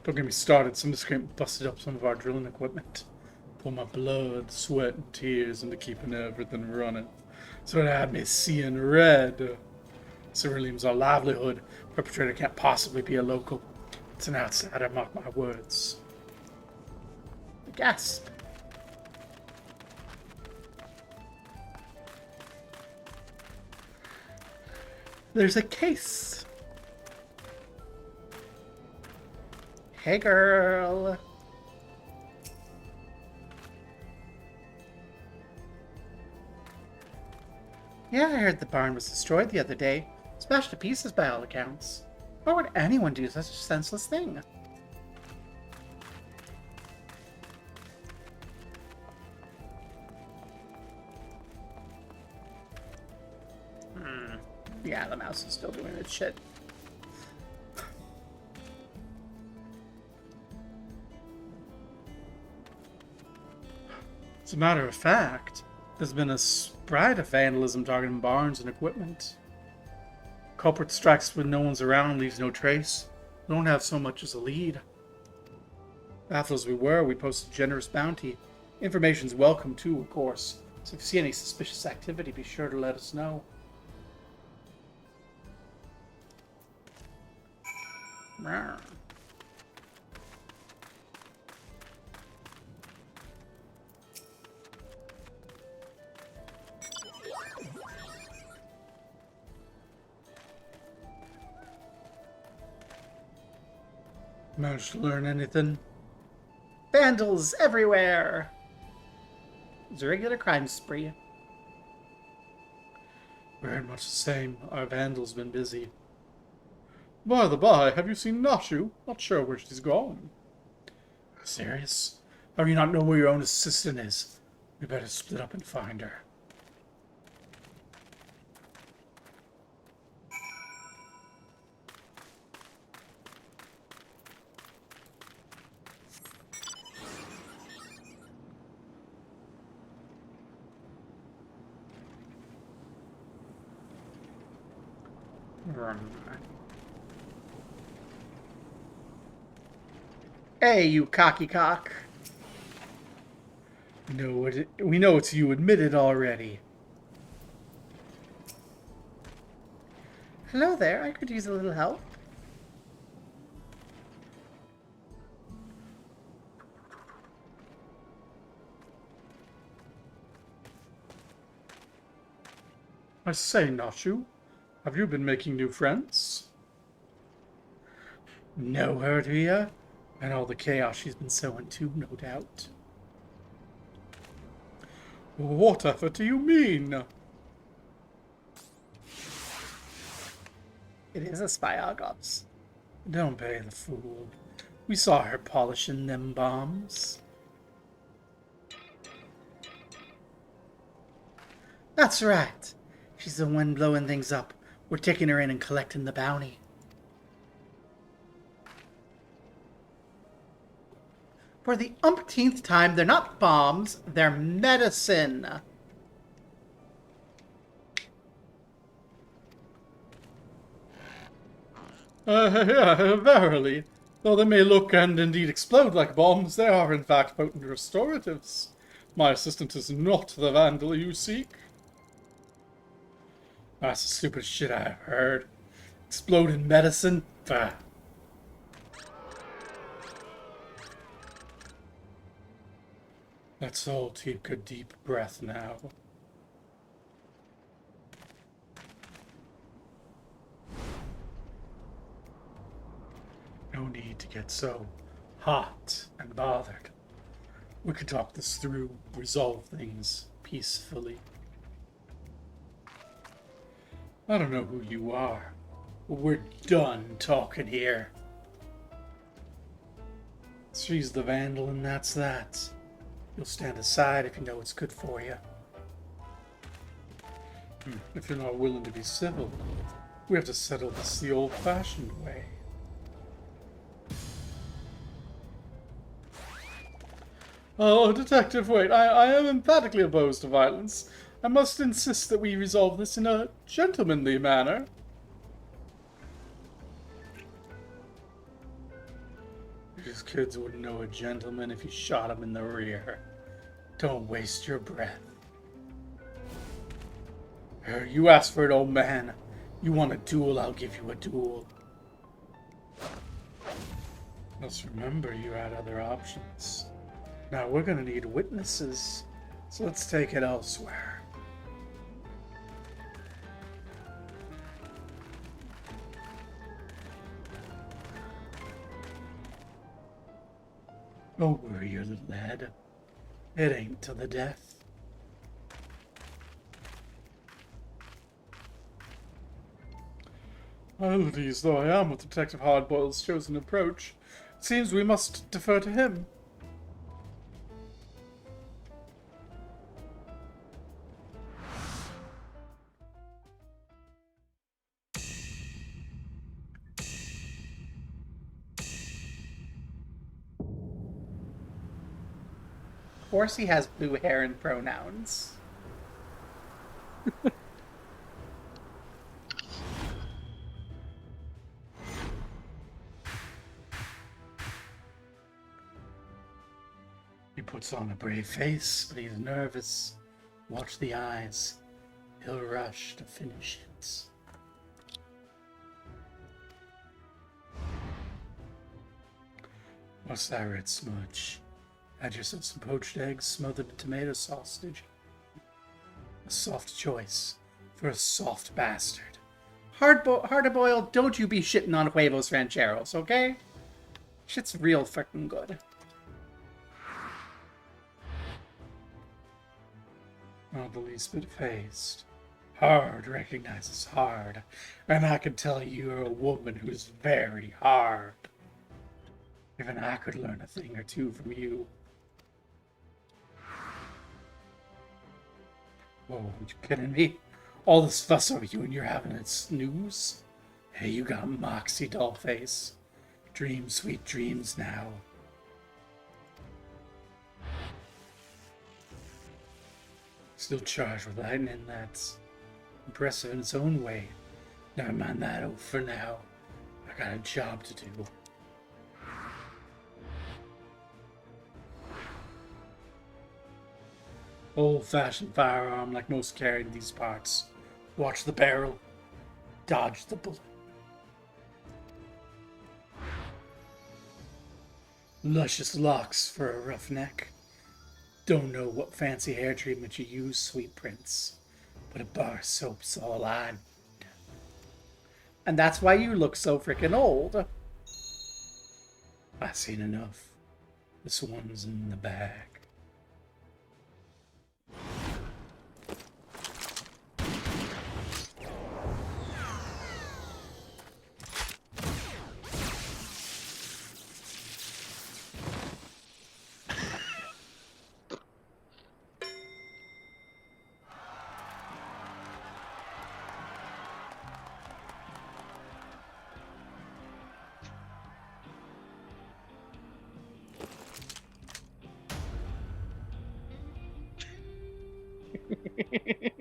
Don't get me started. Some miscreant busted up some of our drilling equipment. Pulled my blood, sweat, and tears into keeping everything running. So it had me seeing red. Ceruleum's our livelihood. Perpetrator can't possibly be a local. It's an outsider, mark my words. Gasp. There's a case. Hey, girl. Yeah, I heard the barn was destroyed the other day. Smashed to pieces by all accounts. Why would anyone do such a senseless thing? Yeah, the mouse is still doing its shit. As a matter of fact, there's been a spread of vandalism targeting barns and equipment. Culprit strikes when no one's around, leaves no trace. We don't have so much as a lead. Baffled as we were, we posted a generous bounty. Information's welcome too, of course. So if you see any suspicious activity, be sure to let us know. Rawr. Managed to learn anything? Vandals everywhere! It's a regular crime spree. Very much the same. Our vandal's been busy. By the by, have you seen Nashu? Not sure where she's gone. Serious? How do you not know where your own assistant is? We better split up and find her. Hey, you cocky cock. We know it's you. Admit it already. Hello there, I could use a little help. I say, Nashu, have you been making new friends? Know her, do ya? And all the chaos she's been sowing too, no doubt. What effort do you mean? It is a spy ops. Don't pay the fool. We saw her polishing them bombs. That's right. She's the one blowing things up. We're taking her in and collecting the bounty. For the umpteenth time, they're not bombs, they're medicine. Yeah, verily. Though they may look and indeed explode like bombs, they are in fact potent restoratives. My assistant is not the vandal you seek. That's the stupidest shit I've heard. Exploding medicine? Bah. Let's all take a deep breath now. No need to get so hot and bothered. We could talk this through, resolve things peacefully. I don't know who you are, but we're done talking here. She's the vandal and that's that. You'll stand aside if you know it's good for you. If you're not willing to be civil, we have to settle this the old-fashioned way. Oh, Detective, wait. I am emphatically opposed to violence. I must insist that we resolve this in a gentlemanly manner. These kids wouldn't know a gentleman if you shot him in the rear. Don't waste your breath. You asked for it, old man. You want a duel, I'll give you a duel. Just remember you had other options. Now we're gonna need witnesses, so let's take it elsewhere. Don't worry your little head. It ain't to the death. Well, pleased though I am with Detective Hardboiled's chosen approach, it seems we must defer to him. Of course he has blue hair and pronouns. He puts on a brave face, but he's nervous. Watch the eyes. He'll rush to finish it. What's that red smudge? Had yourself some poached eggs smothered in tomato sauce, did you? A soft choice for a soft bastard. Hard-boiled, don't you be shitting on huevos rancheros, okay? Shit's real fucking good. Not the least bit phased. Hard recognizes hard, and I can tell you're a woman who's very hard. Even I could learn a thing or two from you. Whoa, you kidding me? All this fuss over you and you're having a snooze? Hey, you got moxie, doll face. Dream sweet dreams now. Still charged with lightning, that's impressive in its own way. Never mind that old for now. I got a job to do. Old-fashioned firearm like most carried in these parts. Watch the barrel. Dodge the bullet. Luscious locks for a roughneck. Don't know what fancy hair treatment you use, sweet prince, but a bar soap's all I need. And that's why you look so freaking old. I've seen enough. This one's in the bag.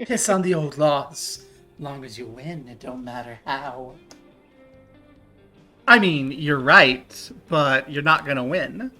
Piss on the old laws. Long as you win, it don't matter how. I mean, you're right, but you're not gonna win.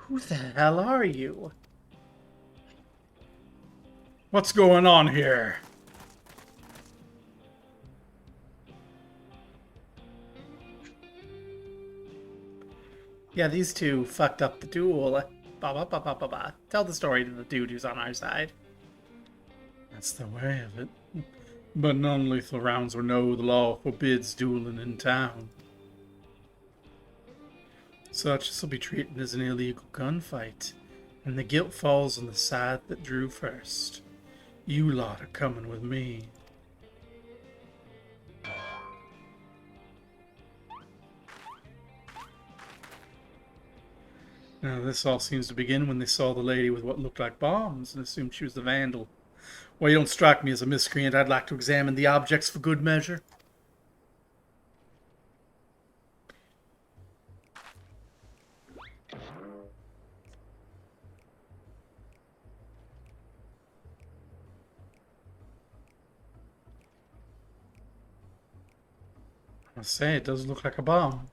Who the hell are you? What's going on here? Yeah, these two fucked up the duel. Ba ba ba ba ba ba. Tell the story to the dude who's on our side. That's the way of it. But non-lethal rounds were no, the law forbids dueling in town. Such this will be treated as an illegal gunfight, and the guilt falls on the side that drew first. You lot are coming with me. Now, this all seems to begin when they saw the lady with what looked like bombs and assumed she was the vandal. Well, you don't strike me as a miscreant. I'd like to examine the objects for good measure. I say, it does look like a bomb.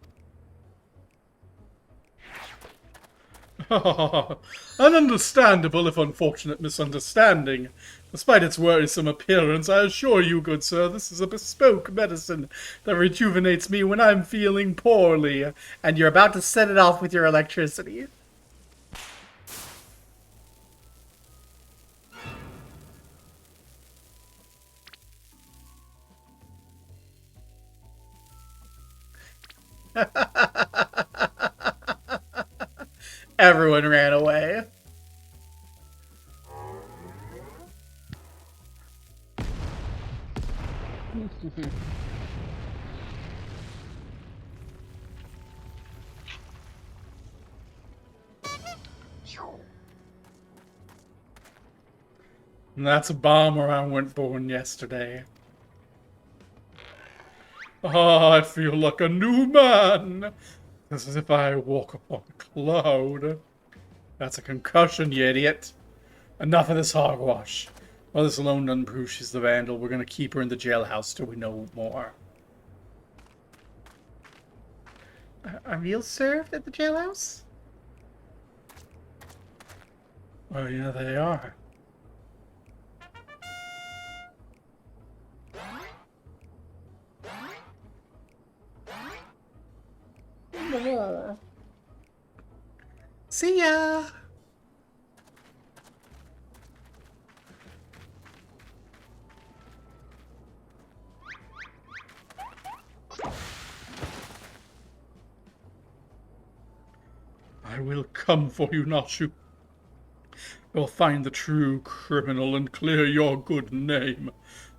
An understandable, if unfortunate, misunderstanding. Despite its worrisome appearance, I assure you, good sir, this is a bespoke medicine that rejuvenates me when I'm feeling poorly. And you're about to set it off with your electricity. Everyone ran away. And that's a bomb where I went born yesterday. Ah, I feel like a new man. It's as if I walk upon a cloud. That's a concussion, you idiot. Enough of this hogwash. Well, this alone doesn't prove she's the vandal. We're gonna keep her in the jailhouse till we know more. Are meals served at the jailhouse? Oh, yeah, they are. See ya! I will come for you, not you. I'll find the true criminal and clear your good name.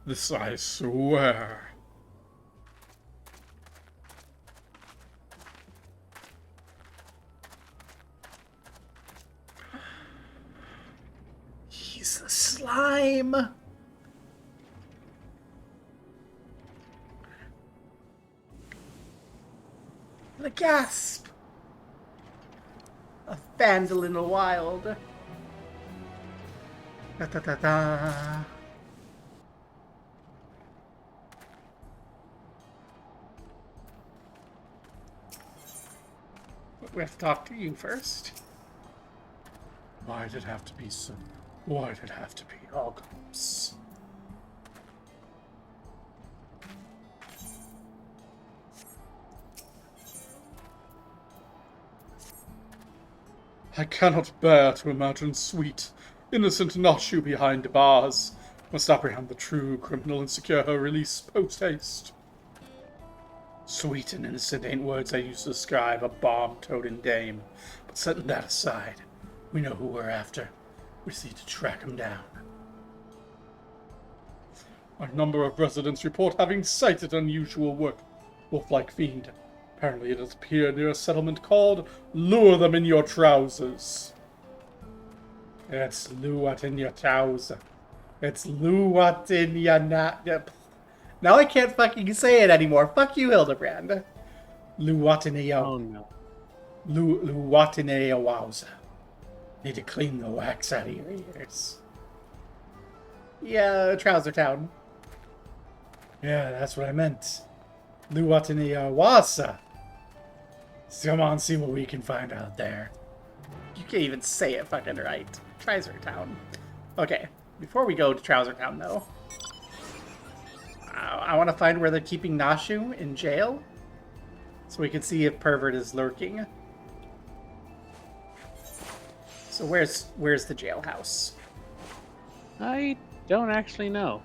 This I swear. He's the slime! The gasp! A vandal in the wild. Da da da da. We have to talk to you first. Why'd it have to be so? Why'd it have to be Ogums? I cannot bear to imagine sweet, innocent Nashu behind bars. Must apprehend the true criminal and secure her release post-haste. Sweet and innocent ain't words I use to describe a bomb-toting dame. But setting that aside, we know who we're after. We just need to track him down. A number of residents report having sighted unusual work, wolf-like fiend. Apparently it has appeared near a settlement called Lure Them in Your Trousers. It's Luat in your trouser. It's Luat in your Now I can't fucking say it anymore. Fuck you, Hildibrand. Luat in your... Oh no. Luat in your wowza. Need to clean the wax out of your ears. Yeah, Trouser Town. Yeah, that's what I meant. Luat in your wasa. So come on, see what we can find out there. You can't even say it fucking right. Trouser Town. Okay, before we go to Trouser Town, though, I want to find where they're keeping Nashu in jail, so we can see if Pervert is lurking. So where's the jailhouse? I don't actually know.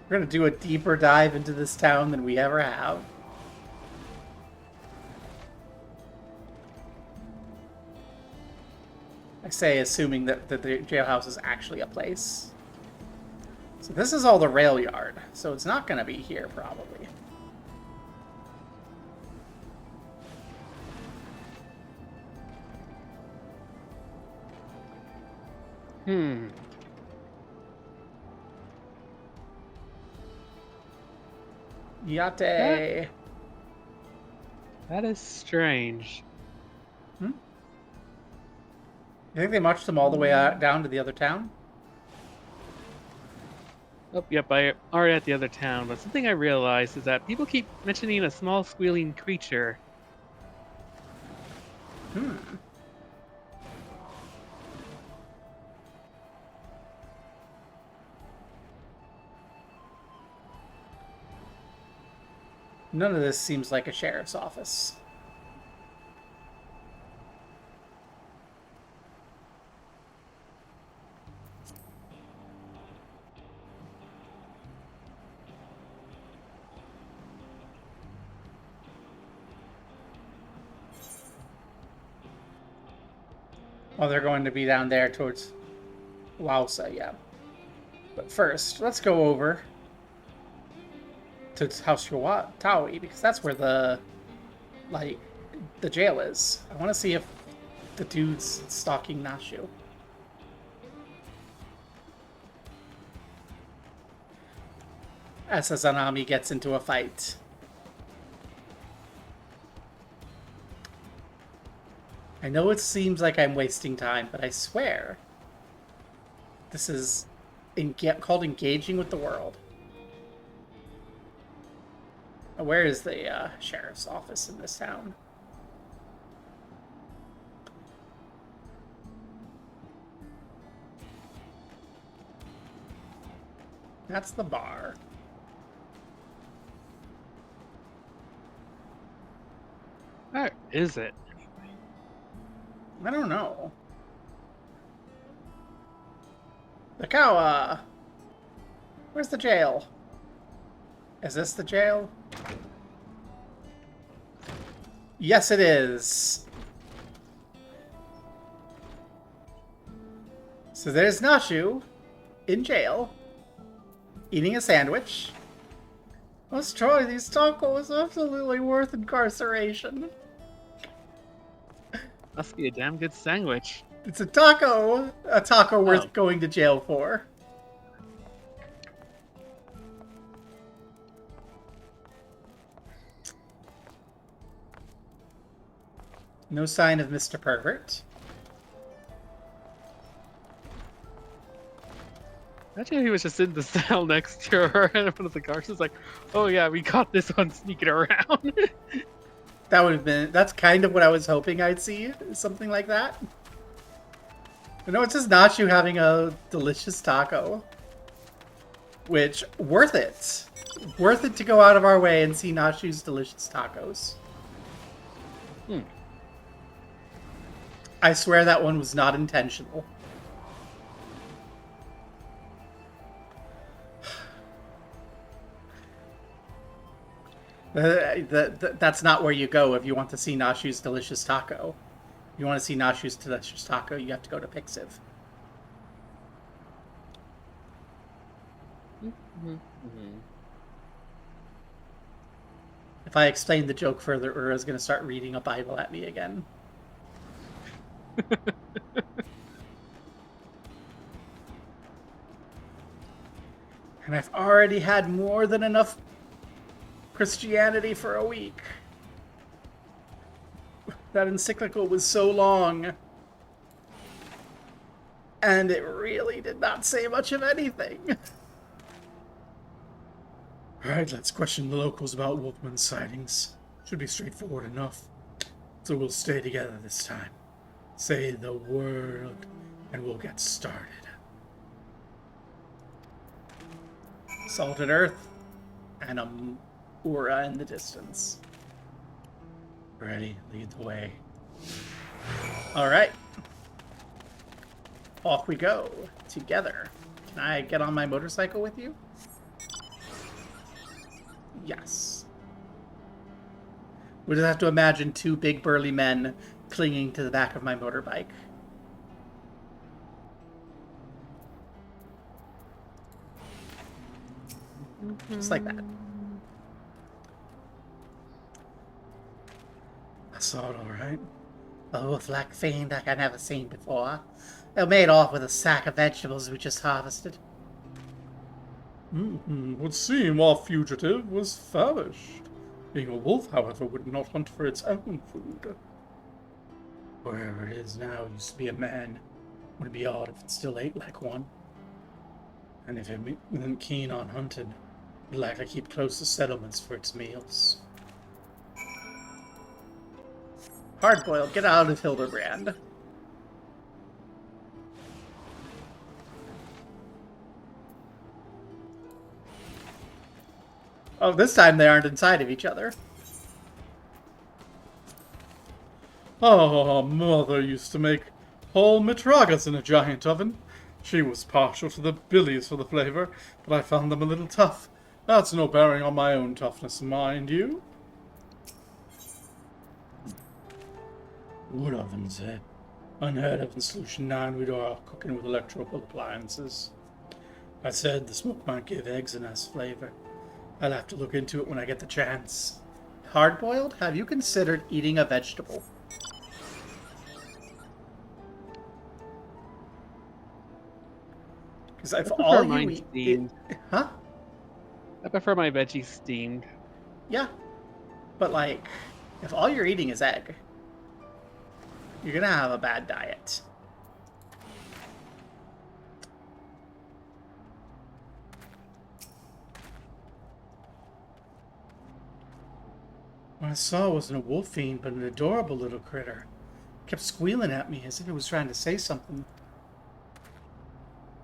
We're gonna do a deeper dive into this town than we ever have. I say assuming that the jailhouse is actually a place. So this is all the rail yard, so it's not gonna be here probably. Yate. That is strange. You think they marched them all the way down to the other town? Oh, yep, I already at the other town, but something I realized is that people keep mentioning a small squealing creature. None of this seems like a sheriff's office. Oh, they're going to be down there towards Wausa, yeah. But first, let's go over to House Taui, because that's where the jail is. I want to see if the dude's stalking Nashu. As Sazanami gets into a fight. I know it seems like I'm wasting time, but I swear this is called engaging with the world. Where is the sheriff's office in this town? That's the bar. Where is it? I don't know. The cow, where's the jail? Is this the jail? Yes, it is. So there's Nashu in jail, eating a sandwich. Let's try these tacos. Absolutely worth incarceration. Must be a damn good sandwich. It's a taco worth going to jail for. No sign of Mr. Pervert. Imagine if he was just in the cell next to her and one of the guards was like, oh yeah, we got this one sneaking around. That would have been... That's kind of what I was hoping I'd see. Something like that. But no, it's just Nachu having a delicious taco. Which, worth it. Worth it to go out of our way and see Nachu's delicious tacos. I swear that one was not intentional. That's not where you go if you want to see Nashu's delicious taco. If you want to see Nashu's delicious taco, you have to go to Pixiv. If I explain the joke further, Ura's going to start reading a Bible at me again. And I've already had more than enough Christianity for a week. That encyclical was so long. And it really did not say much of anything. Alright, let's question the locals about Wolfman's sightings. Should be straightforward enough. So we'll stay together this time. Say the word, and we'll get started. Salted earth and a aura in the distance. Ready, lead the way. All right. Off we go together. Can I get on my motorcycle with you? Yes. We just have to imagine two big burly men clinging to the back of my motorbike. Just like that. I saw it all right. A wolf-like fiend like I never seen before. They made off with a sack of vegetables we just harvested. Would seem our fugitive was famished. Being a wolf, however, would not hunt for its own food. Wherever it is now used to be a man. Would be odd if it still ate like one. And if it isn't keen on hunting, it'd likely keep close to settlements for its meals. Hard-boiled, get out of Hildibrand. Oh, this time they aren't inside of each other. Oh, Mother used to make whole mitragas in a giant oven. She was partial to the billies for the flavor, but I found them a little tough. That's no bearing on my own toughness, mind you. Wood ovens, eh? Unheard of in Solution 9, we do our cooking with electrical appliances. I said the smoke might give eggs a nice flavor. I'll have to look into it when I get the chance. Hard-boiled? Have you considered eating a vegetable? Because if prefer all you mine eat... steamed. Huh? I prefer my veggies steamed. Yeah. But, like, if all you're eating is egg, you're gonna have a bad diet. What I saw wasn't a wolf fiend, but an adorable little critter. It kept squealing at me as if it was trying to say something.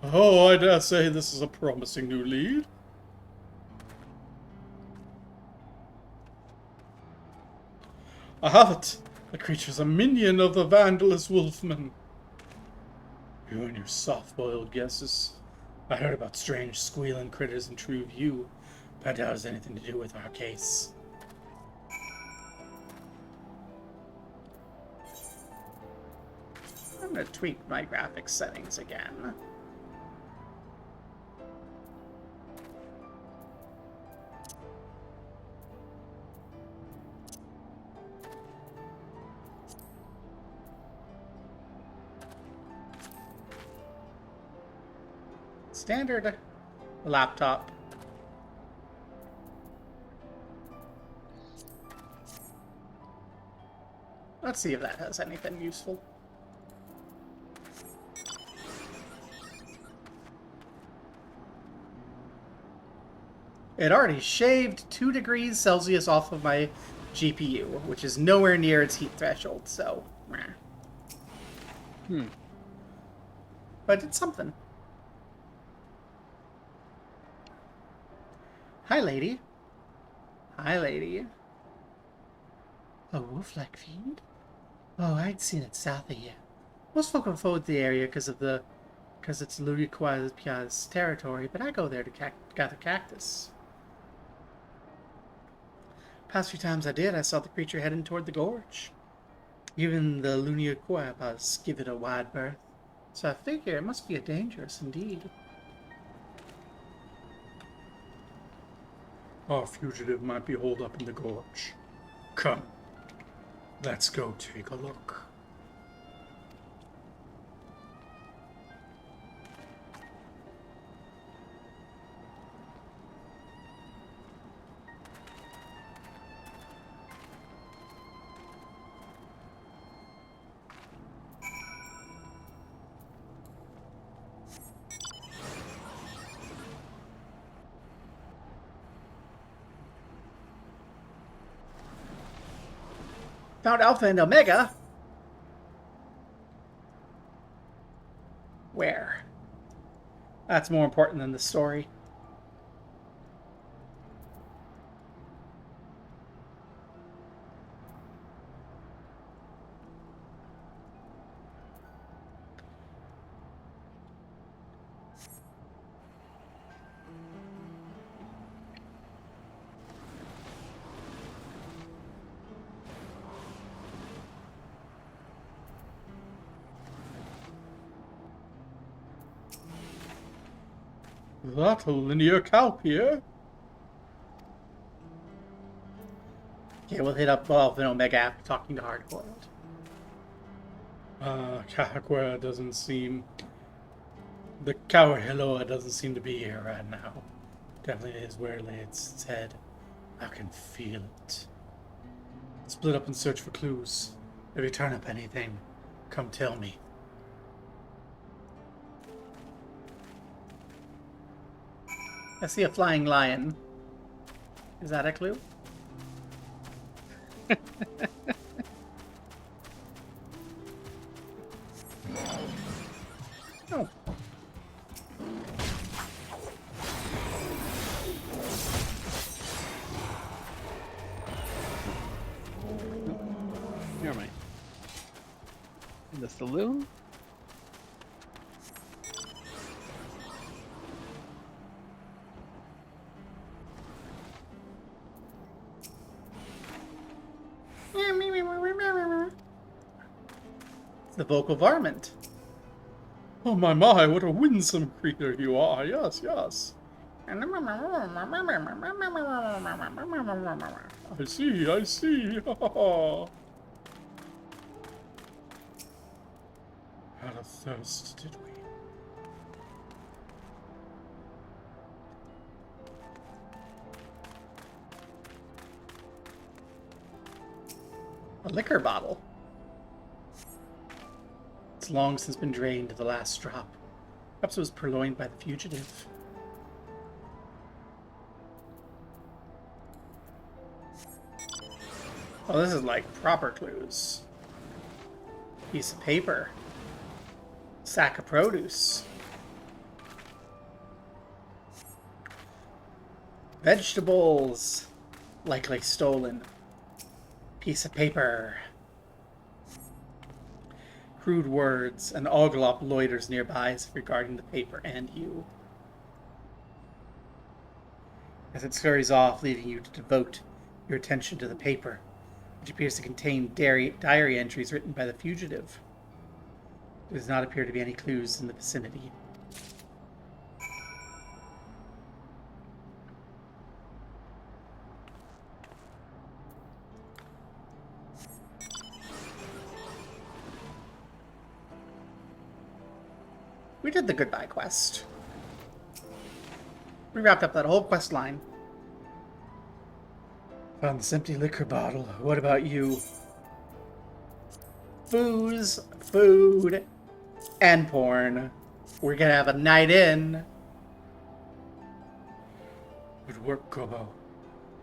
Oh, I dare say this is a promising new lead. I have it. The creature's a minion of the Vandalous Wolfman. You and your soft-boiled guesses. I heard about strange squealing critters in True View, but I doubt it has anything to do with our case. I'm gonna tweak my graphics settings again. Standard laptop. Let's see if that has anything useful. It already shaved 2 degrees Celsius off of my GPU, which is nowhere near its heat threshold, so... But it's something. Hi, lady. Hi, lady. A wolf-like fiend? Oh, I'd seen it south of here. Most folk avoid the area because it's Luriqua's territory, but I go there to gather cactus. Past few times I did, I saw the creature heading toward the gorge. Even the Luniquapas give it a wide berth, so I figure it must be dangerous indeed. Our fugitive might be holed up in the gorge. Come, let's go take a look. Found Alpha and Omega. Where? That's more important than the story. That a linear calc here? Okay, we'll hit up Alpha and Omega after talking to Hardboiled. Kakwa doesn't seem... The Kawahiloa doesn't seem to be here right now. Definitely is where it laid its head. I can feel it. Split up and search for clues. If you turn up anything, come tell me. I see a flying lion. Is that a clue? Oh. Never mind. In the saloon? It's the vocal varmint. Oh my, what a winsome creature you are. Yes, yes. I see, I see. Had a thirst, did we? A liquor bottle. It's long since been drained to the last drop. Perhaps it was purloined by the fugitive. Oh, this is like proper clues. Piece of paper. Sack of produce. Vegetables. Likely stolen. Piece of paper. Crude words. An Oglop loiters nearby regarding the paper and you. As it scurries off, leaving you to devote your attention to the paper, which appears to contain diary entries written by the fugitive. There does not appear to be any clues in the vicinity. We did the goodbye quest. We wrapped up that whole quest line. Found this empty liquor bottle. What about you? Booze, food, and porn. We're gonna have a night in. Good work, Gobo.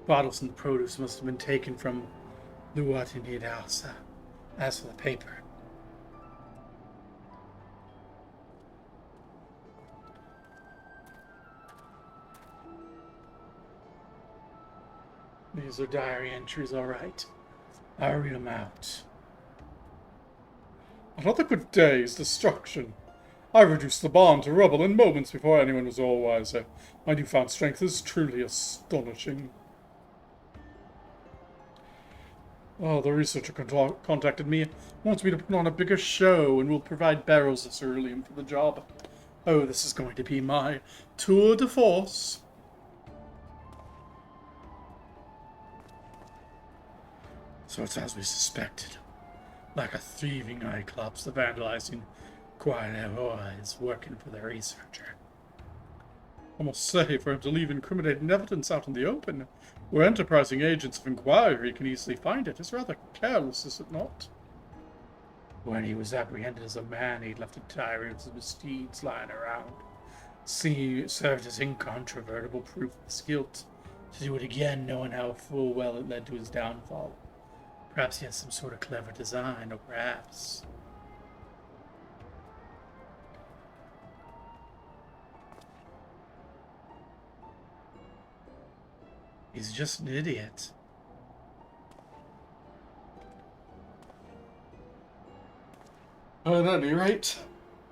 Bottles and produce must have been taken from Luatinidasa. As for the paper, these are diary entries, all right. I'll read them out. Another good day's destruction. I reduced the barn to rubble in moments before anyone was all wiser. My newfound strength is truly astonishing. Oh, the researcher contacted me. Wants me to put on a bigger show and will provide barrels of ceruleum for the job. Oh, this is going to be my tour de force. So it's as we suspected. Like a thieving Cyclops, the vandalizing Quailera is working for the researcher. I must say, for him to leave incriminating evidence out in the open, where enterprising agents of inquiry can easily find it, is rather careless, is it not? When he was apprehended as a man, he'd left a diary with some misdeeds lying around. Served as incontrovertible proof of his guilt. To do it again, knowing how full well it led to his downfall. Perhaps he has some sort of clever design, or perhaps... He's just an idiot. At any rate,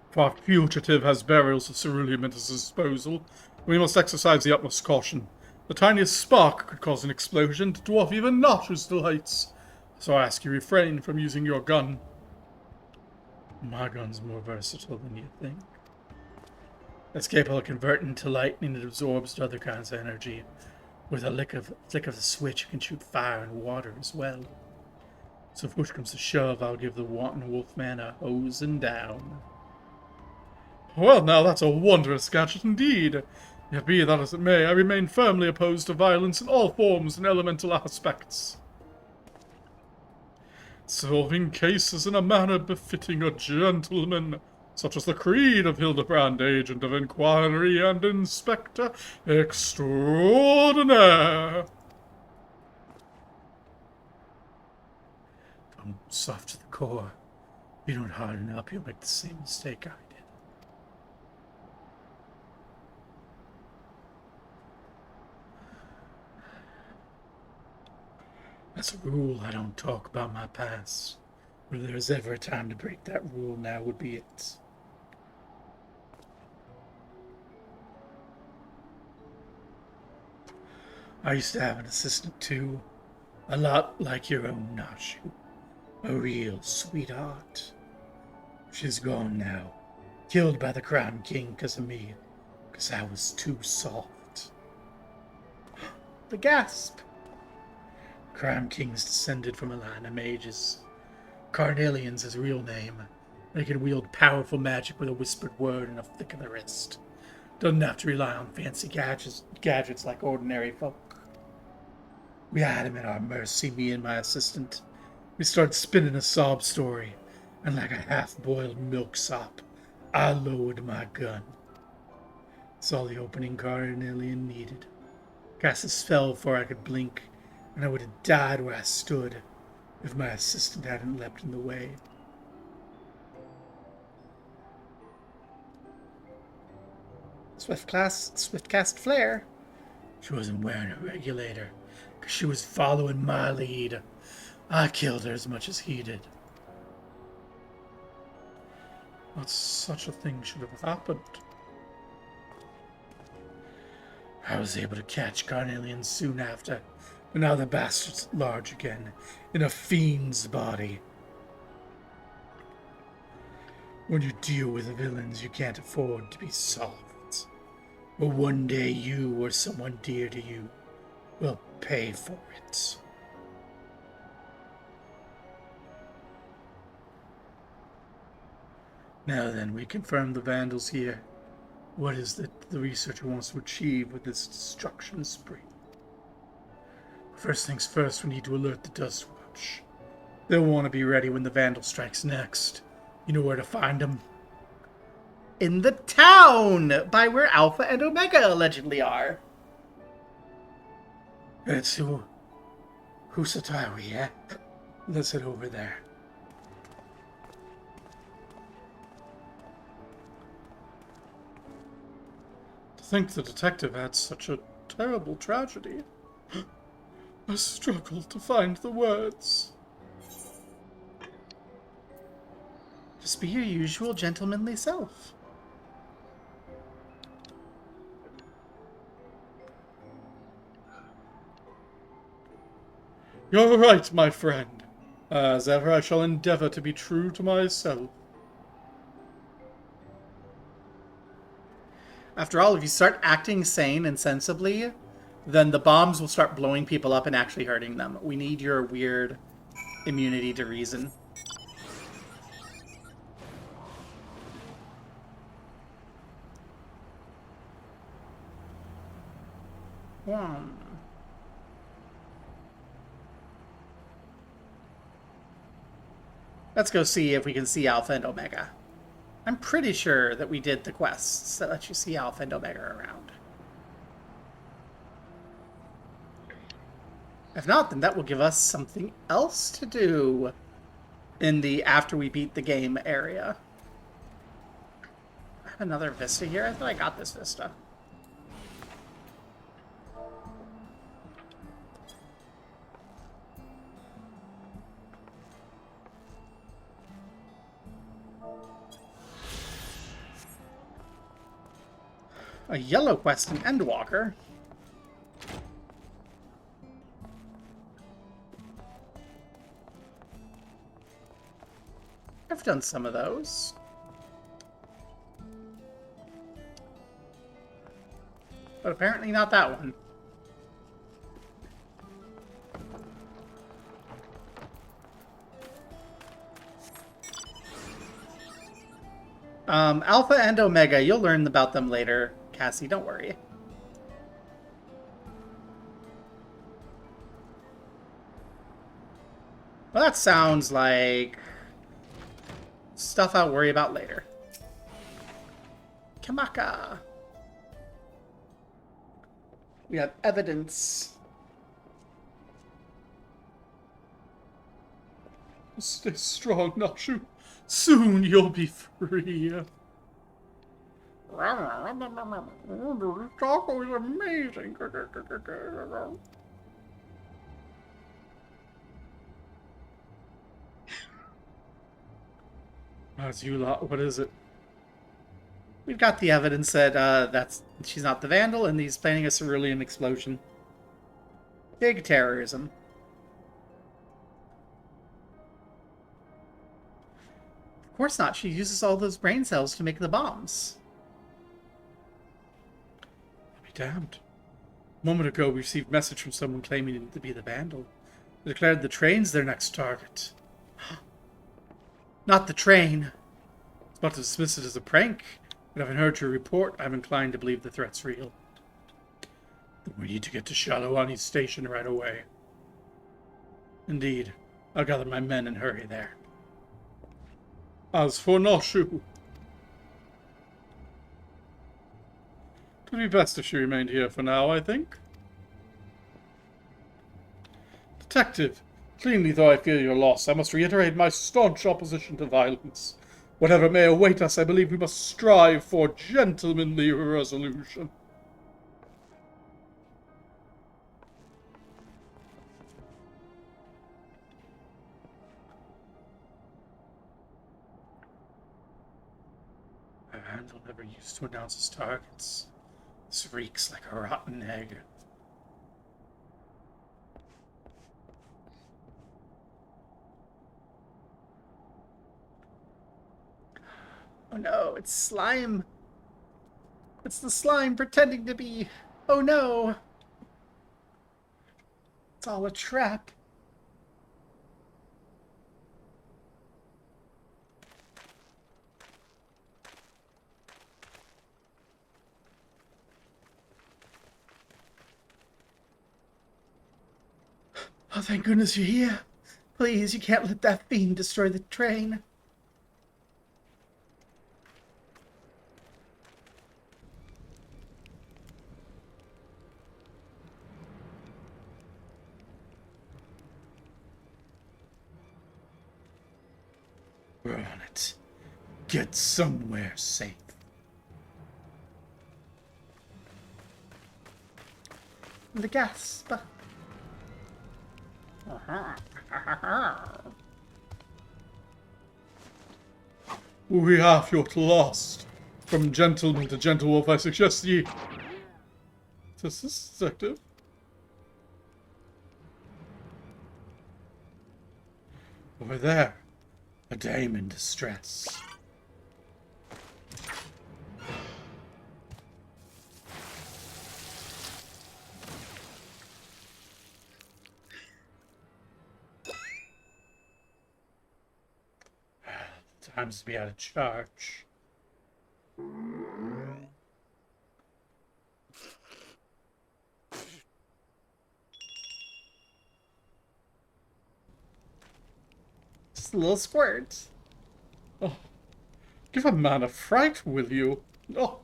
if our fugitive has barrels of ceruleum at his disposal, we must exercise the utmost caution. The tiniest spark could cause an explosion to dwarf even Notch's delights. So I ask you refrain from using your gun. My gun's more versatile than you think. It's capable of converting to lightning that absorbs to other kinds of energy. With a flick of the switch, it can shoot fire and water as well. So if push comes to shove, I'll give the wanton wolfman a hosing down. Well, now that's a wondrous gadget indeed. Yet be that as it may, I remain firmly opposed to violence in all forms and elemental aspects. Solving cases in a manner befitting a gentleman, such as the creed of Hildibrand, agent of inquiry and inspector extraordinaire. I'm soft to the core. If you don't harden up, you'll make the same mistake I did. As a rule, I don't talk about my past. But if there's ever a time to break that rule, now would be it. I used to have an assistant too. A lot like your own Nashu. A real sweetheart. She's gone now. Killed by the Crown King because of me. Because I was too soft. The gasp. Crown King's descended from a line of mages. Carnelian's his real name. They can wield powerful magic with a whispered word and a flick of the wrist. Doesn't have to rely on fancy gadgets like ordinary folk. We had him at our mercy, me and my assistant. We started spinning a sob story, and like a half-boiled milksop, I lowered my gun. It's all the opening Carnelian needed. Cast a spell before I could blink, and I would have died where I stood if my assistant hadn't leapt in the way. Swift cast flare. She wasn't wearing a regulator, because she was following my lead. I killed her as much as he did. But such a thing should have happened. I was able to catch Carnelian soon after, but now the bastard's at large again, in a fiend's body. When you deal with villains, you can't afford to be soft. But one day you or someone dear to you will pay for it. Now then, we confirmed the Vandals here. What is it the researcher wants to achieve with this destruction spree? First things first, we need to alert the Dust Watch. They'll want to be ready when the Vandal strikes next. You know where to find them? In the town! By where Alpha and Omega allegedly are. It's Husatawi, yeah? Let's head over there. To think the detective had such a terrible tragedy. I struggle to find the words. Just be your usual gentlemanly self. You're right, my friend. As ever, I shall endeavor to be true to myself. After all, if you start acting sane and sensibly, then the bombs will start blowing people up and actually hurting them. We need your weird immunity to reason. Let's go see if we can see Alpha and Omega. I'm pretty sure that we did the quests that let you see Alpha and Omega around. If not, then that will give us something else to do in the after we beat the game area. I have another Vista here. I thought I got this Vista. A yellow quest in Endwalker. I've done some of those. But apparently not that one. Alpha and Omega, you'll learn about them later, Cassie, don't worry. Well, that sounds like stuff I'll worry about later. Kamaka. We have evidence. Stay strong, Nashu. Soon you'll be free. The taco is amazing. That's you lot. What is it? We've got the evidence that she's not the Vandal, and he's planning a cerulean explosion. Big terrorism. Of course not. She uses all those brain cells to make the bombs. I'll be damned. A moment ago, we received a message from someone claiming to be the Vandal. They declared the train's their next target. Not the train. I was about to dismiss it as a prank, but having heard your report, I'm inclined to believe the threat's real. Then we need to get to Shalawani Station right away. Indeed. I'll gather my men and hurry there. As for Noshu, it would be best if she remained here for now, I think. Detective, cleanly though I feel your loss, I must reiterate my staunch opposition to violence. Whatever may await us, I believe we must strive for gentlemanly resolution. My Vandal never used to announce his targets. This reeks like a rotten egg. Oh no, it's slime. It's the slime pretending to be... Oh no. It's all a trap. Oh, thank goodness you're here. Please, you can't let that fiend destroy the train. We're on it. Get somewhere safe. The gasp. We have you at last. From gentleman to gentlewoman, I suggest ye. Is this detective? Over there. A dame in distress. Times to be out of charge. Just a little squirt. Oh, give a man a fright, will you? Oh.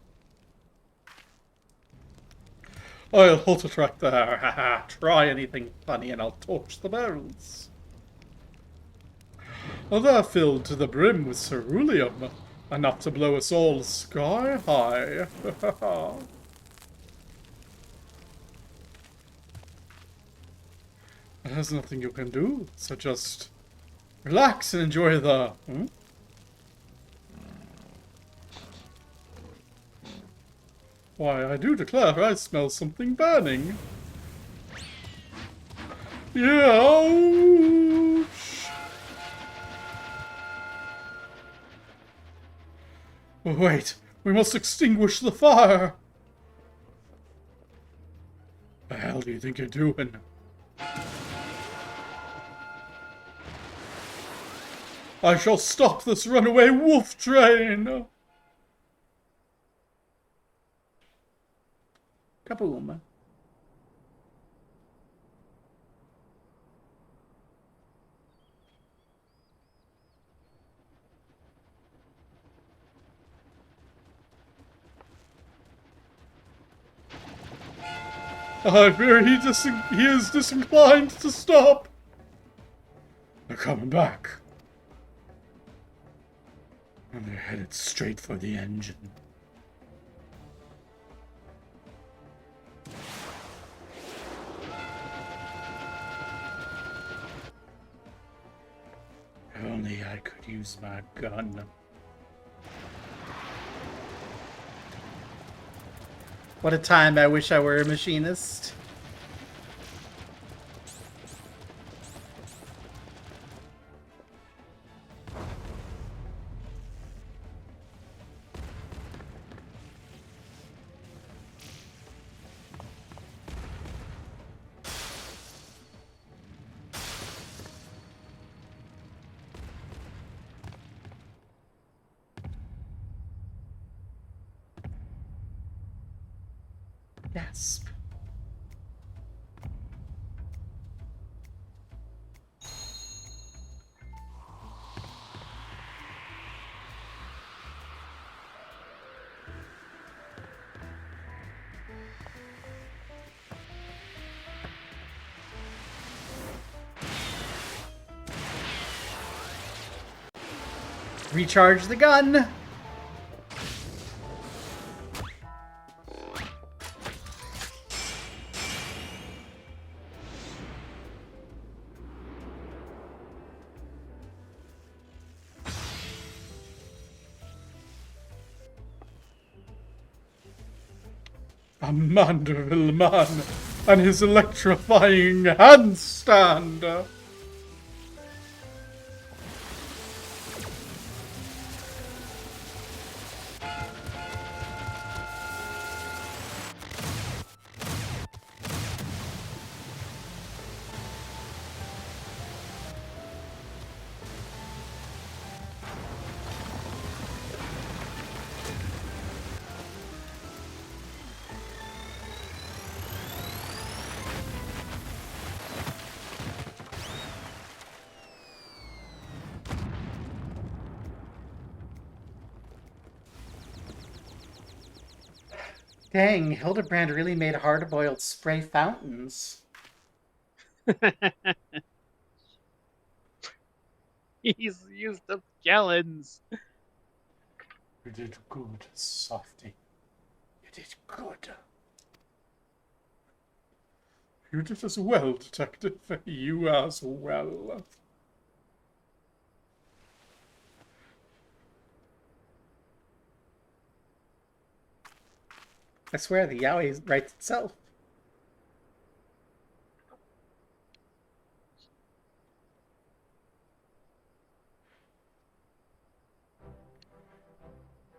I'll halt a track there. Ha ha. Try anything funny and I'll torch the barrels. Oh, they're filled to the brim with ceruleum. Enough to blow us all sky high. There's nothing you can do, so just relax and enjoy the... Why, I do declare I smell something burning. Ouch! Oh, wait, we must extinguish the fire! The hell do you think you're doing? I shall stop this runaway wolf train! Kaboom. I fear he is disinclined to stop. They're coming back. And they're headed straight for the engine. If only I could use my gun. What a time I wish I were a machinist. Gasp. Recharge the gun. A Manderville man and his electrifying handstand. Dang, Hildibrand really made hard-boiled spray fountains. He's used up gallons. You did good, Softy. You did good. You did as well, Detective. You as well. I swear the yaoi writes itself.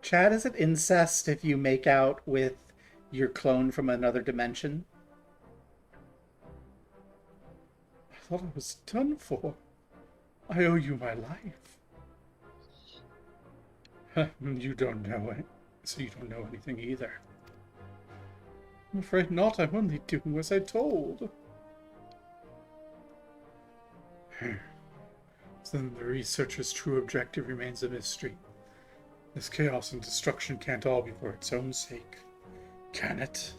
Chad, is it incest if you make out with your clone from another dimension? I thought I was done for. I owe you my life. You don't know it, so you don't know anything either. I'm afraid not. I'm only doing as I told. Then the researcher's true objective remains a mystery. This chaos and destruction can't all be for its own sake, can it?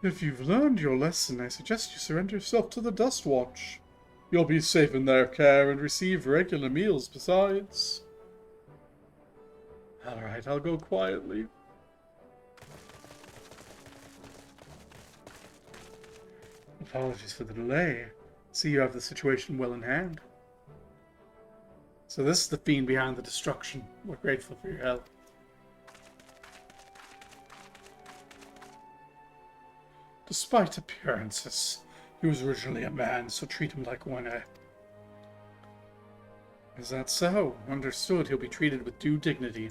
If you've learned your lesson, I suggest you surrender yourself to the Dust Watch. You'll be safe in their care and receive regular meals besides. Alright, I'll go quietly. Apologies for the delay. See, you have the situation well in hand. So this is the fiend behind the destruction. We're grateful for your help. Despite appearances, he was originally a man, so treat him like one. Is that so? Understood. He'll be treated with due dignity.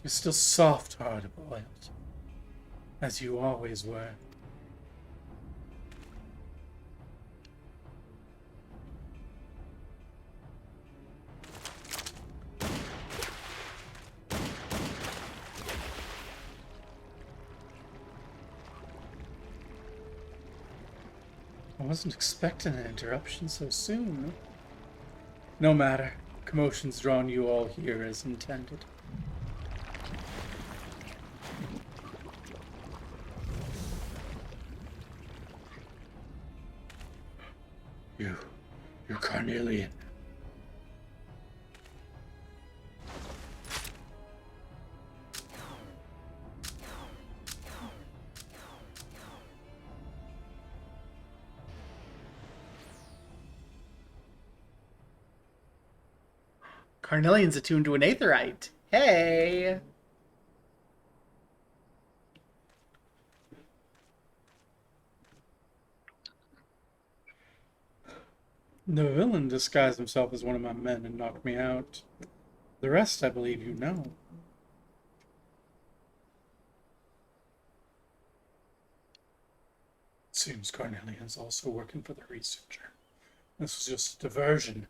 You're still soft-hearted, boy, as you always were. I wasn't expecting an interruption so soon. No matter. Commotion's drawn you all here as intended. You're Carnelian. Carnelian's attuned to an aetherite. Hey! The villain disguised himself as one of my men and knocked me out. The rest, I believe you know. It seems Carnelian's also working for the researcher. This was just a diversion.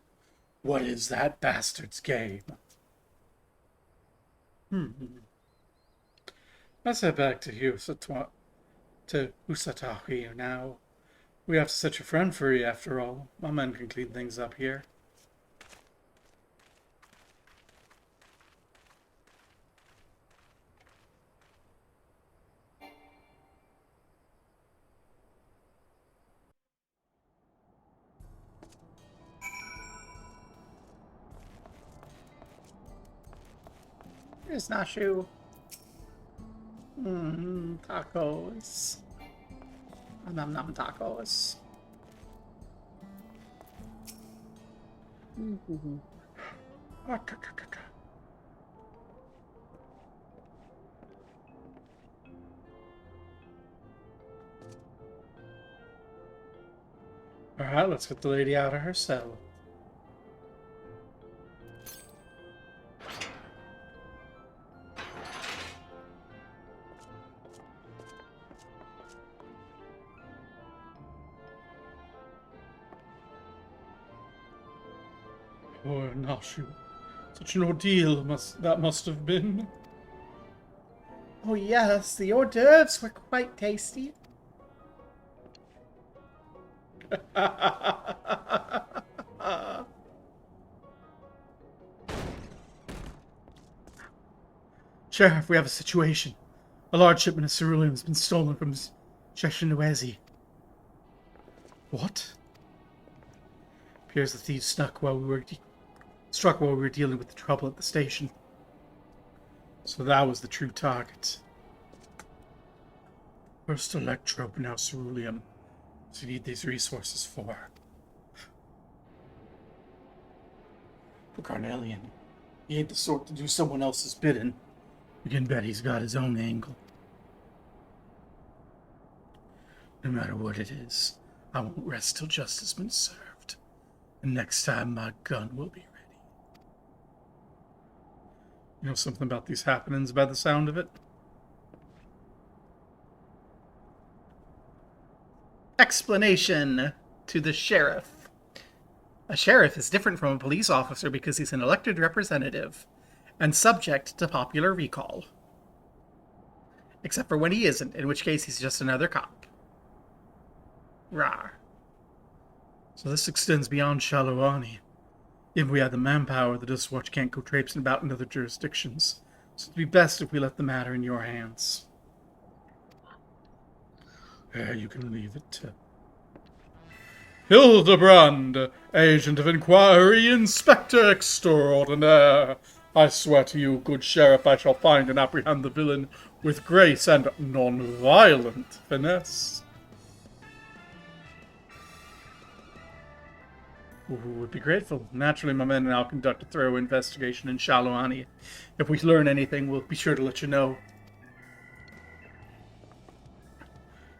What is that bastard's game? Let's head back to Usatahi now. We have to set your friend free, after all. My men can clean things up here. Here's Nashu. Tacos. Nom nom tacos. Alright, let's get the lady out of her cell. Poor Nashu. Such an ordeal that must have been. Oh yes, the hors d'oeuvres were quite tasty. Sheriff, we have a situation. A large shipment of cerulean has been stolen from Sheshinwezi. What? Appears the thieves struck while we were dealing with the trouble at the station. So that was the true target. First electrope, now ceruleum. So you need these resources for Carnelian. He ain't the sort to do someone else's bidding. You can bet he's got his own angle. No matter what it is, I won't rest till justice has been served. And next time my gun will be ready. You know something about these happenings by the sound of it? Explanation to the sheriff. A sheriff is different from a police officer because he's an elected representative and subject to popular recall. Except for when he isn't, in which case he's just another cop. Rawr. So this extends beyond Shalawani. If we had the manpower, the Dustwatch can't go traipsing about in other jurisdictions. So it'd be best if we left the matter in your hands. You can leave it to Hildibrand, Agent of Inquiry, Inspector Extraordinaire. I swear to you, good sheriff, I shall find and apprehend the villain with grace and non-violent finesse. Would be grateful. Naturally, my men and I'll conduct a thorough investigation in Shaluani. If we learn anything, we'll be sure to let you know.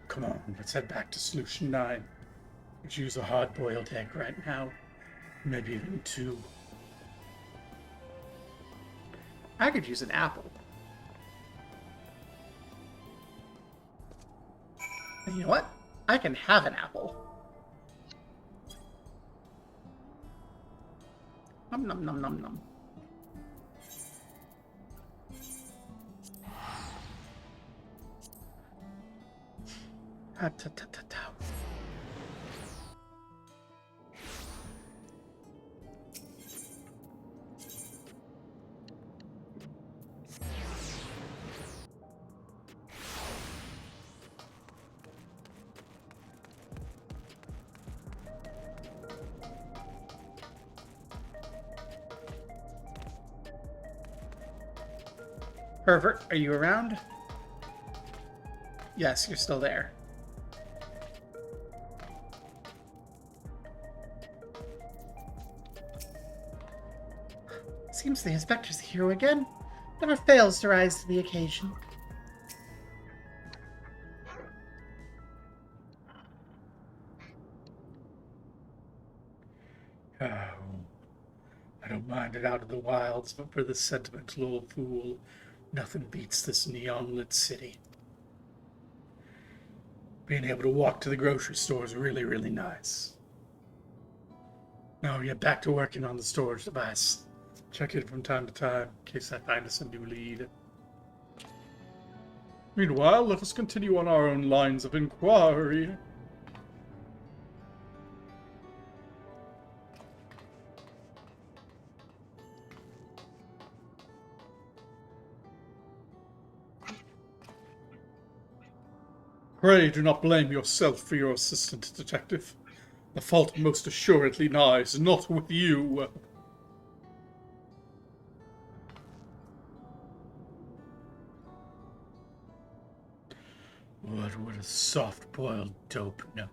Come on, let's head back to Solution 9. Could use a hard-boiled egg right now. Maybe even 2. I could use an apple. And you know what? I can have an apple. Nom nom nom nom nom. Ta ta ta ta ta. Pervert, are you around? Yes, you're still there. Seems the inspector's the hero again. Never fails to rise to the occasion. Oh, I don't mind it out of the wilds, but for this sentimental old fool, nothing beats this neon-lit city. Being able to walk to the grocery store is really, really nice. Now we get back to working on the storage device. Check it from time to time, in case I find us a new lead. Meanwhile, let us continue on our own lines of inquiry. Pray do not blame yourself for your assistant, detective. The fault most assuredly lies not with you. What would a soft-boiled dope know?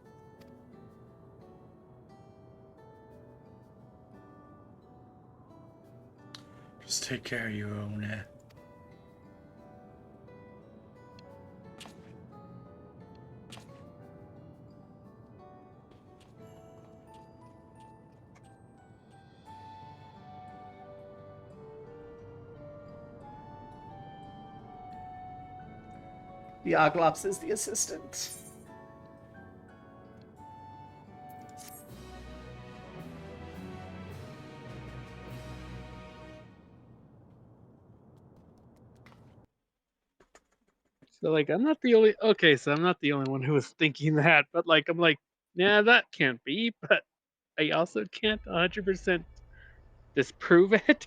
Just take care of your own, The Oglops is the assistant. So like I'm not the only so I'm not the only one who was thinking that, but like I'm like, nah, that can't be, but I also can't 100% disprove it.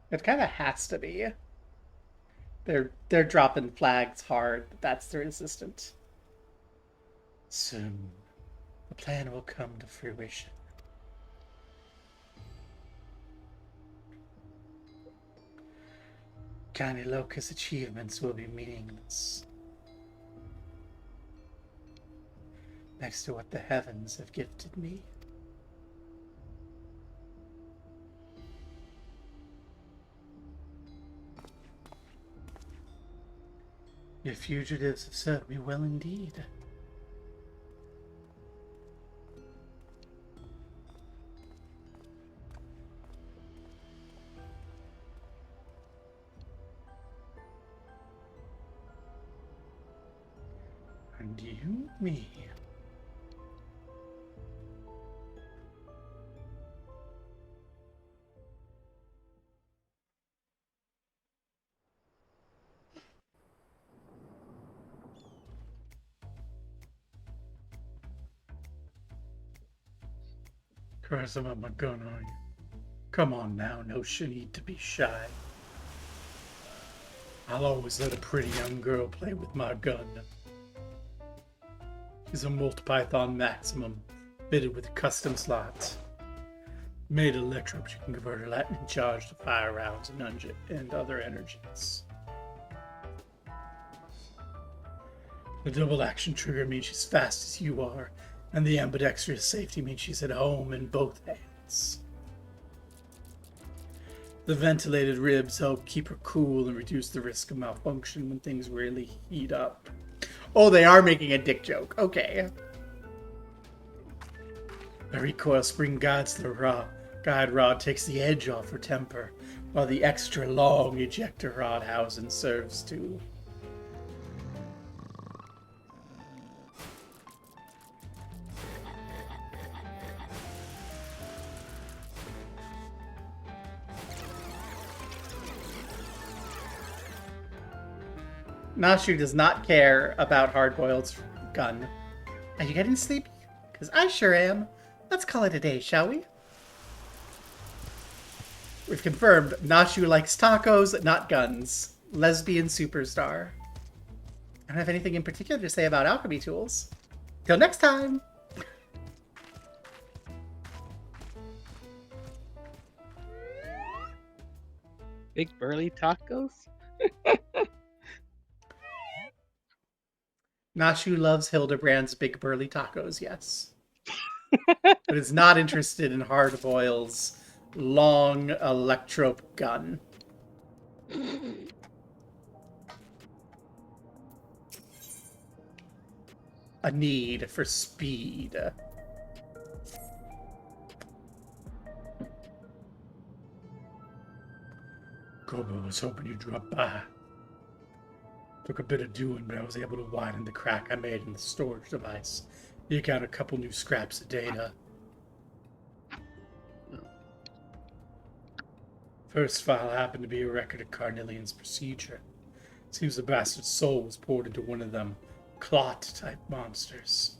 It kind of has to be. They're dropping flags hard. That's their assistant. Soon, the plan will come to fruition. Loca's achievements will be meaningless next to what the heavens have gifted me. Your fugitives have served me well indeed. And you, me. Curse him up my gun, are you? Come on now, no need to be shy. I'll always let a pretty young girl play with my gun. She's a Molt Python maximum. Fitted with a custom slot. Made of electro, you can convert a lightning charge to fire rounds and other energies. The double action trigger means she's fast as you are, and the ambidextrous safety means she's at home in both hands. The ventilated ribs help keep her cool and reduce the risk of malfunction when things really heat up. Oh, they are making a dick joke. Okay. The recoil spring guide rod takes the edge off her temper, while the extra long ejector rod housing serves too. Nashu does not care about Hardboiled's gun. Are you getting sleepy? Because I sure am. Let's call it a day, shall we? We've confirmed Nashu likes tacos, not guns. Lesbian superstar. I don't have anything in particular to say about alchemy tools. Till next time! Big burly tacos? Nashu loves Hildibrand's big burly tacos, yes. But is not interested in Hardboiled's long electrope gun. A need for speed. Gobo was hoping you'd drop by. Took a bit of doing, but I was able to widen the crack I made in the storage device. Eke out a couple new scraps of data. First file happened to be a record of Carnelian's procedure. Seems the bastard's soul was poured into one of them clot-type monsters.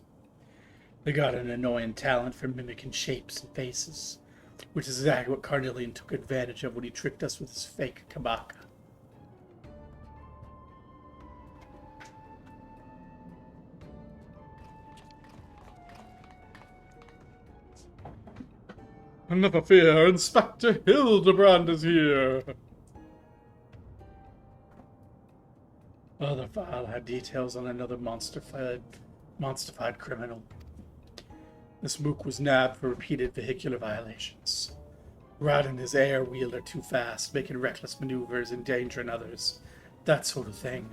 They got an annoying talent for mimicking shapes and faces, which is exactly what Carnelian took advantage of when he tricked us with his fake Kabaka. Never fear, Inspector Hildibrand is here. Other file had details on another monster-fied criminal. This mook was nabbed for repeated vehicular violations. Riding his air wheeler too fast, making reckless maneuvers, endangering others. That sort of thing.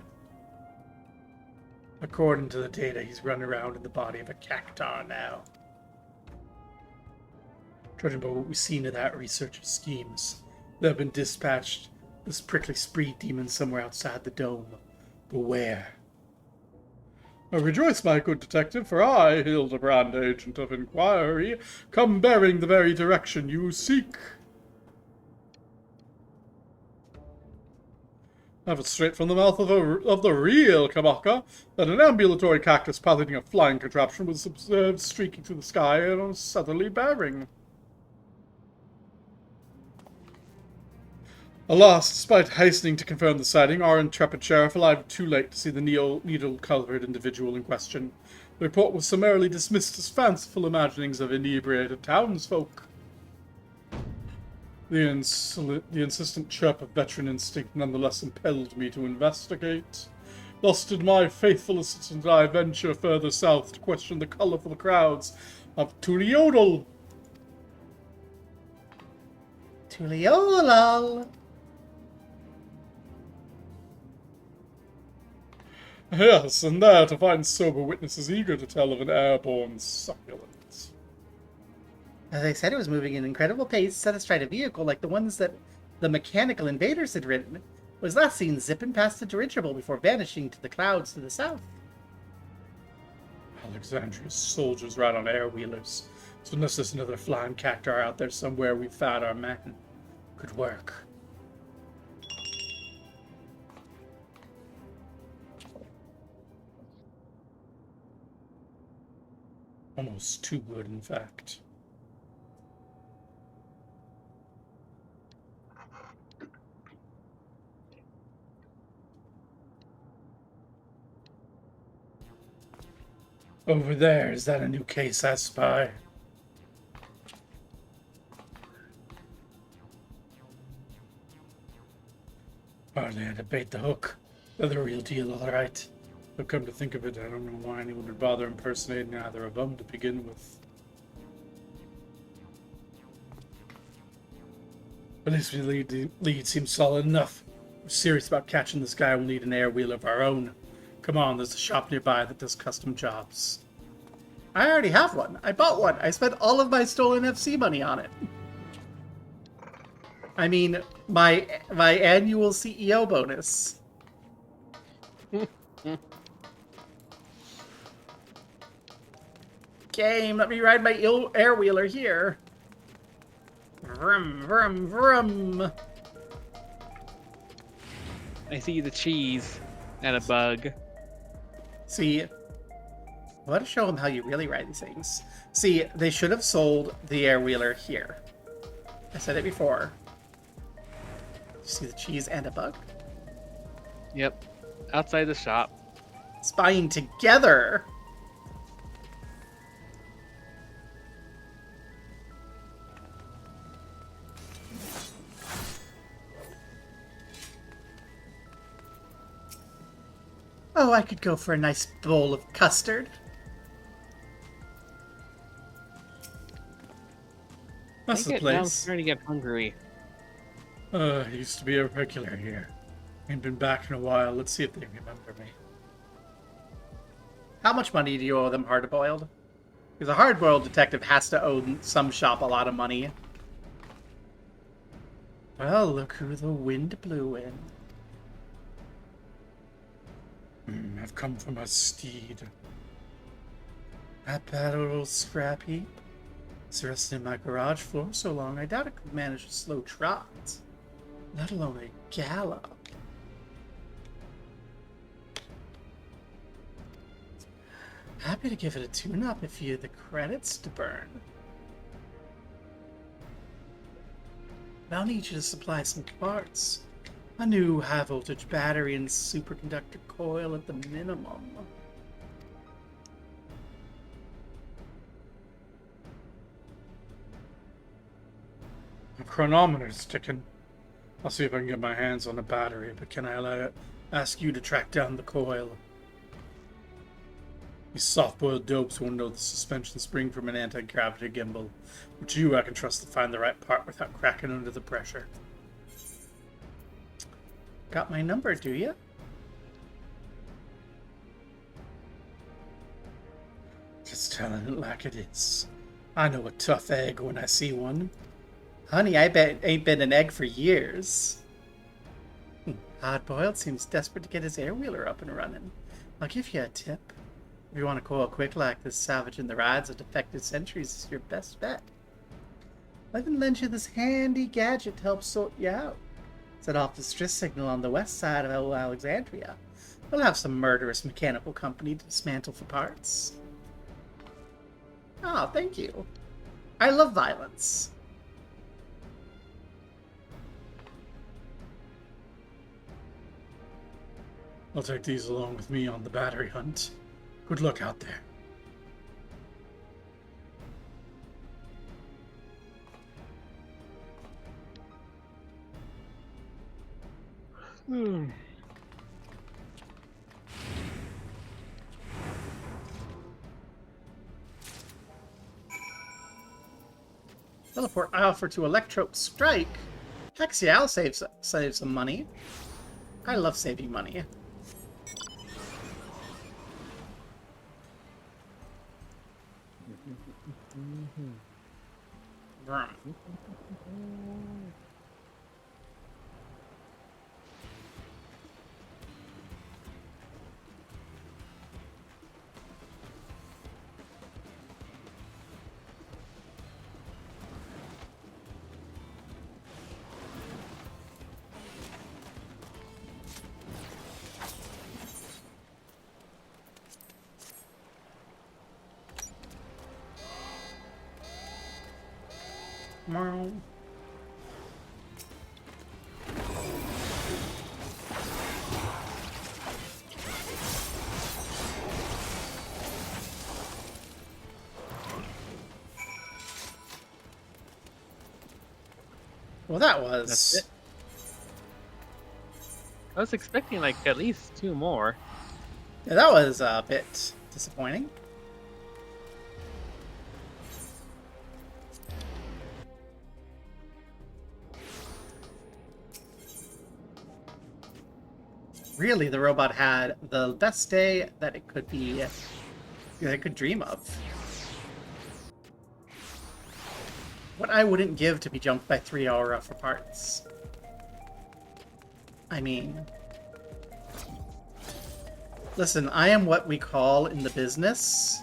According to the data, he's running around in the body of a cactar now. Judging by what we've seen of that researcher's schemes, there have been dispatched this prickly spree demon somewhere outside the dome. Beware. I rejoice, my good detective, for I, Hildibrand, agent of inquiry, come bearing the very direction you seek. I have it straight from the mouth of the real Kabaka that an ambulatory cactus piloting a flying contraption was observed streaking through the sky on a southerly bearing. Alas, despite hastening to confirm the sighting, our intrepid sheriff arrived too late to see the needle-covered individual in question. The report was summarily dismissed as fanciful imaginings of inebriated townsfolk. The insistent chirp of veteran instinct nonetheless impelled me to investigate. Thus did my faithful assistant and I venture further south to question the colourful crowds of Tuliodal. Tuliolal! Yes, and there to find sober witnesses eager to tell of an airborne succulent. They said it was moving at an incredible pace, set astride a vehicle like the ones that the mechanical invaders had ridden. Was last seen zipping past the dirigible before vanishing to the clouds to the south. Alexandria's soldiers ride on air wheelers, so unless there's another flying cactar out there somewhere, we've found our man. Good work. Almost too good, in fact. Over there, is that a new case I spy? Hardly had to bait the hook. They're the real deal, all right. But come to think of it, I don't know why anyone would bother impersonating either of them to begin with. At least the lead seems solid enough. If we're serious about catching this guy, we'll need an air wheel of our own. Come on, there's a shop nearby that does custom jobs. I already have one. I bought one. I spent all of my stolen FC money on it. I mean, my annual CEO bonus. Game, let me ride my air wheeler here. Vroom, vroom, vroom. I see the cheese and a bug. See, I want to show them how you really ride these things. See, they should have sold the air wheeler here. I said it before. See the cheese and a bug? Yep. Outside the shop. Spying together. Oh, I could go for a nice bowl of custard. That's the Now I'm place. starting to get hungry. I used to be a regular here. Ain't been back in a while. Let's see if they remember me. How much money do you owe them, hard-boiled? Because a hard-boiled detective has to owe some shop a lot of money. Well, look who the wind blew in. I've come for my steed. That bad old scrap heap. It's rested in my garage floor so long I doubt it could manage a slow trot, let alone a gallop. Happy to give it a tune-up if you have the credits to burn. But I'll need you to supply some parts. A new high-voltage battery and superconductor coil at the minimum. The chronometer's ticking. I'll see if I can get my hands on the battery, but can I ask you to track down the coil? These soft-boiled dopes won't know the suspension spring from an anti-gravity gimbal, but you I can trust to find the right part without cracking under the pressure. Got my number, do you? Just telling it like it is. I know a tough egg when I see one. Honey, I bet ain't been an egg for years. Hard-boiled seems desperate to get his air wheeler up and running. I'll give you a tip. If you want to coil quick like this salvage in the rides of defective centuries is your best bet. I'll even lend you this handy gadget to help sort you out. Set off the stress signal on the west side of old Alexandria. We'll have some murderous mechanical company to dismantle for parts. Oh, thank you. I love violence. I'll take these along with me on the battery hunt. Good luck out there. Teleport offer to Electro Strike. Heck yeah, I'll save some money. I love saving money. Vroom. Meow. Well, that was... That's it. I was expecting like at least 2 more. Yeah, that was a bit disappointing. Really, the robot had the best day that it could be, that it could dream of. What I wouldn't give to be jumped by 3 Aura for parts. I mean... Listen, I am what we call in the business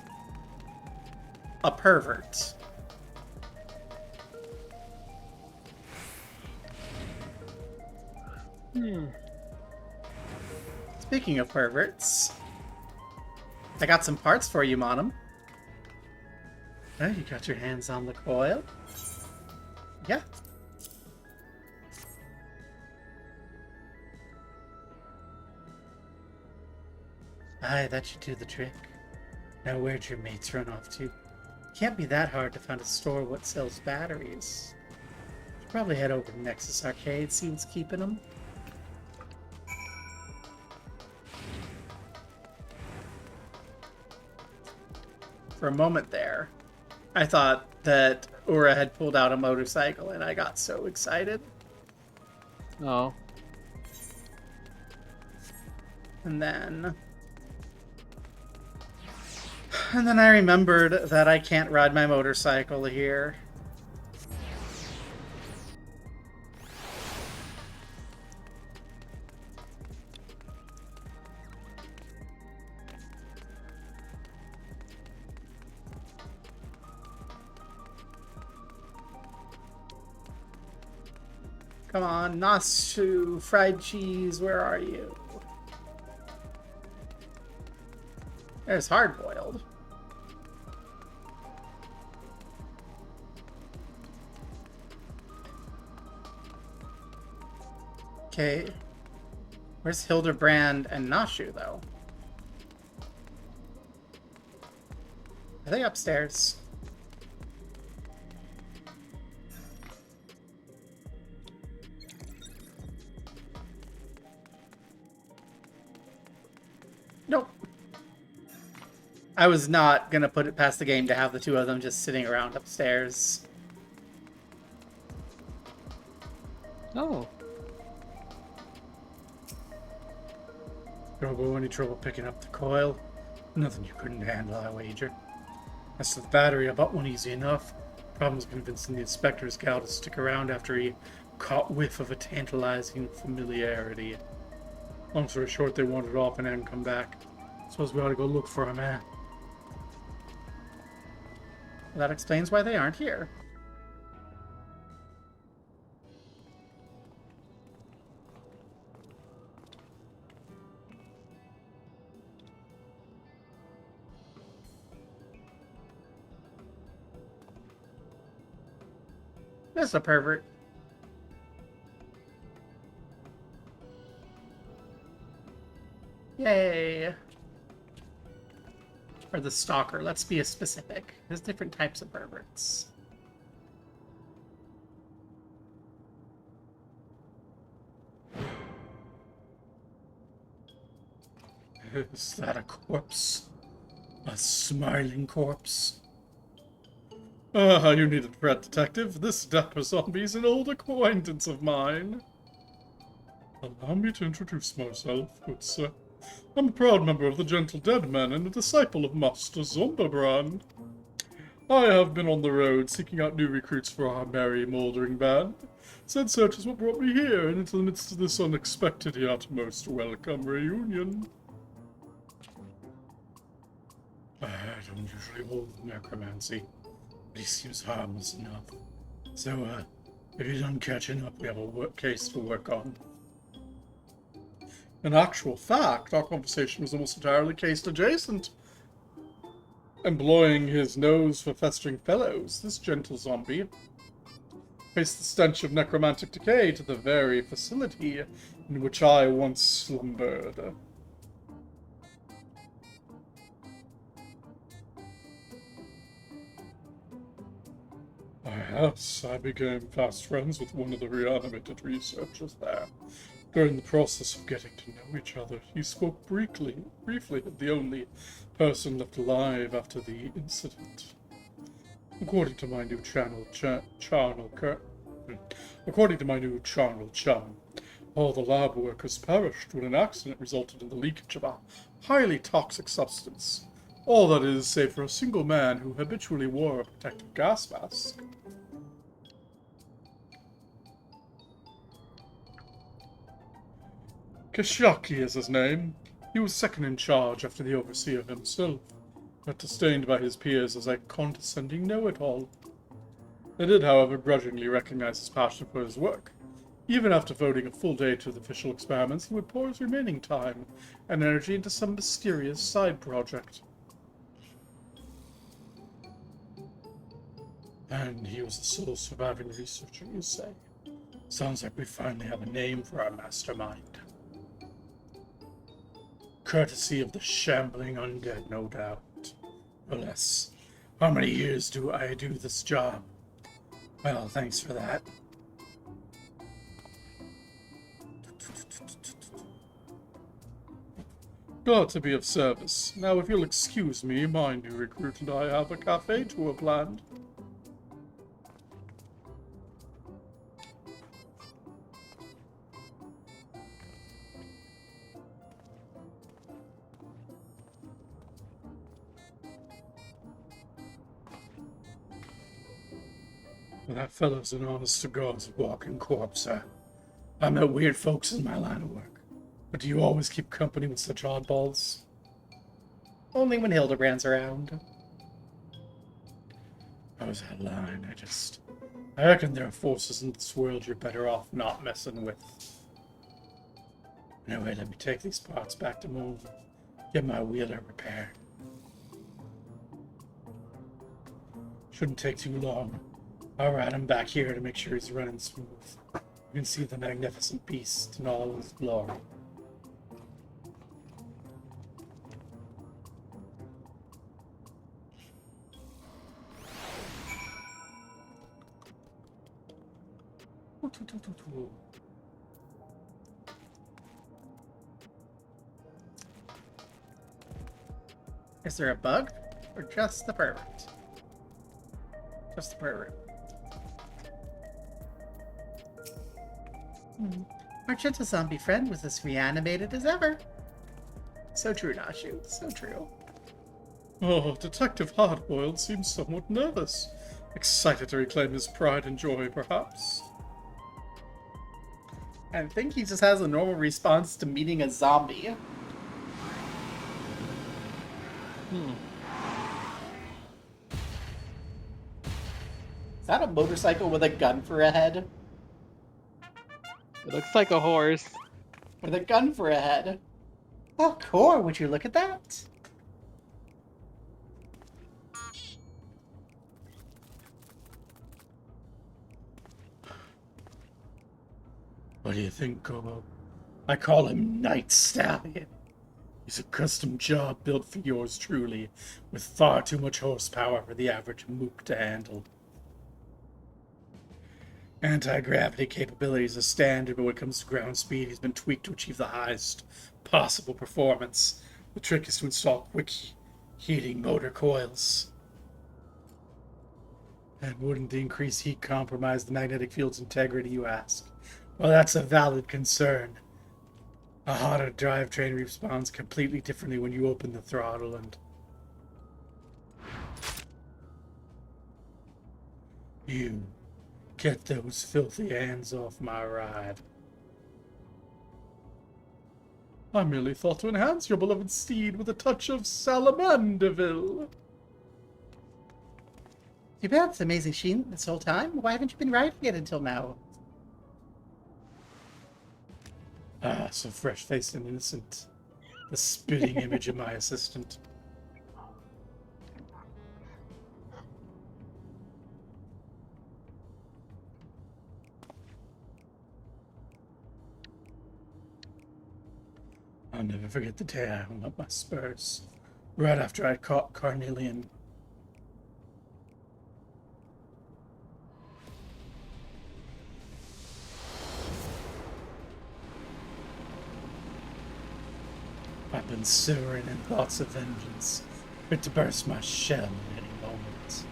a pervert. Speaking of perverts, I got some parts for you, Monum. Oh, you got your hands on the coil? Yeah. Aye, that should do the trick. Now where'd your mates run off to? Can't be that hard to find a store what sells batteries. Should probably head over to Nexus Arcade, see what's keeping them. For a moment there, I thought that Ura had pulled out a motorcycle and I got so excited. Oh. And then I remembered that I can't ride my motorcycle here. Come on, Nasu, fried cheese, where are you? There's hard-boiled. Okay. Where's Hildibrand and Nashu, though? Are they upstairs? Nope. I was not gonna put it past the game to have the two of them just sitting around upstairs. Oh. Gobo, any trouble picking up the coil? Nothing you couldn't handle, I wager. As to the battery, I bought one easy enough. Problem's convincing the inspector's gal to stick around after he caught whiff of a tantalizing familiarity. Long story short, they wandered off and hadn't come back. Suppose we ought to go look for him, eh? That explains why they aren't here. This is a pervert. Yay. Or the stalker, let's be specific. There's different types of perverts. Is that a corpse? A smiling corpse? Ah, you needn't fret, detective. This dapper zombie's an old acquaintance of mine. Allow me to introduce myself, good sir. I'm a proud member of the Gentle Dead Men and a disciple of Master Hildibrand. I have been on the road seeking out new recruits for our merry, mouldering band. Said search is what brought me here and into the midst of this unexpected yet most welcome reunion. I don't usually hold with necromancy, but he seems harmless enough. So, if you're done catching up, we have a case to work on. In actual fact, our conversation was almost entirely case adjacent. Employing his nose for festering fellows, this gentle zombie faced the stench of necromantic decay to the very facility in which I once slumbered. Yes, I became fast friends with one of the reanimated researchers there. During the process of getting to know each other, you spoke briefly of the only person left alive after the incident. According to my new charnel chum, all the lab workers perished when an accident resulted in the leakage of a highly toxic substance. All that is, save for a single man who habitually wore a protective gas mask. Kishaki is his name. He was second in charge after the overseer himself, but disdained by his peers as a condescending know-it-all. They did, however, grudgingly recognize his passion for his work. Even after voting a full day to the official experiments, he would pour his remaining time and energy into some mysterious side project. And he was the sole surviving researcher, you say? Sounds like we finally have a name for our mastermind. Courtesy of the shambling undead, no doubt. No less. How many years do I do this job? Well, thanks for that. Glad to be of service. Now, if you'll excuse me, my new recruit and I have a cafe tour planned. Well, that fellow's an honest-to-God's walking corpse, sir. I met weird folks in my line of work. But do you always keep company with such oddballs? Only when Hildibrand's around. How was that line? I reckon there are forces in this world you're better off not messing with. Anyway, let me take these parts back to Moon. Get my wheeler repaired. Shouldn't take too long. I'll ride him back here to make sure he's running smooth. You can see the magnificent beast in all his glory. Is there a bug? Or just the pervert? Just the pervert. Our gentle zombie friend was as reanimated as ever. So true, Nashu. So true. Oh, Detective Hardboiled seems somewhat nervous. Excited to reclaim his pride and joy, perhaps. I think he just has a normal response to meeting a zombie. Is that a motorcycle with a gun for a head? It looks like a horse. With a gun for a head. Oh, Core, would you look at that? What do you think, Gobo? I call him Night Stallion. He's a custom job built for yours truly, with far too much horsepower for the average mook to handle. Anti-gravity capabilities are standard, but when it comes to ground speed, he's been tweaked to achieve the highest possible performance. The trick is to install quick heating motor coils. And wouldn't the increased heat compromise the magnetic field's integrity, you ask? Well, that's a valid concern. A hotter drivetrain responds completely differently when you open the throttle and... You get those filthy hands off my ride. I merely thought to enhance your beloved steed with a touch of Salamanderville. You've had this amazing sheen this whole time. Why haven't you been riding it until now? Ah, so fresh-faced and innocent. The spitting image of my assistant. I'll never forget the day I hung up my spurs. Right after I caught Carnelian. I've been soaring in thoughts of vengeance, fit to burst my shell at any moment.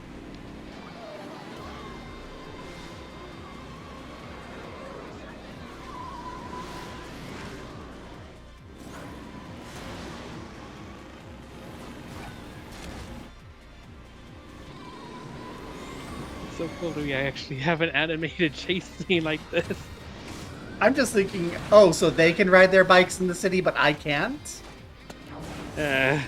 It's so cool that we actually have an animated chase scene like this. I'm just thinking, oh, so they can ride their bikes in the city, but I can't? Uh,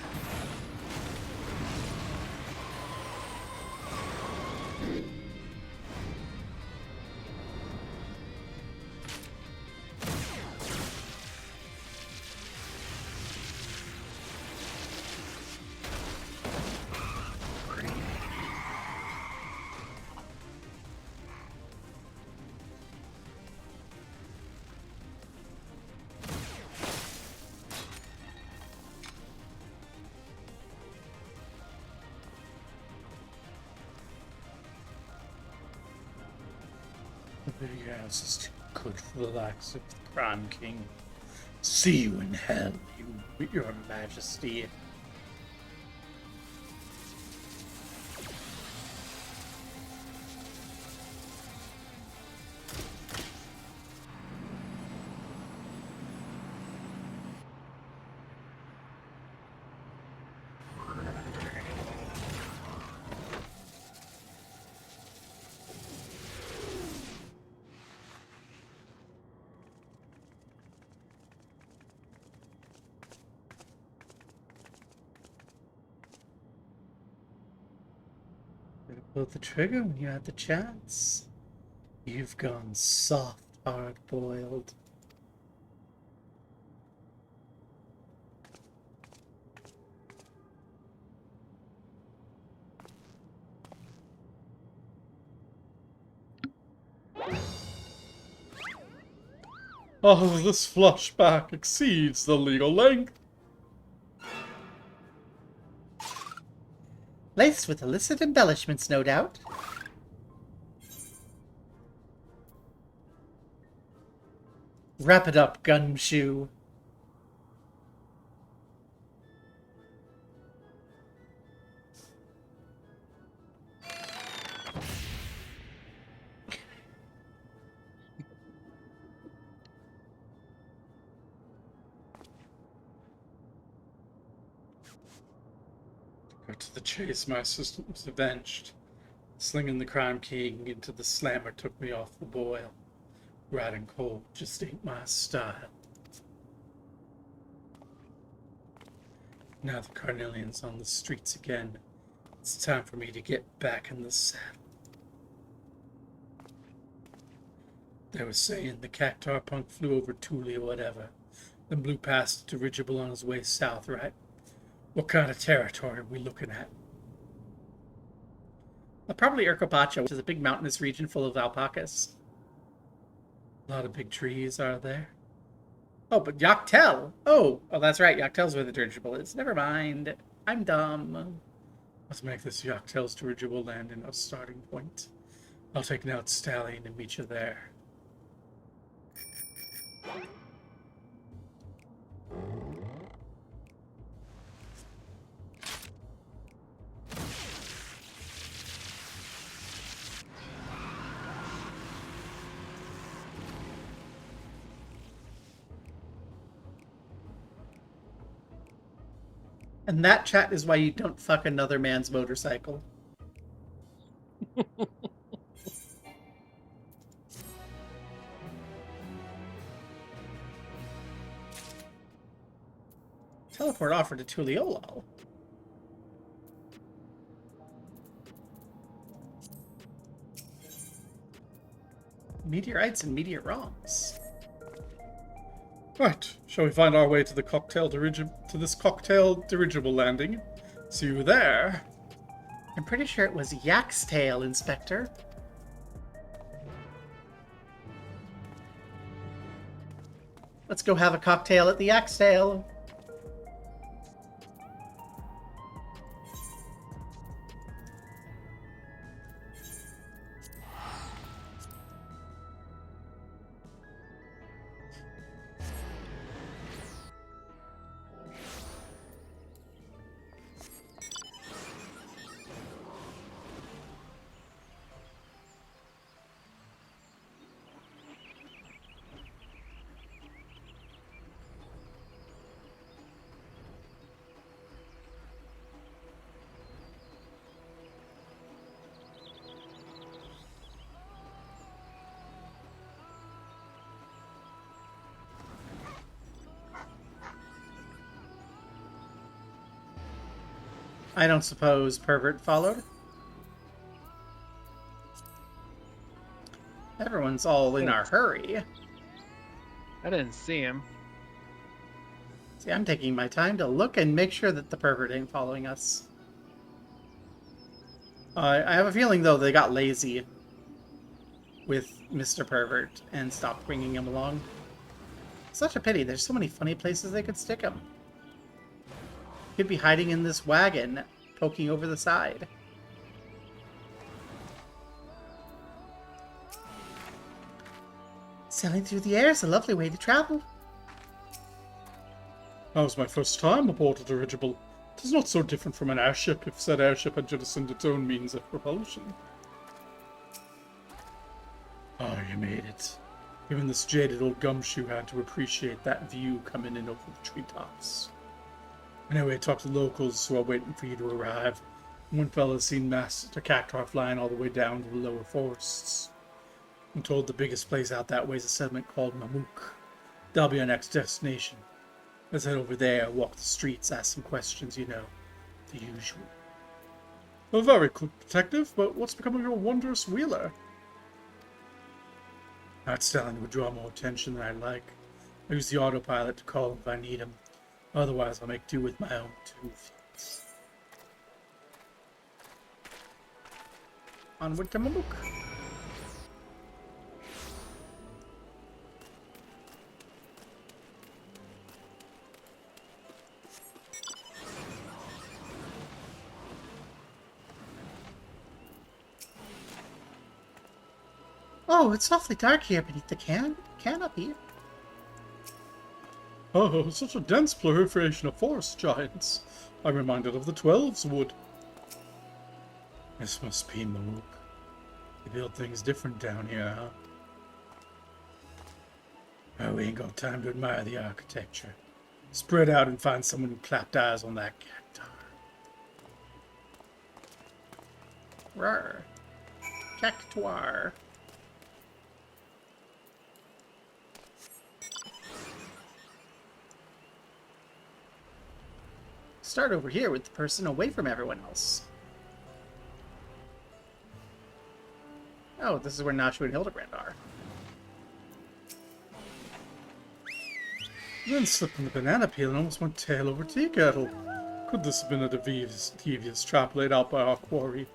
The big house is too good for the likes of the Crime King. See you in hell, your majesty. Pull the trigger when you had the chance. You've gone soft, hard-boiled. Oh, this flashback exceeds the legal length. Laced with illicit embellishments, no doubt. Wrap it up, gumshoe. Got to the chase, my assistant was avenged. Slinging the Crime King into the slammer took me off the boil. Riding cold just ain't my style. Now the Carnelian's on the streets again. It's time for me to get back in the saddle. They were saying the Cactar punk flew over Thule or whatever, then blew past the dirigible on his way south, right? What kind of territory are we looking at? Probably Urcopacho, which is a big mountainous region full of alpacas. A lot of big trees are there. Oh, but Yoctel! Oh, that's right. Yoctel's where the dirigible is. Never mind. I'm dumb. Let's make this Yoctel's dirigible landing our starting point. I'll take Nelt Stallion and meet you there. And that, chat, is why you don't fuck another man's motorcycle. Teleport offered to Tuliolo. Meteorites and meteor wrongs. Right, shall we find our way to the this cocktail dirigible landing? See you there. I'm pretty sure it was Yak's tail, Inspector. Let's go have a cocktail at the Yak's tail. I don't suppose pervert followed? Everyone's all in Oh. our hurry. I didn't see him. See, I'm taking my time to look and make sure that the pervert ain't following us. I have a feeling, though, they got lazy with Mr. Pervert and stopped bringing him along. Such a pity. There's so many funny places they could stick him. He'd be hiding in this wagon, poking over the side. Sailing through the air is a lovely way to travel. That was my first time aboard a dirigible. It is not so different from an airship if said airship had jettisoned its own means of propulsion. Oh, you made it. Even this jaded old gumshoe had to appreciate that view coming in over the treetops. Anyway, talked to locals who are waiting for you to arrive. One fella's seen master cacti flying all the way down to the lower forests. I'm told the biggest place out that way is a settlement called Mamuk. That'll be our next destination. Let's head over there, walk the streets, ask some questions, you know. The usual. Well, very quick, detective, but what's become of your wondrous wheeler? That styling would draw more attention than I'd like. I use the autopilot to call him if I need him. Otherwise, I'll make do with my own two feet. Onward to Mamuk. Oh, it's awfully dark here beneath the canopy. Oh, such a dense proliferation of forest giants. I'm reminded of the 12's wood. This must be Mamuk. They build things different down here, huh? Oh, we ain't got time to admire the architecture. Spread out and find someone who clapped eyes on that cactar. Rawr. Cactuar. Start over here with the person away from everyone else. Oh, this is where Nashu and Hildibrand are. Then slipped in the banana peel and almost went tail over tea kettle. Could this have been a devious trap laid out by our quarry?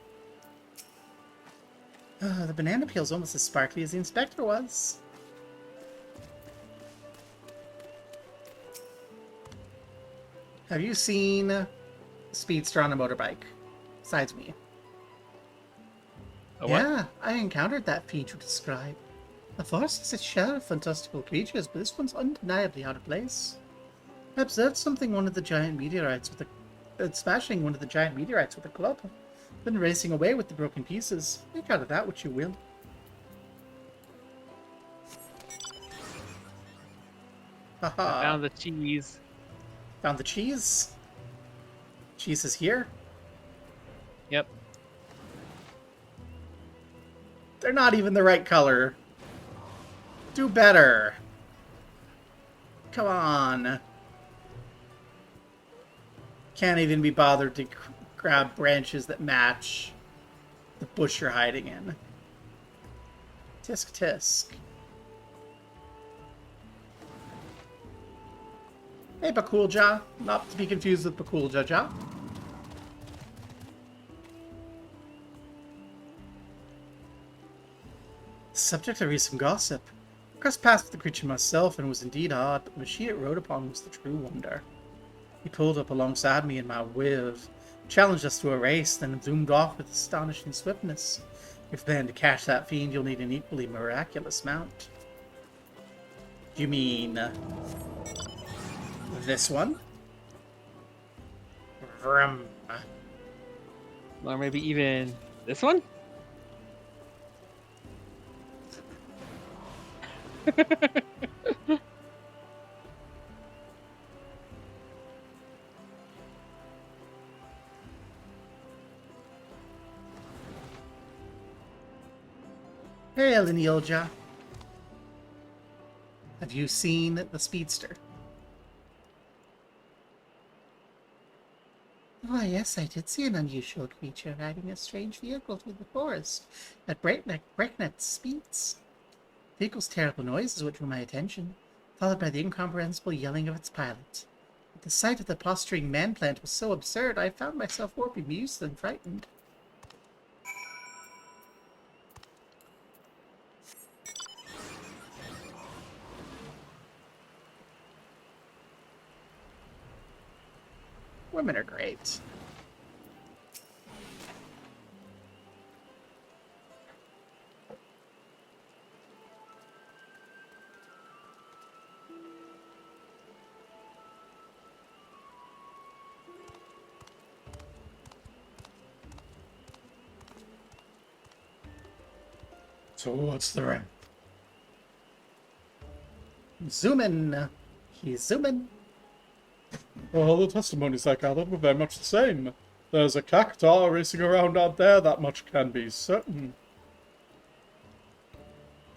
The banana peel's almost as sparkly as the inspector was. Have you seen a speedster on a motorbike? Besides me. A what? Yeah, I encountered that feat you describe. The forest is its share of fantastical creatures, but this one's undeniably out of place. I observed something one of the giant meteorites with smashing one of the giant meteorites with a club, then racing away with the broken pieces. Make out of that what you will. Haha. I found the cheese. Found the cheese. Cheese is here. Yep. They're not even the right color. Do better. Come on. Can't even be bothered to grab branches that match the bush you're hiding in. Tisk tisk. Hey, Bakulja. Not to be confused with Bakulja. Subject of recent gossip. Crossed paths with the creature myself and was indeed odd, but the machine it rode upon was the true wonder. He pulled up alongside me in my whiv, challenged us to a race, then zoomed off with astonishing swiftness. If then to catch that fiend, you'll need an equally miraculous mount. You mean this one? Vroom. Or maybe even this one? Hey, Elinioja. Have you seen the speedster? Why, yes, I did see an unusual creature riding a strange vehicle through the forest at breakneck speeds. The vehicle's terrible noise is what drew my attention, followed by the incomprehensible yelling of its pilot. But the sight of the posturing man-plant was so absurd, I found myself more bemused than frightened. Women are great. So what's the rank? Zoomin'. He's zooming. Well, the testimonies I gathered were very much the same. There's a cactuar racing around out there, that much can be certain.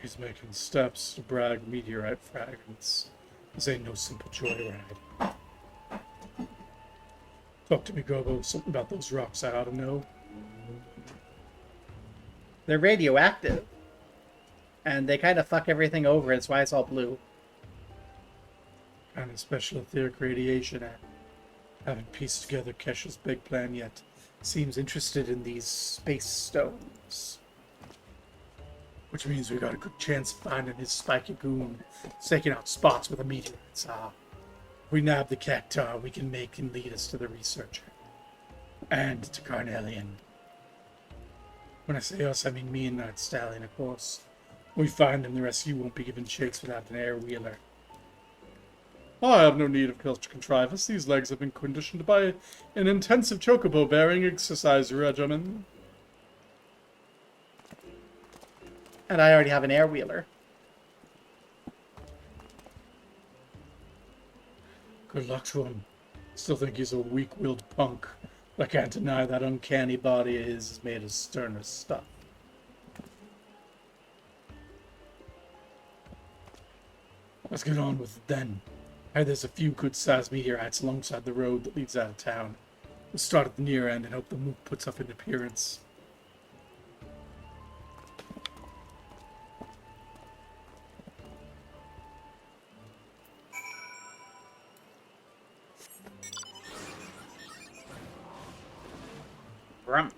He's making steps to brag meteorite fragments. This ain't no simple joyride. Talk to me, Gobo. Something about those rocks I ought to know. They're radioactive. And they kind of fuck everything over. That's why it's all blue. Kind of special etheric radiation. I haven't pieced together Kesha's big plan yet. Seems interested in these space stones. Which means we got a good chance of finding his spiky goon, staking out spots with the meteorites. If we nab the cactuar, we can make him lead us to the researcher. And to Carnelian. When I say us, I mean me and Night Stallion, of course. When we find him, the rest of you won't be given chase without an air wheeler. I have no need of such contrivance. These legs have been conditioned by an intensive chocobo-bearing exercise regimen. And I already have an air wheeler. Good luck to him. Still think he's a weak-willed punk. But I can't deny that uncanny body of his is made of sterner stuff. Let's get on with it then. There's a few good-sized meteorites alongside the road that leads out of town. We'll start at the near end and hope the mook puts up an appearance. Brum.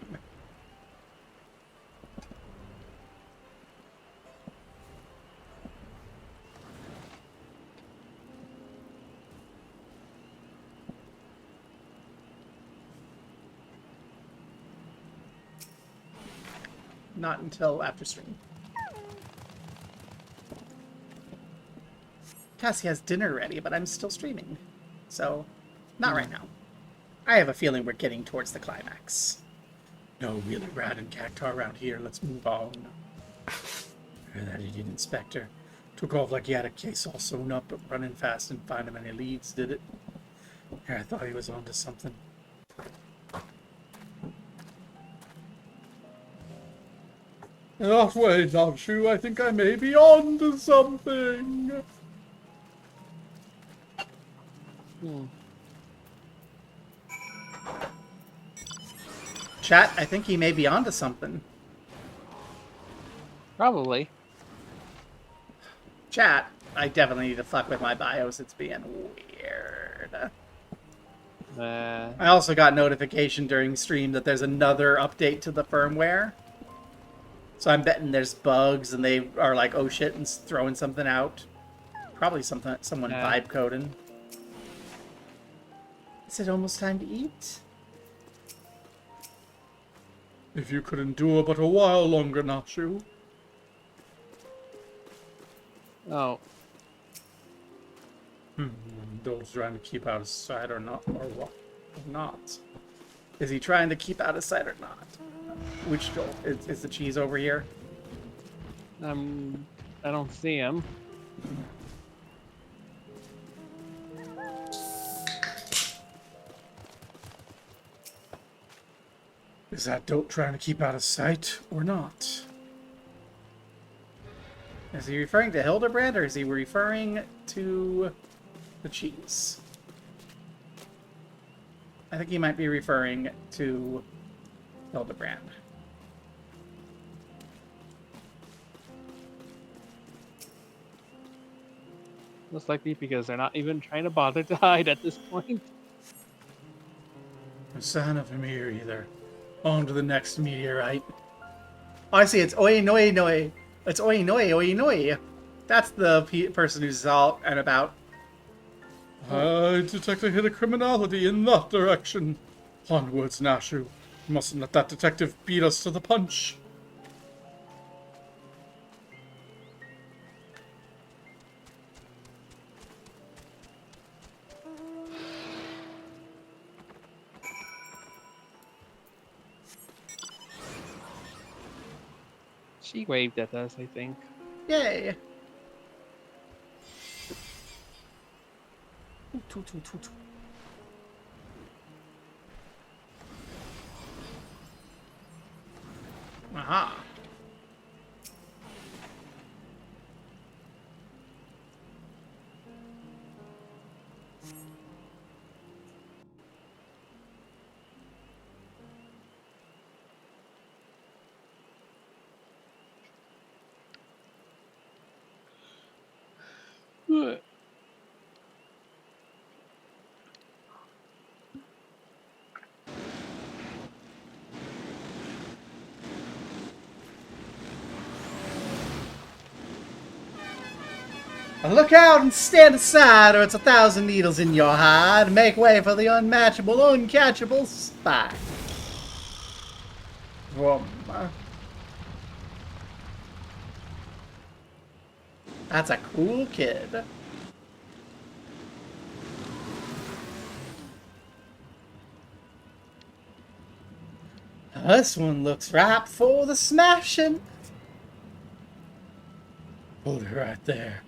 Not until after stream. Cassie has dinner ready, but I'm still streaming. So, not right now. I have a feeling we're getting towards the climax. No Hildibrand and cactuar around here. Let's move on. That idiot inspector took off like he had a case all sewn up, but running fast and finding any leads, did it? I thought he was onto something. Oh, wait, not you. I think I may be onto something. Chat, I think he may be onto something. Probably. Chat, I definitely need to fuck with my BIOS. It's being weird. I also got notification during stream that there's another update to the firmware. So I'm betting there's bugs and they are like, oh shit, and throwing something out. Probably someone vibe coding. Is it almost time to eat? If you could endure but a while longer, not you. Oh. Those trying to keep out of sight or not, or what? Or not. Is he trying to keep out of sight or not? Which Joel? Is the cheese over here? I don't see him. Is that dope trying to keep out of sight or not? Is he referring to Hildibrand or is he referring to the cheese? I think he might be referring to Hildibrand. Most likely because they're not even trying to bother to hide at this point. No sign of him here either. On to the next meteorite. Oh, I see. It's Oi Noi Noi. It's Oi Noi Oi Noi. That's the person who's out and about. I detect a hit of criminality in that direction. Onwards, Nashu. We mustn't let that detective beat us to the punch. She waved at us, I think. Yay. Toot, toot, toot. Aha. Look out and stand aside, or it's 1,000 needles in your hide. Make way for the unmatchable, uncatchable spy. Vroom. That's a cool kid. This one looks ripe for the smashing. Hold it right there.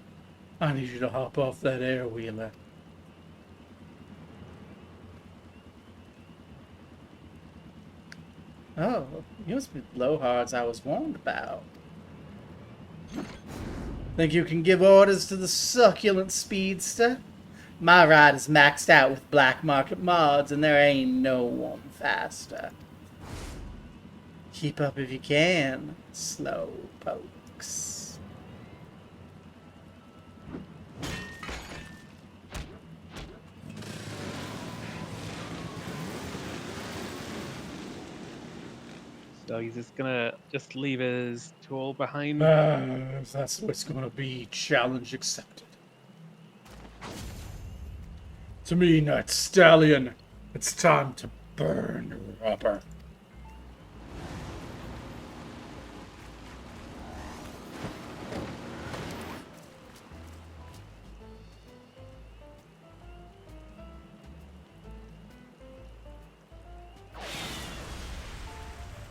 I need you to hop off that air wheeler. Oh, you must be the blowhards I was warned about. Think you can give orders to the succulent speedster? My ride is maxed out with black market mods, and there ain't no one faster. Keep up if you can, slow pokes. So he's just gonna leave his tool behind. If that's what it's gonna be, challenge accepted. To me, Night Stallion, it's time to burn rubber.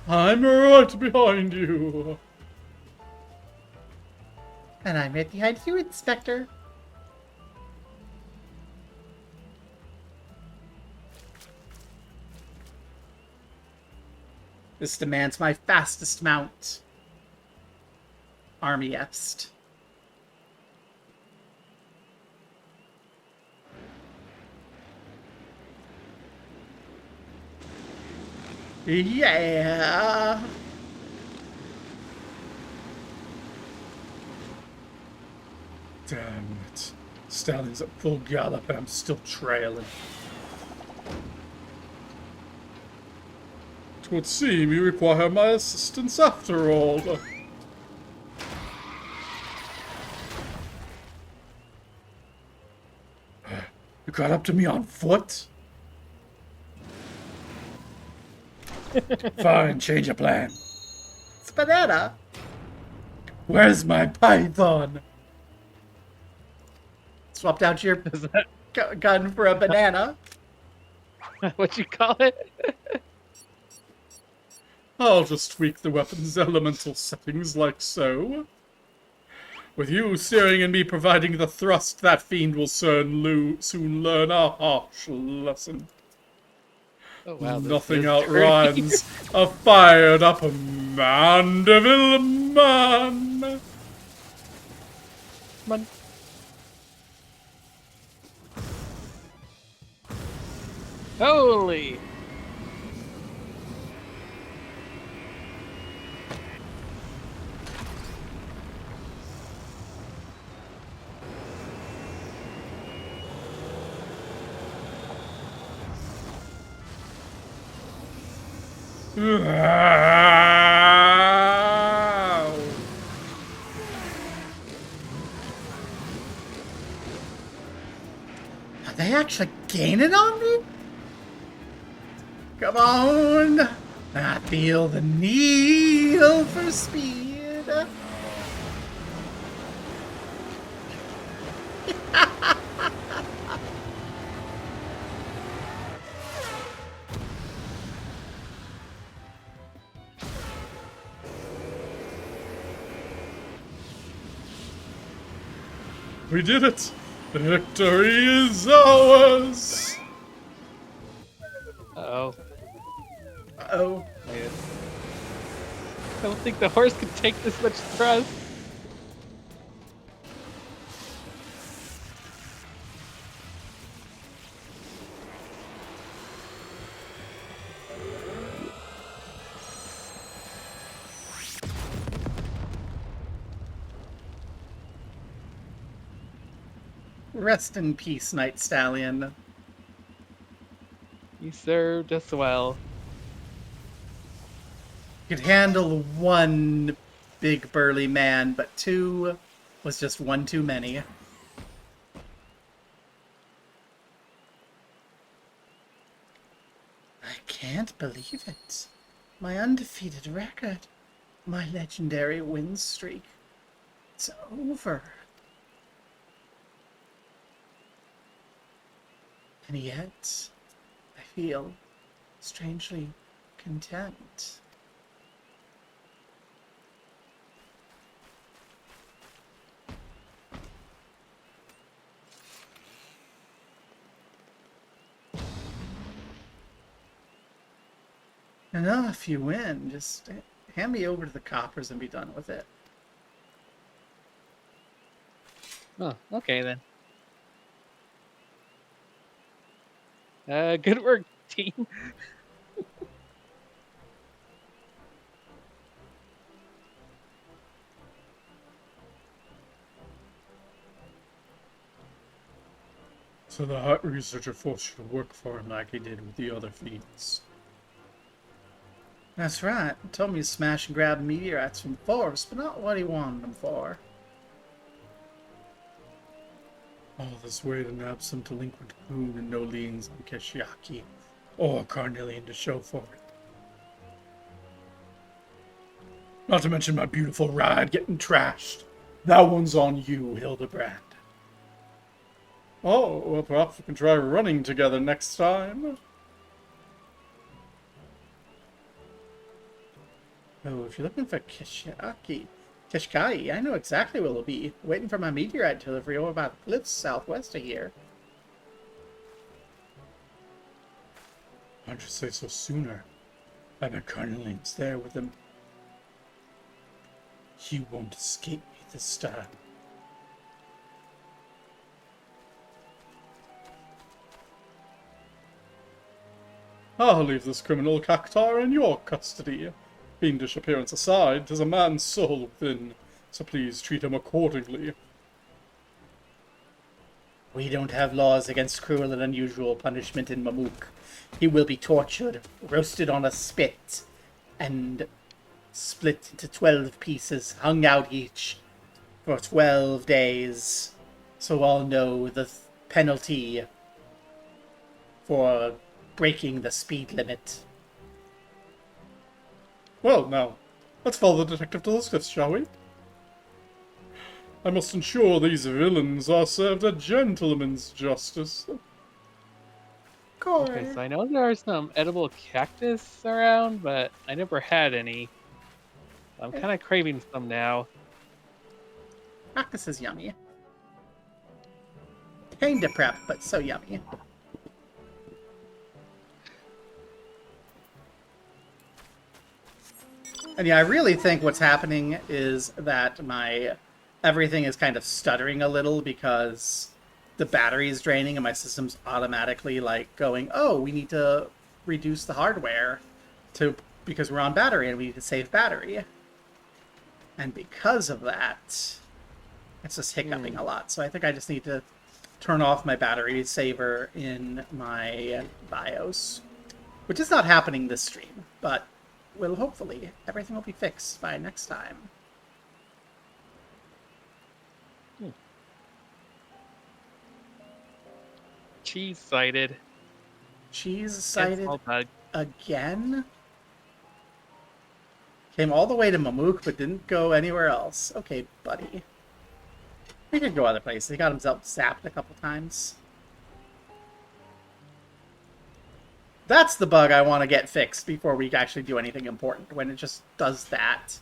I'm right behind you. And I'm right behind you, Inspector. This demands my fastest mount. Army F'st. Yeah. Damn it. Stallion's at full gallop and I'm still trailing. It would seem you require my assistance after all. You got up to me on foot? Fine, change of plan. It's banana. Where's my python? Swapped out your Is that gun for a banana. what you call it? I'll just tweak the weapon's elemental settings like so. With you steering and me providing the thrust, that fiend will soon learn a harsh lesson. Oh wow, this Nothing is outrhymes a fired up Mandeville man. Come on. Holy! Are they actually gaining on me? Come on! I feel the need for speed. We did it! Victory is ours! Uh-oh. Uh-oh. Wait. I don't think the horse could take this much thrust. Rest in peace, Night Stallion. You served us well. Could handle one big burly man, but two was just one too many. I can't believe it. My undefeated record. My legendary win streak. It's over. And yet, I feel strangely content. Enough, you win. Just hand me over to the coppers and be done with it. Oh, okay then. Good work, team. So the hut researcher forced you to work for him like he did with the other fiends. That's right. He told me to smash and grab meteorites from the forest, but not what he wanted them for. All this way to nab some delinquent goon and no liens on Keshiaki or Carnelian to show for it. Not to mention my beautiful ride getting trashed. That one's on you, Hildibrand. Oh, well, perhaps we can try running together next time. Oh, if you're looking for Kishkai, I know exactly where it'll be. Waiting for my meteorite delivery over by the cliffs southwest of here. Why'd you say so sooner? I bet Carnelian's there with him. He won't escape me this time. I'll leave this criminal cactuar in your custody. Fiendish appearance aside, 'tis a man's soul within, so please treat him accordingly. We don't have laws against cruel and unusual punishment in Mamook. He will be tortured, roasted on a spit, and split into 12 pieces, hung out each for 12 days. So all know the penalty for breaking the speed limit. Well, now, let's follow the detective to the cliffs, shall we? I must ensure these villains are served a gentleman's justice. Okay, so I know there are some edible cactus around, but I never had any. I'm kind of craving some now. Cactus is yummy. Pain to prep, but so yummy. And yeah, I really think what's happening is that my everything is kind of stuttering a little because the battery is draining and my system's automatically like going, oh, we need to reduce the hardware because we're on battery and we need to save battery. And because of that, it's just hiccuping a lot. So I think I just need to turn off my battery saver in my BIOS, which is not happening this stream, but will hopefully everything will be fixed by next time. Cheese sighted. Cheese sighted Small bug. again? Came all the way to Mamook, but didn't go anywhere else. Okay, buddy. He could go other places. He got himself zapped a couple times. That's the bug I want to get fixed before we actually do anything important, when it just does that.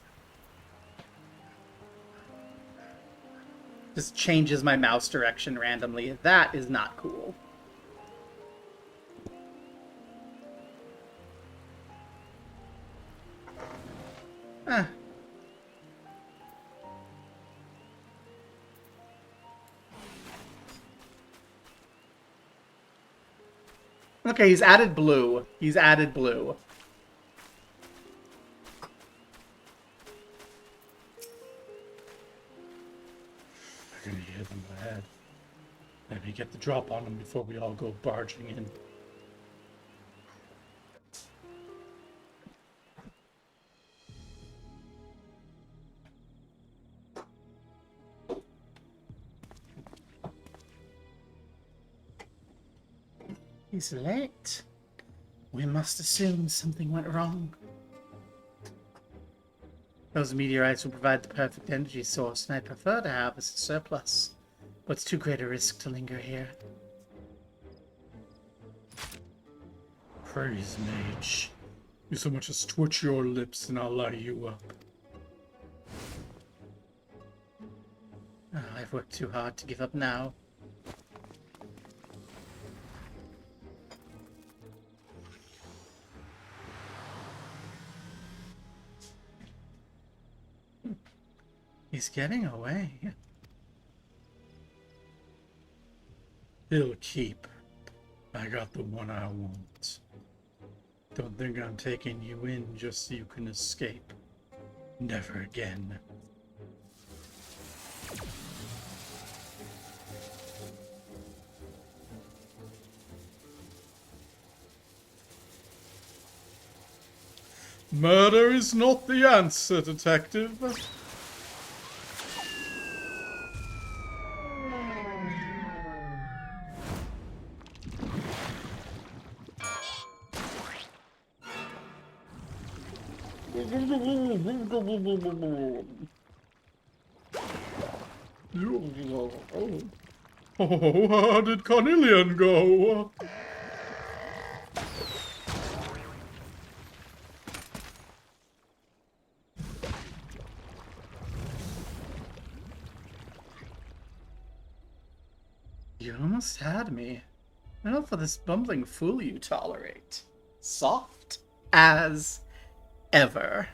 Just changes my mouse direction randomly. That is not cool. Ah. Okay, he's added blue. He's added blue. They're gonna hit him in the head. Let me get the drop on him before we all go barging in. He's late. We must assume something went wrong. Those meteorites will provide the perfect energy source, and I'd prefer to have as a surplus. But it's too great a risk to linger here. Praise mage. You so much as twitch your lips and I'll light you up. Oh, I've worked too hard to give up now. He's getting away. He'll keep. I got the one I want. Don't think I'm taking you in just so you can escape. Never again. Murder is not the answer, detective. Oh, how did Carnelian go? You almost had me. Enough for this bumbling fool you tolerate. Soft as ever.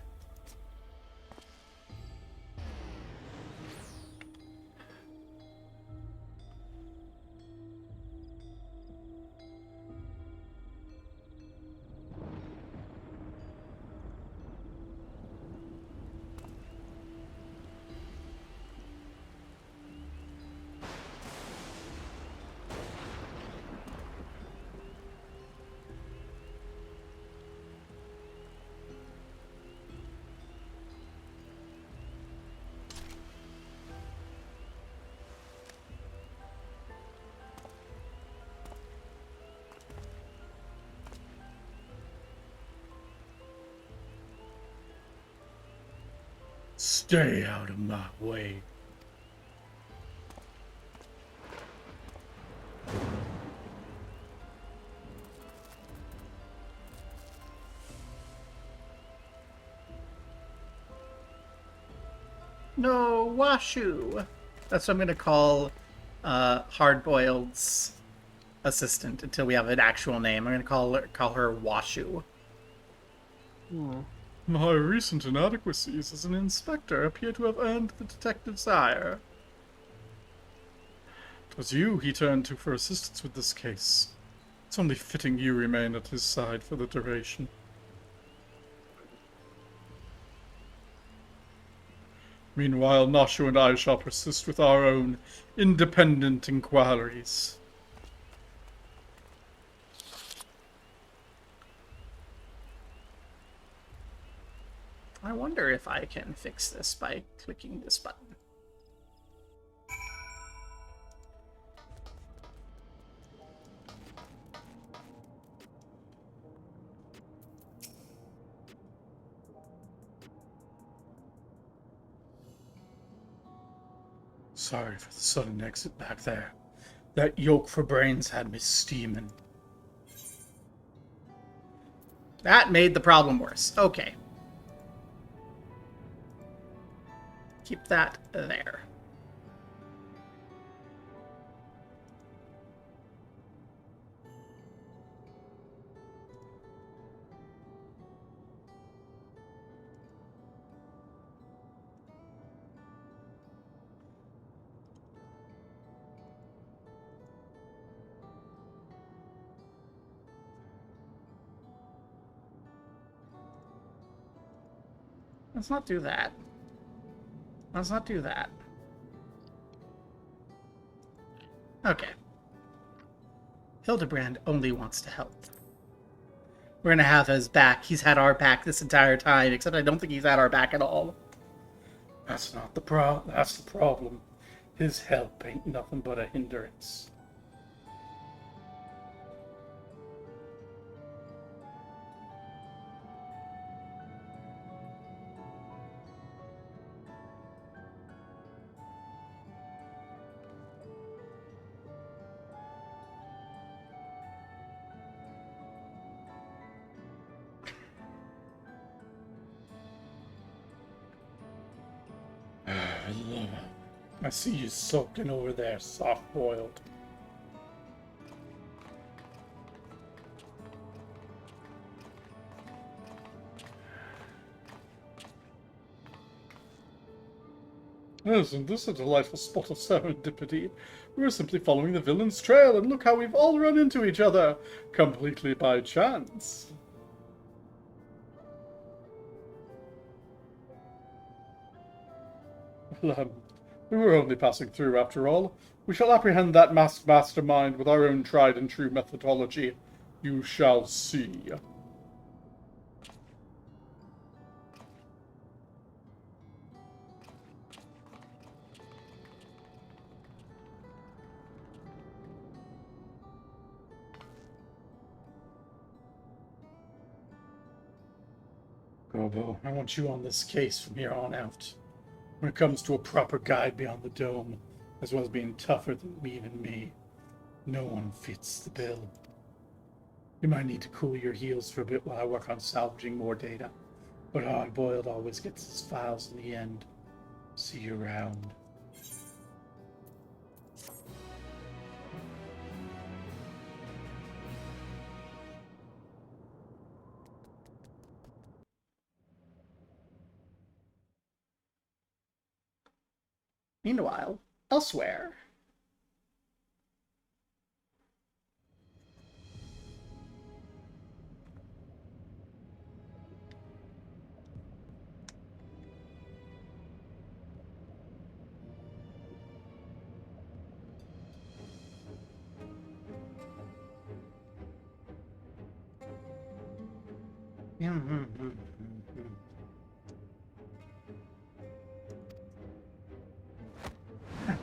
Stay out of my way. No, Washu. That's what I'm gonna call Hardboiled's assistant until we have an actual name. I'm gonna call her Washu. My recent inadequacies as an inspector appear to have earned the detective's ire. It was you he turned to for assistance with this case. It's only fitting you remain at his side for the duration. Meanwhile, Nashu and I shall persist with our own independent inquiries. I wonder if I can fix this by clicking this button. Sorry for the sudden exit back there. That yoke for brains had me steaming. That made the problem worse. Okay. Keep that there. Let's not do that. Let's not do that. Okay. Hildibrand only wants to help. We're gonna have his back. He's had our back this entire time, except I don't think he's had our back at all. That's not the that's the problem. His help ain't nothing but a hindrance. I see you sulking over there, soft-boiled. Isn't this a delightful spot of serendipity? We're simply following the villain's trail, and look how we've all run into each other, completely by chance. Well, we were only passing through, after all. We shall apprehend that masked mastermind with our own tried-and-true methodology. You shall see. Gobo, I want you on this case from here on out. When it comes to a proper guide beyond the dome, as well as being tougher than even me, no one fits the bill. You might need to cool your heels for a bit while I work on salvaging more data, but Hard-Boiled always gets his files in the end. See you around. Meanwhile, elsewhere.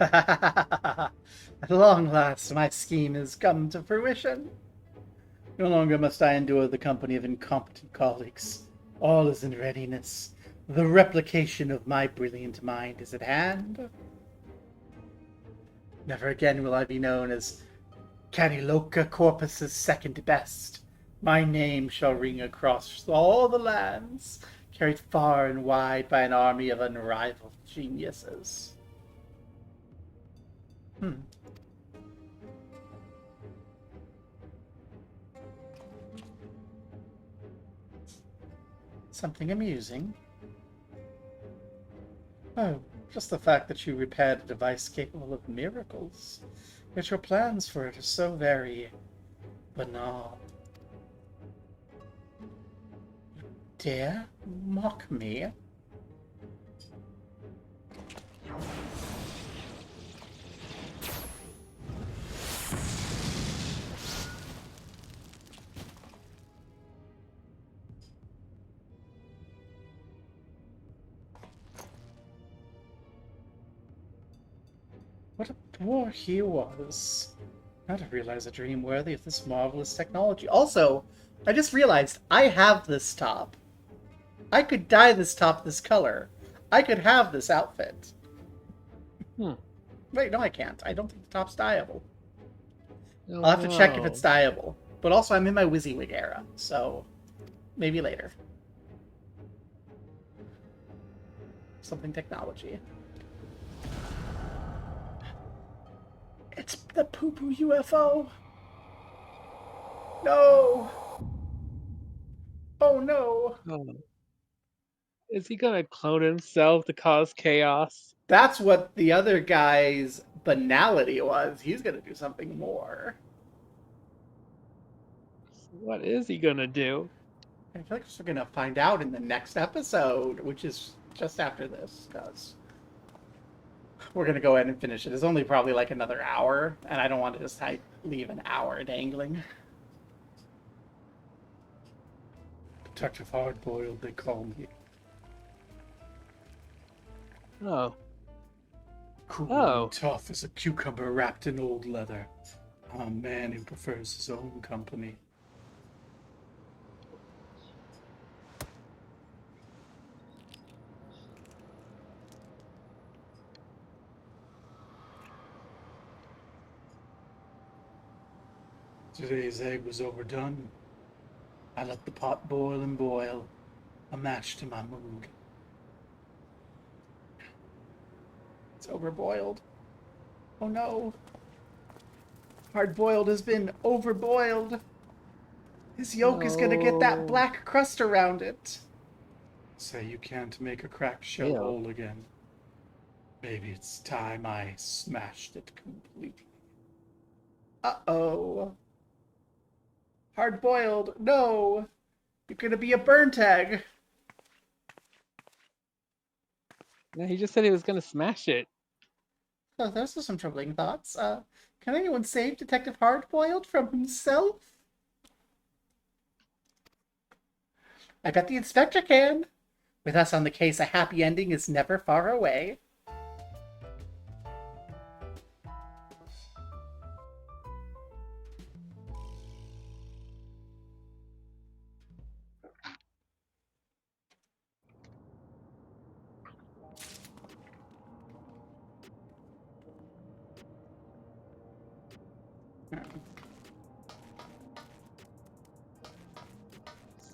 At long last, my scheme has come to fruition. No longer must I endure the company of incompetent colleagues. All is in readiness. The replication of my brilliant mind is at hand. Never again will I be known as Caniloca Corpus's second best. My name shall ring across all the lands, carried far and wide by an army of unrivaled geniuses. Something amusing. Oh, just the fact that you repaired a device capable of miracles. Yet your plans for it are so very banal. Dare mock me? What a boor he was. Now to realize a dream worthy of this marvelous technology. Also, I just realized I have this top. I could dye this top this color. I could have this outfit. Hmm. Wait, no I can't. I don't think the top's dyeable. Oh, I'll have to check if no. it's dyeable. But also, I'm in my WYSIWYG era, so maybe later. Something technology. It's the poo-poo UFO! No! Oh no! Oh. Is he gonna clone himself to cause chaos? That's what the other guy's banality was. He's gonna do something more. What is he gonna do? I feel like we're gonna find out in the next episode, which is just after this, because we're gonna go ahead and finish it. It's only probably like another hour, and I don't want to just leave an hour dangling. Detective Hardboiled, they call me. Oh. Cool Oh. and tough as a cucumber wrapped in old leather. I'm a man who prefers his own company. Today's egg was overdone. I let the pot boil and boil, a match to my mood. It's overboiled. Oh no. Hard-boiled has been overboiled. His yolk is gonna get that No. black crust around it. Say you can't make a cracked shell Ew. whole again. Maybe it's time I smashed it completely. Uh-oh. Hard-boiled, no! You're gonna be a burnt egg. Yeah, he just said he was gonna smash it. Oh, those are some troubling thoughts. Can anyone save Detective Hardboiled from himself? I bet the inspector can. With us on the case, a happy ending is never far away.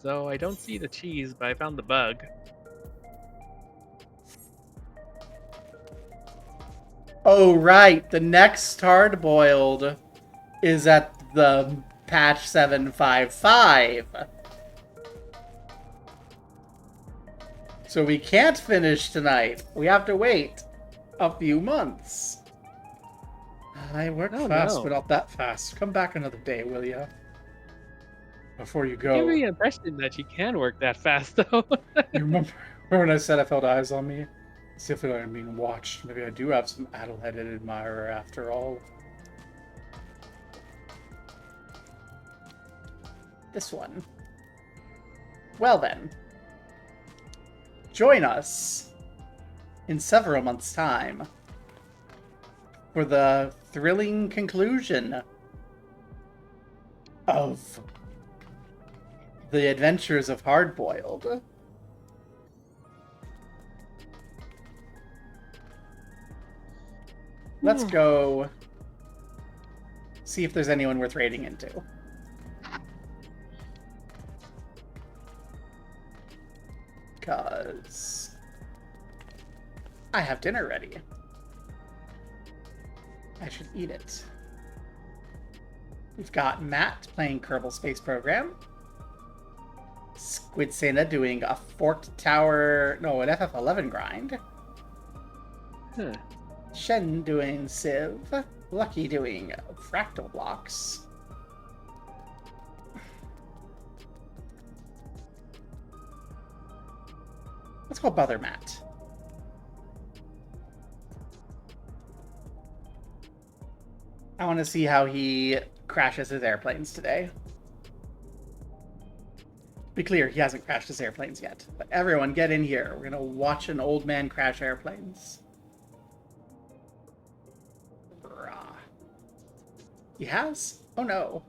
So I don't see the cheese, but I found the bug. Oh, right. The next hard-boiled is at the patch 755. So we can't finish tonight. We have to wait a few months. I work Oh, fast, no. but not that fast. Come back another day, will ya? Before you Give go, me the impression that you can work that fast, though. you remember when I said I felt eyes on me? See if I'm being watched. Maybe I do have some addle-headed admirer after all. This one. Well then. Join us in several months' time for the thrilling conclusion of the adventures of Hardboiled. Let's go see if there's anyone worth raiding into. Because I have dinner ready. I should eat it. We've got Matt playing Kerbal Space Program. Squid Sena doing a Forked Tower... No, an FF11 grind. Huh. Shen doing Civ. Lucky doing fractal blocks. Let's go bother Matt. I want to see how he crashes his airplanes today. Be clear, he hasn't crashed his airplanes yet. But everyone, get in here. We're gonna watch an old man crash airplanes. Brah. He has? Oh no.